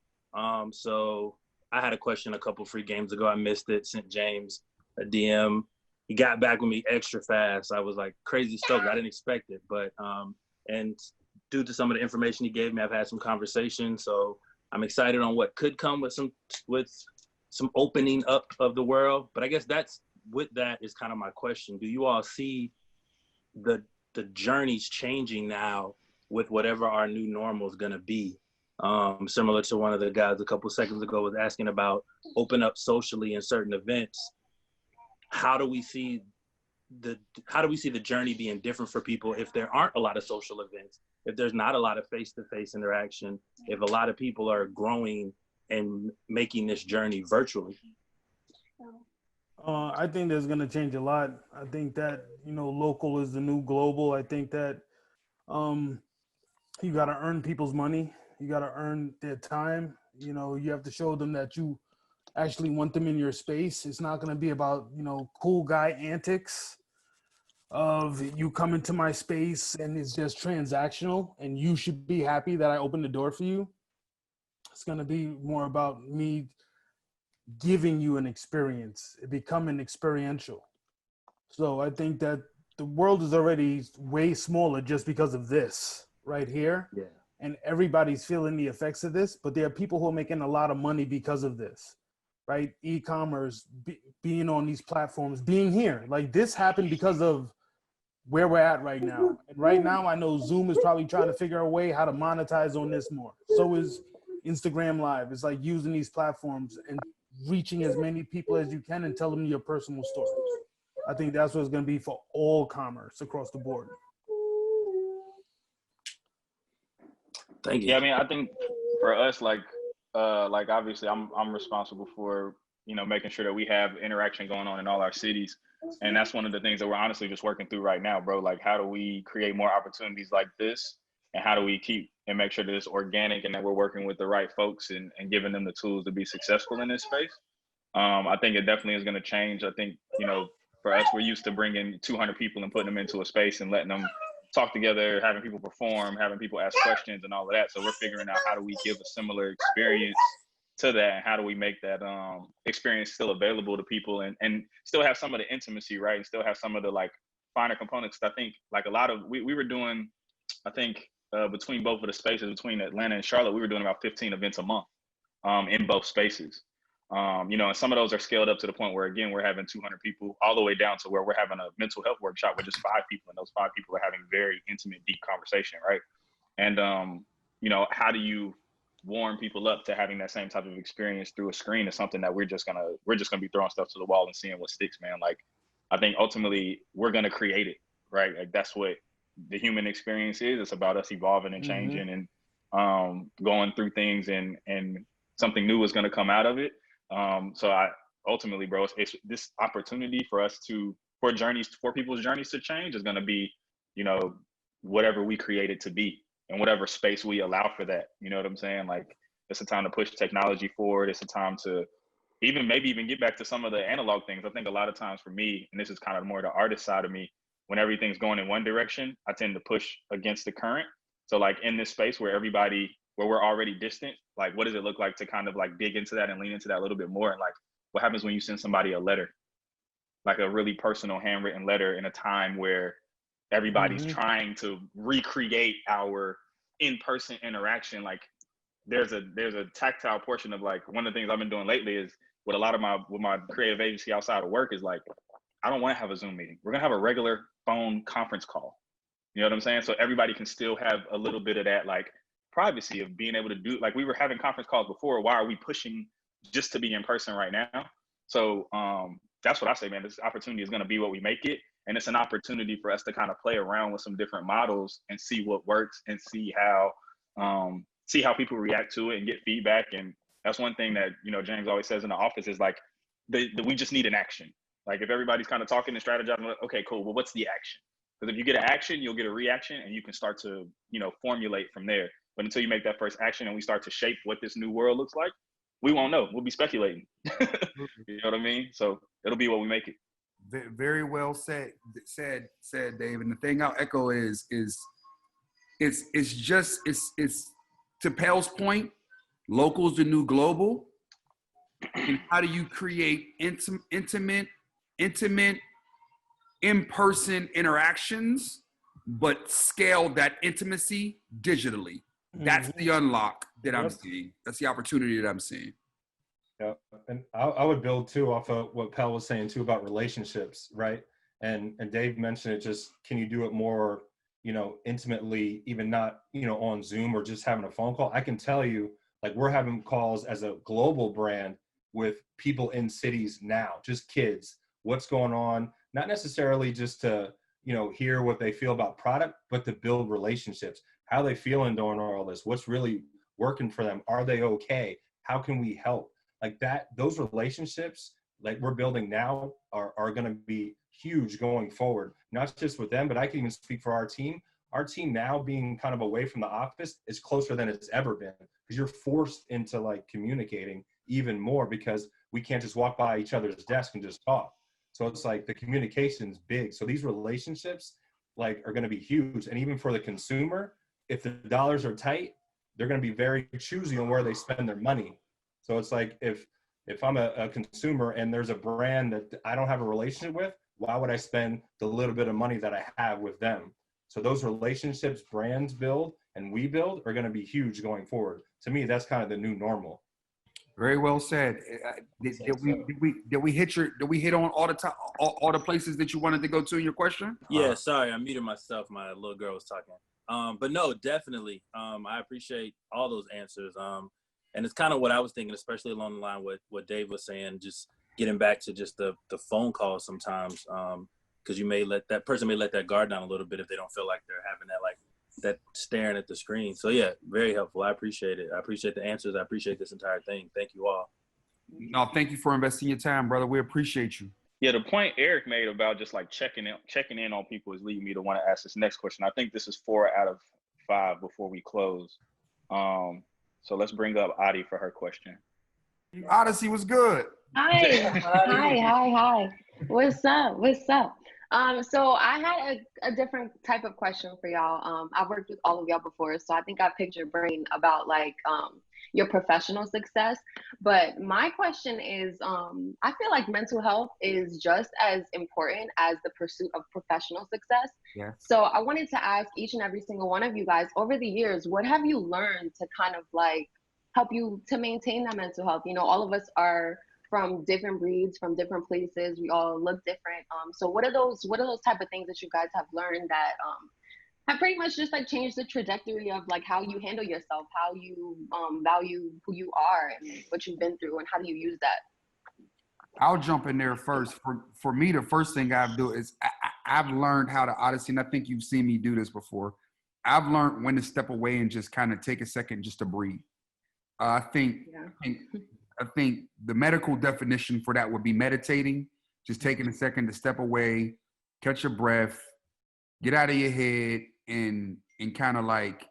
So I had a question a couple free games ago. I missed it, sent James a DM. He got back with me extra fast. I was like crazy stoked. I didn't expect it, but and due to some of the information he gave me, I've had some conversations. So I'm excited on what could come with some opening up of the world. But I guess with that is kind of my question. Do you all see the journeys changing now with whatever our new normal is going to be? Similar to one of the guys a couple seconds ago was asking about open up socially in certain events. How do we see the journey being different for people if there aren't a lot of social events, if there's not a lot of face-to-face interaction, if a lot of people are growing and making this journey virtually? I think there's going to change a lot. I think that, local is the new global. I think that you got to earn people's money. You got to earn their time. You have to show them that you actually want them in your space. It's not going to be about, cool guy antics of you come into my space and it's just transactional and you should be happy that I opened the door for you. It's going to be more about me giving you an experience, becoming experiential. So I think that the world is already way smaller just because of this right here. Yeah. And everybody's feeling the effects of this, but there are people who are making a lot of money because of this, right? E-commerce, being on these platforms, being here. Like this happened because of where we're at right now. And right now, I know Zoom is probably trying to figure a way how to monetize on this more. So is Instagram Live. It's like using these platforms and reaching as many people as you can and tell them your personal stories. I think that's what it's going to be for all commerce across the board. Thank you. Yeah, I mean, I think for us, like obviously I'm responsible for, making sure that we have interaction going on in all our cities. And that's one of the things that we're honestly just working through right now, bro. Like, how do we create more opportunities like this? And how do we keep and make sure that it's organic and that we're working with the right folks and giving them the tools to be successful in this space? I think it definitely is going to change. I think, for us, we're used to bringing 200 people and putting them into a space and letting them talk together, having people perform, having people ask questions and all of that. So we're figuring out how do we give a similar experience to that, and how do we make that experience still available to people and still have some of the intimacy, right? And still have some of the like finer components. I think like a lot of, we were doing, I think between both of the spaces, between Atlanta and Charlotte, we were doing about 15 events a month in both spaces. And some of those are scaled up to the point where, again, we're having 200 people all the way down to where we're having a mental health workshop with just 5 people. And those 5 people are having very intimate, deep conversation, right? And, how do you warm people up to having that same type of experience through a screen is something that we're just gonna be throwing stuff to the wall and seeing what sticks, man. Like, I think ultimately we're gonna create it, right? Like that's what the human experience is. It's about us evolving and changing and going through things, and something new is gonna come out of it. So I ultimately, bro, it's this opportunity for us for people's journeys to change is gonna be, whatever we create it to be. And whatever space we allow for that, you know what I'm saying? Like, it's a time to push technology forward. It's a time to maybe even get back to some of the analog things. I think a lot of times for me, and this is kind of more the artist side of me, when everything's going in one direction, I tend to push against the current. So like in this space where we're already distant, like what does it look like to kind of like dig into that and lean into that a little bit more? And like, what happens when you send somebody a letter, like a really personal handwritten letter in a time where everybody's trying to recreate our in-person interaction? Like there's a tactile portion of like, one of the things I've been doing lately is with my creative agency outside of work is like, I don't want to have a Zoom meeting. We're going to have a regular phone conference call. You know what I'm saying? So everybody can still have a little bit of that like privacy of being able to do, like we were having conference calls before. Why are we pushing just to be in person right now? So that's what I say, man. This opportunity is going to be what we make it. And it's an opportunity for us to kind of play around with some different models and see what works and see how people react to it and get feedback. And that's one thing that, you know, James always says in the office is like, we just need an action. Like if everybody's kind of talking and strategizing, okay, cool. Well, what's the action? Because if you get an action, you'll get a reaction and you can start to, you know, formulate from there. But until you make that first action and we start to shape what this new world looks like, we won't know. We'll be speculating. You know what I mean? So it'll be what we make it. Very well said, Dave. And the thing I'll echo is to Pell's point, local's the new global. And how do you create intimate, in-person interactions, but scale that intimacy digitally? That's the unlock that I'm seeing. That's the opportunity that I'm seeing. Yeah, and I would build too off of what Pell was saying too about relationships, right? And Dave mentioned it. Just can you do it more, you know, intimately, even not, you know, on Zoom or just having a phone call? I can tell you, like we're having calls as a global brand with people in cities now, just kids. What's going on? Not necessarily just to, you know, hear what they feel about product, but to build relationships. How are they feeling during all this? What's really working for them? Are they okay? How can we help? Like that, those relationships like we're building now are going to be huge going forward, not just with them, but I can even speak for our team. Our team now being kind of away from the office is closer than it's ever been because you're forced into like communicating even more because we can't just walk by each other's desk and just talk. So it's like the communication's big. So these relationships like are going to be huge. And even for the consumer, if the dollars are tight, they're going to be very choosy on where they spend their money. So it's like if I'm a consumer and there's a brand that I don't have a relationship with, why would I spend the little bit of money that I have with them? So those relationships brands build and we build are going to be huge going forward. To me, that's kind of the new normal. Very well said. Did we hit on all the places that you wanted to go to in your question? Yeah, sorry, I muted myself. My little girl was talking. But no, definitely. I appreciate all those answers. And it's kind of what I was thinking, especially along the line with what Dave was saying, just getting back to just the phone call sometimes. Because that person may let that guard down a little bit if they don't feel like they're having that staring at the screen. So yeah, very helpful. I appreciate it. I appreciate the answers. I appreciate this entire thing. Thank you all. No, thank you for investing your time, brother. We appreciate you. Yeah, the point Eric made about just like checking in on people is leading me to want to ask this next question. I think this is 4 out of 5 before we close. So let's bring up Adi for her question. Odyssey was good. Hi. What's up? So I had a different type of question for y'all. I've worked with all of y'all before, so I think I picked your brain about like your professional success. But my question is, I feel like mental health is just as important as the pursuit of professional success. Yeah. So I wanted to ask each and every single one of you guys, over the years, what have you learned to kind of like help you to maintain that mental health? You know, all of us are from different breeds, from different places. We all look different. So what are those type of things that you guys have learned that have pretty much just like changed the trajectory of like how you handle yourself, how you value who you are and what you've been through, and how do you use that? I'll jump in there first. For me, the first thing I've do is I've learned how to Odyssey, and I think you've seen me do this before. I've learned when to step away and just kind of take a second just to breathe. I think the medical definition for that would be meditating, just taking a second to step away, catch your breath, get out of your head, and kind of like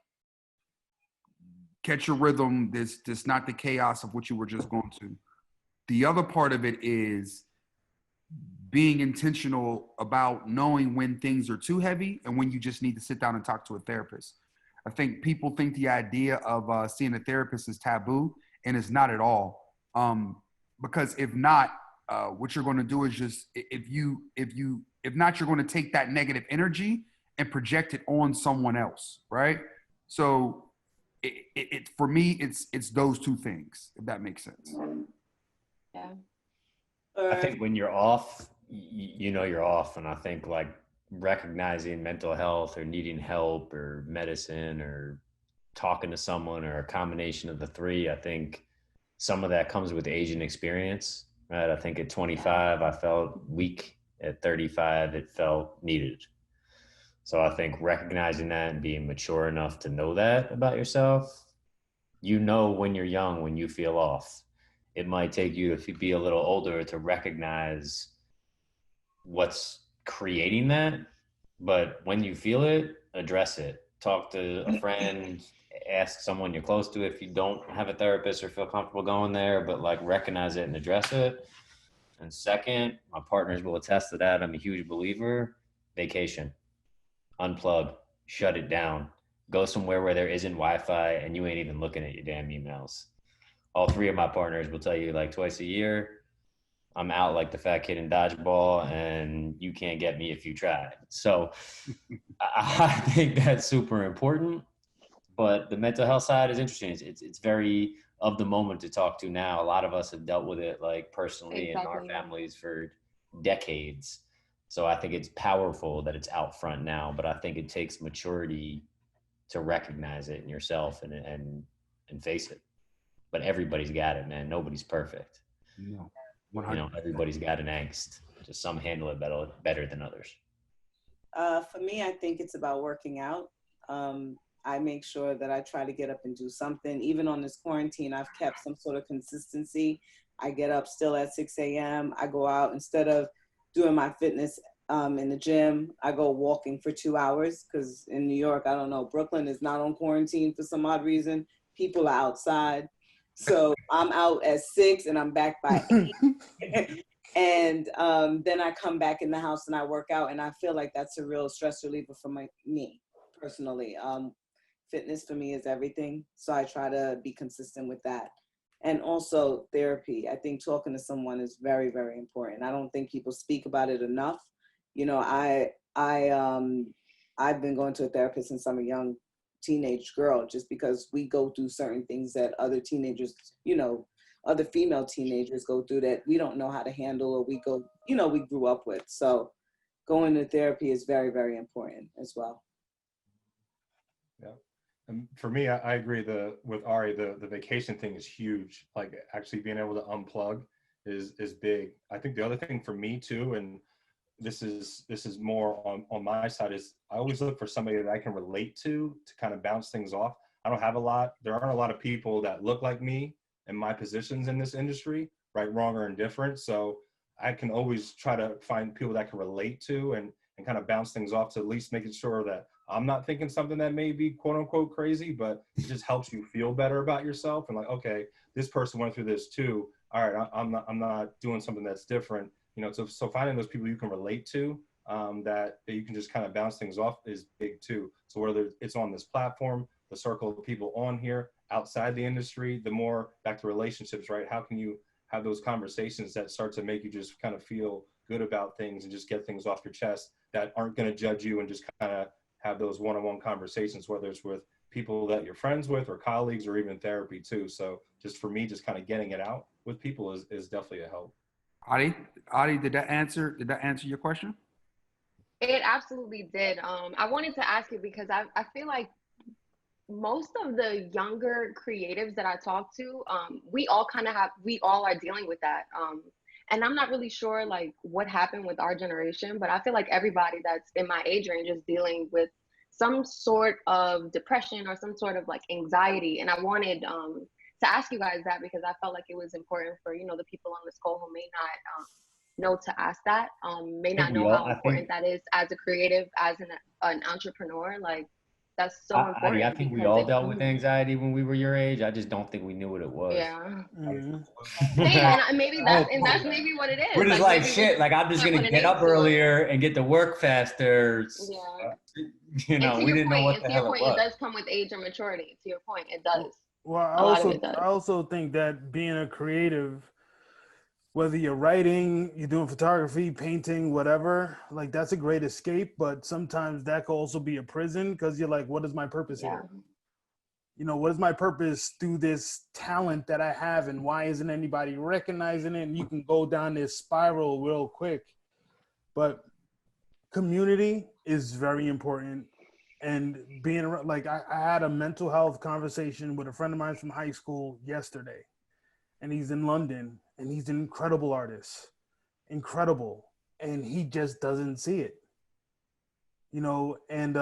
catch your rhythm. This not the chaos of what you were just going to. The other part of it is being intentional about knowing when things are too heavy and when you just need to sit down and talk to a therapist. I think people think the idea of seeing a therapist is taboo, and it's not at all. Because if not, what you're going to do is just if not, you're going to take that negative energy and project it on someone else, right? So it for me, it's those two things, if that makes sense. Yeah. I think when you're off, you know you're off, and I think like recognizing mental health or needing help or medicine or talking to someone or a combination of the three. I think some of that comes with age and experience, right? I think at 25, I felt weak. At 35, it felt needed. So I think recognizing that and being mature enough to know that about yourself, you know, when you're young, when you feel off, it might take you, if you be a little older, to recognize what's creating that. But when you feel it, address it. Talk to a friend, ask someone you're close to if you don't have a therapist or feel comfortable going there, but like recognize it and address it. And second, my partners will attest to that. I'm a huge believer. Vacation, unplug, shut it down, go somewhere where there isn't Wi-Fi and you ain't even looking at your damn emails. All three of my partners will tell you like twice a year, I'm out like the fat kid in dodgeball and you can't get me if you try. So I think that's super important. But the mental health side is interesting. It's very of the moment to talk to now. A lot of us have dealt with it like personally in our families for decades. So I think it's powerful that it's out front now, but I think it takes maturity to recognize it in yourself and face it. But everybody's got it, man. Nobody's perfect. No. You know, everybody's got an angst. Just some handle it better than others. For me, I think it's about working out. I make sure that I try to get up and do something. Even on this quarantine, I've kept some sort of consistency. I get up still at 6 a.m. I go out instead of doing my fitness in the gym. I go walking for 2 hours because in New York, I don't know, Brooklyn is not on quarantine for some odd reason. People are outside. So I'm out at 6 and I'm back by 8. And then I come back in the house and I work out, and I feel like that's a real stress reliever for me personally. Fitness for me is everything. So I try to be consistent with that. And also therapy. I think talking to someone is very, very important. I don't think people speak about it enough. You know, I've been going to a therapist since I'm a young teenage girl, just because we go through certain things that other teenagers, you know, other female teenagers go through that we don't know how to handle, or we grew up with. So going to therapy is very, very important as well. Yeah. And for me, I agree with Ari, the vacation thing is huge. Like actually being able to unplug is big. I think the other thing for me too, and this is more on my side, is I always look for somebody that I can relate to kind of bounce things off. I don't have there aren't a lot of people that look like me and my positions in this industry, right, wrong, or indifferent. So I can always try to find people that I can relate to and kind of bounce things off, to at least making sure that I'm not thinking something that may be quote unquote crazy, but it just helps you feel better about yourself. And like, okay, this person went through this too. All right, I'm not doing something that's different. You know, so finding those people you can relate to, that you can just kind of bounce things off is big too. So whether it's on this platform, the circle of people on here, outside the industry, the more back to relationships, right? How can you have those conversations that start to make you just kind of feel good about things and just get things off your chest that aren't going to judge you, and just kind of have those one-on-one conversations, whether it's with people that you're friends with or colleagues or even therapy too. So just for me, just kind of getting it out with people is definitely a help. Adi, did that answer your question? It absolutely did. I wanted to ask you because I feel like most of the younger creatives that I talk to, we all are dealing with that. And I'm not really sure like what happened with our generation, but I feel like everybody that's in my age range is dealing with some sort of depression or some sort of like anxiety. And I wanted to ask you guys that because I felt like it was important for, you know, the people on this call who may not know to ask that, may not know how important that is as a creative, as an entrepreneur. Like that's so important. I think we all dealt with anxiety when we were your age. I just don't think we knew what it was. Yeah. And maybe that's maybe what it is. We're just like shit. Like I'm just gonna get up earlier and get to work faster. Yeah. You know, we didn't know what the hell it was. It does come with age and maturity. To your point, it does. Well, I also think that being a creative, whether you're writing, you're doing photography, painting, whatever, like that's a great escape. But sometimes that could also be a prison because you're like, what is my purpose here? You know, what is my purpose through this talent that I have, and why isn't anybody recognizing it? And you can go down this spiral real quick. But community is very important. And being around, like I had a mental health conversation with a friend of mine from high school yesterday, and he's in London, and he's an incredible artist, incredible, and he just doesn't see it, you know. And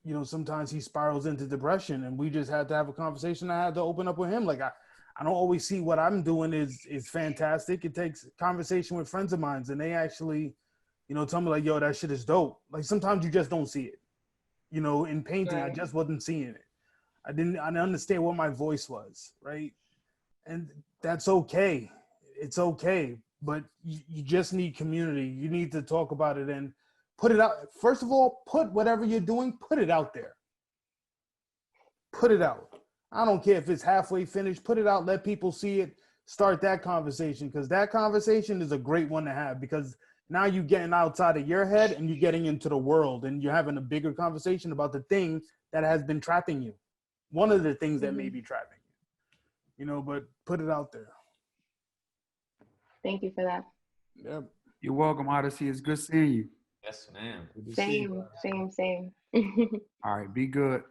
you know, sometimes he spirals into depression, and we just had to have a conversation. I had to open up with him, like I don't always see what I'm doing is fantastic. It takes conversation with friends of mine, and they actually, you know, tell me like, yo, that shit is dope. Like sometimes you just don't see it. You know, in painting, I just wasn't seeing it. I didn't understand what my voice was, right? And that's okay. It's okay. But you just need community. You need to talk about it and put it out. First of all, put whatever you're doing, put it out there. Put it out. I don't care if it's halfway finished, put it out, let people see it, start that conversation, because that conversation is a great one to have, because now you're getting outside of your head and you're getting into the world, and you're having a bigger conversation about the thing that has been trapping you. One of the things that may be trapping you, you know, but put it out there. Thank you for that. Yep. You're welcome, Odyssey. It's good seeing you. Yes, ma'am. Same. All right, be good.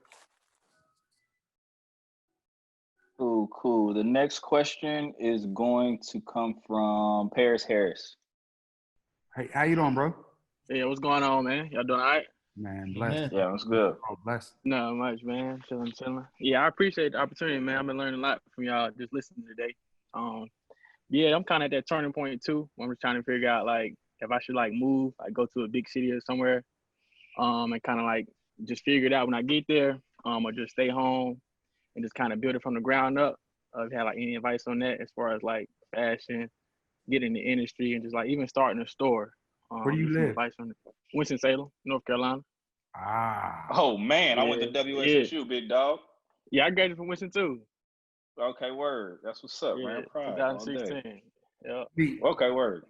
Cool. The next question is going to come from Paris Harris. Hey, how you doing, bro? Yeah, what's going on, man? Y'all doing all right? Man, blessed. Yeah, what's good? Oh, blessed. Not much, man. Chilling. Yeah, I appreciate the opportunity, man. I've been learning a lot from y'all just listening today. Yeah, I'm kind of at that turning point too. When I'm trying to figure out like if I should like move, like go to a big city or somewhere, and kind of like just figure it out when I get there, or just stay home and just kind of build it from the ground up. If you have like any advice on that as far as like fashion, getting in the industry, and just like even starting a store. Where do you just some live? advice on it. Winston-Salem, North Carolina. Ah. Oh man, I went to Yeah. WSSU, big dog. Yeah, I graduated from Winston too. Okay, word. That's what's up, man. Yeah, Proud all day. 2016. Yeah. Okay, word.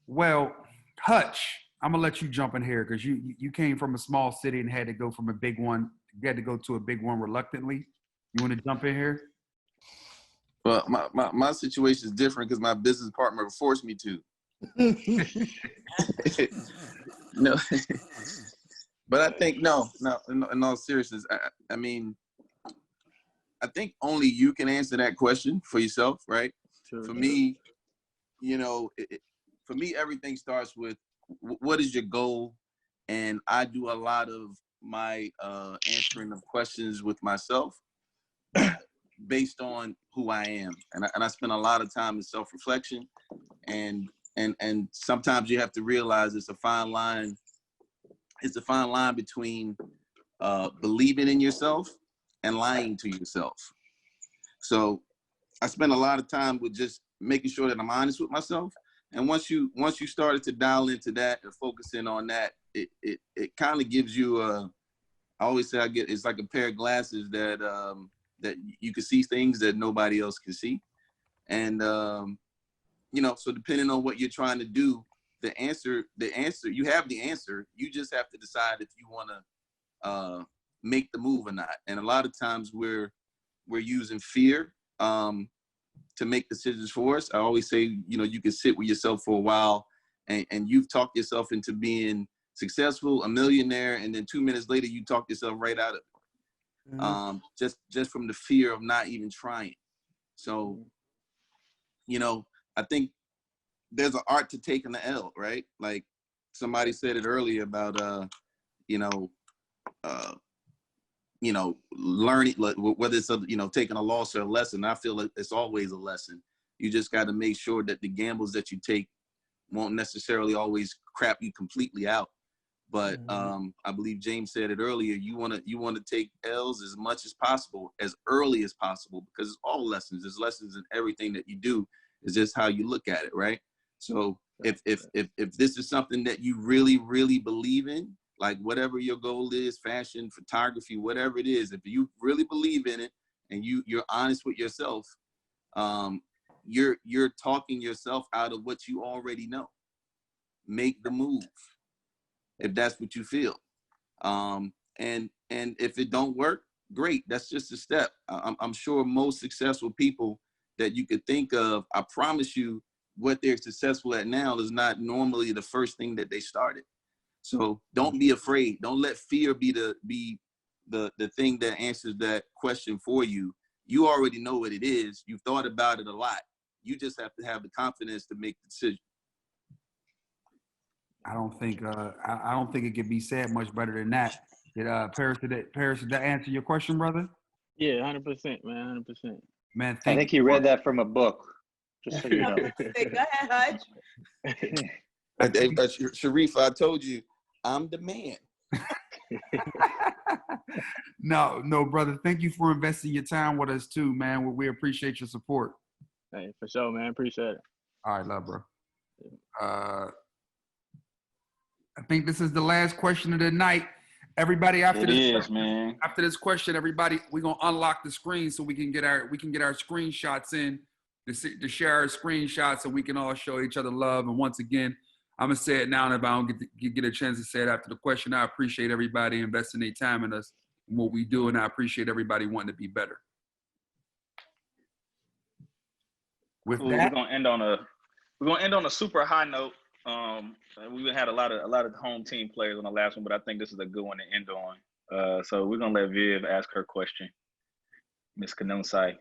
Well, Hutch, I'm gonna let you jump in here because you came from a small city and had to go from a big one. You had to go to a big one reluctantly. You want to jump in here? Well, my situation is different because my business partner forced me to. No, but I think no. In all seriousness, I mean, I think only you can answer that question for yourself, right? Sure. For me, you know, for me, everything starts with what is your goal, and I do a lot of my answering of questions with myself based on who I am, and I spend a lot of time in self-reflection, and sometimes you have to realize it's a fine line. It's a fine line between believing in yourself and lying to yourself. So I spend a lot of time with just making sure that I'm honest with myself. And once you started to dial into that and focus in on that, it kind of gives you I always say it's like a pair of glasses that that you can see things that nobody else can see. And you know, so depending on what you're trying to do, the answer, you have the answer. You just have to decide if you want to make the move or not. And a lot of times we're using fear to make decisions for us. I always say, you know, you can sit with yourself for a while and you've talked yourself into being successful, a millionaire, and then 2 minutes later you talk yourself right out of it. Just from the fear of not even trying. So, you know, I think there's an art to taking the L, right? Like somebody said it earlier about learning, whether it's taking a loss or a lesson. I feel like it's always a lesson. You just got to make sure that the gambles that you take won't necessarily always crap you completely out. But I believe James said it earlier. You want to take L's as much as possible, as early as possible, because it's all lessons. There's lessons in everything that you do. It's just how you look at it, right? So if this is something that you really, really believe in, like whatever your goal is, fashion, photography, whatever it is, if you really believe in it and you're honest with yourself, you're talking yourself out of what you already know. Make the move if that's what you feel. And if it don't work, great. That's just a step. I'm sure most successful people that you could think of, I promise you, what they're successful at now is not normally the first thing that they started. So don't be afraid. Don't let fear be the thing that answers that question for you. You already know what it is. You've thought about it a lot. You just have to have the confidence to make the decision. I don't think it could be said much better than that. Paris, did that answer your question, brother? Yeah, 100%, man, 100%. Man, I think he read that from a book, just so you know. Go ahead, Hutch. Sharif, I told you, I'm the man. No, brother. Thank you for investing your time with us too, man. We appreciate your support. Hey, for sure, man. Appreciate it. All right, love, bro. I think this is the last question of the night. Everybody, after this question, everybody, we're gonna unlock the screen so we can get our screenshots in to share our screenshots, so we can all show each other love. And once again, I'm gonna say it now, and if I don't get a chance to say it after the question, I appreciate everybody investing their time in us and what we do, and I appreciate everybody wanting to be better. With that, we're gonna end on a super high note. We had a lot of home team players on the last one, but I think this is a good one to end on. So we're gonna let Viv ask her question. Miss Kanonsai.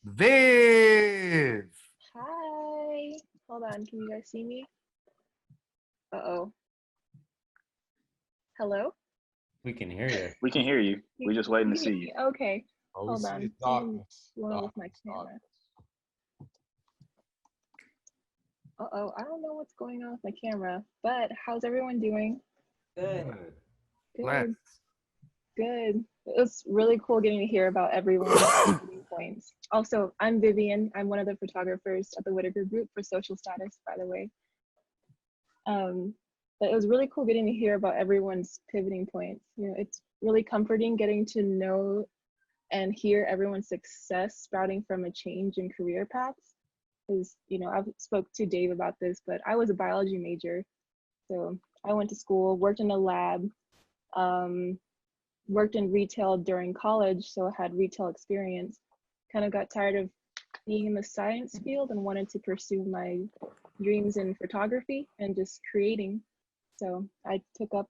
Viv. Hi. Hold on. Can you guys see me? Uh-oh. Hello? We can hear you. We can hear you. We're just waiting to see you. Okay. Hold on. With my camera. Uh-oh, I don't know what's going on with my camera, but how's everyone doing? Good. Good. Good. It was really cool getting to hear about everyone's points. Also, I'm Vivian. I'm one of the photographers at the Whitaker group for social status, by the way. But it was really cool getting to hear about everyone's pivoting points. You know, it's really comforting getting to know and hear everyone's success sprouting from a change in career paths. Because, you know, I've spoke to Dave about this, but I was a biology major. So I went to school, worked in a lab, worked in retail during college, so I had retail experience. Kind of got tired of being in the science field and wanted to pursue my dreams in photography and just creating. So I took up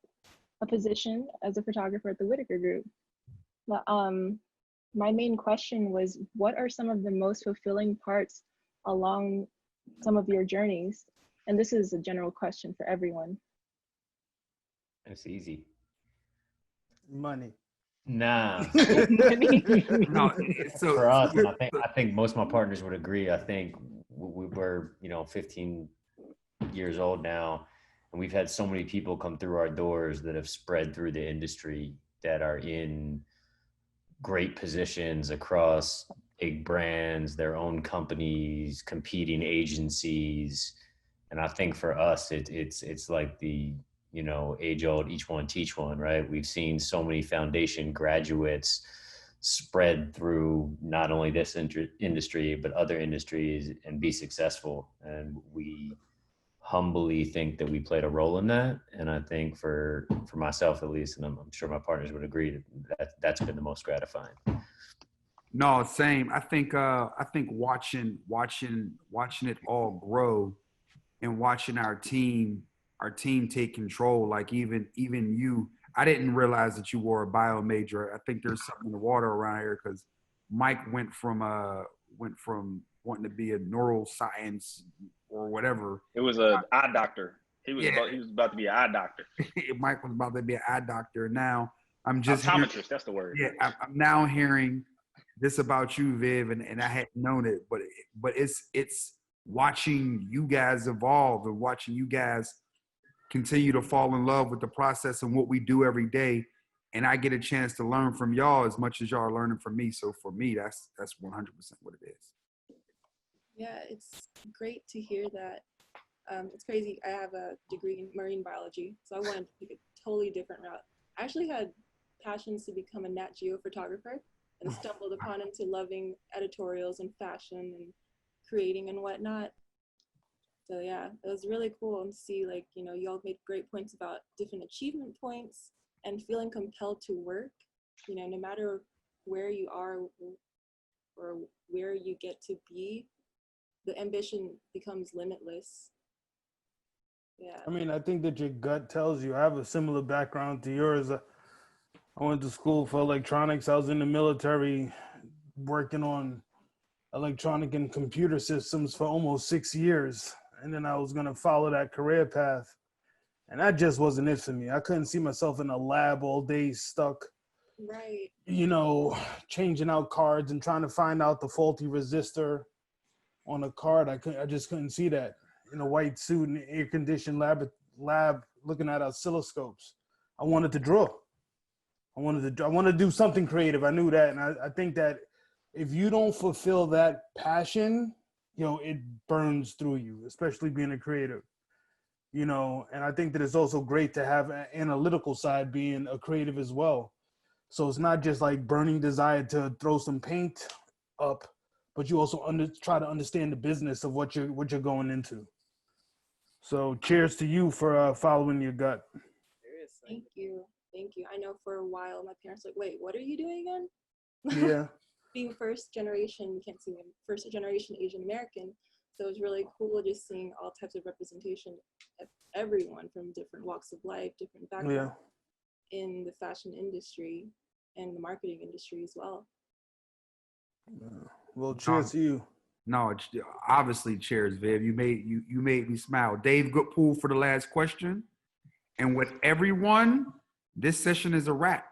a position as a photographer at the Whitaker group. But, my main question was, what are some of the most fulfilling parts along some of your journeys? And this is a general question for everyone. It's easy. Money. Nah. No, for us, I think most of my partners would agree. I think we're 15 years old now, and we've had so many people come through our doors that have spread through the industry that are in great positions across big brands, their own companies, competing agencies. And I think for us, it's like the, age old, each one teach one, right? We've seen so many foundation graduates spread through not only this industry, but other industries and be successful. And we humbly think that we played a role in that. And I think for myself, at least, and I'm sure my partners would agree, that's been the most gratifying. No, same. I think watching it all grow and watching our team take control. Like even you, I didn't realize that you were a bio major. I think there's something in the water around here, because Mike went from wanting to be a neuroscience or whatever. It was an eye doctor. He was about to be an eye doctor. Mike was about to be an eye doctor. Now I'm just optometrist. That's the word. Yeah, I'm now hearing this about you, Viv, and I hadn't known it, but it's watching you guys evolve and watching you guys continue to fall in love with the process and what we do every day. And I get a chance to learn from y'all as much as y'all are learning from me. So for me, that's 100% what it is. Yeah, it's great to hear that. It's crazy. I have a degree in marine biology, so I wanted to take a totally different route. I actually had passions to become a Nat Geo photographer and stumbled upon into loving editorials and fashion and creating and whatnot. So yeah, it was really cool to see, y'all made great points about different achievement points and feeling compelled to work, no matter where you are or where you get to be, the ambition becomes limitless. Yeah. I mean, I think that your gut tells you. I have a similar background to yours. I went to school for electronics. I was in the military working on electronic and computer systems for almost 6 years. And then I was going to follow that career path. And that just wasn't it for me. I couldn't see myself in a lab all day stuck, Right. you know, changing out cards and trying to find out the faulty resistor on a card. I just couldn't see that in a white suit in an air-conditioned lab looking at oscilloscopes. I wanted to draw. I wanted to do something creative. I knew that. And I think that if you don't fulfill that passion, you know, it burns through you, especially being a creative, you know. And I think that it's also great to have an analytical side being a creative as well. So it's not just like burning desire to throw some paint up, but you also try to understand the business of what you're going into. So cheers to you for following your gut. Thank you. Thank you. I know for a while my parents were like, wait, what are you doing again? Yeah. Being first generation, you can't see me, first generation Asian American. So it was really cool just seeing all types of representation of everyone from different walks of life, different backgrounds in the fashion industry and the marketing industry as well. Well, cheers to you. No, it's obviously cheers, Viv. You made me smile. Dave Goodpool for the last question. And with everyone, this session is a wrap.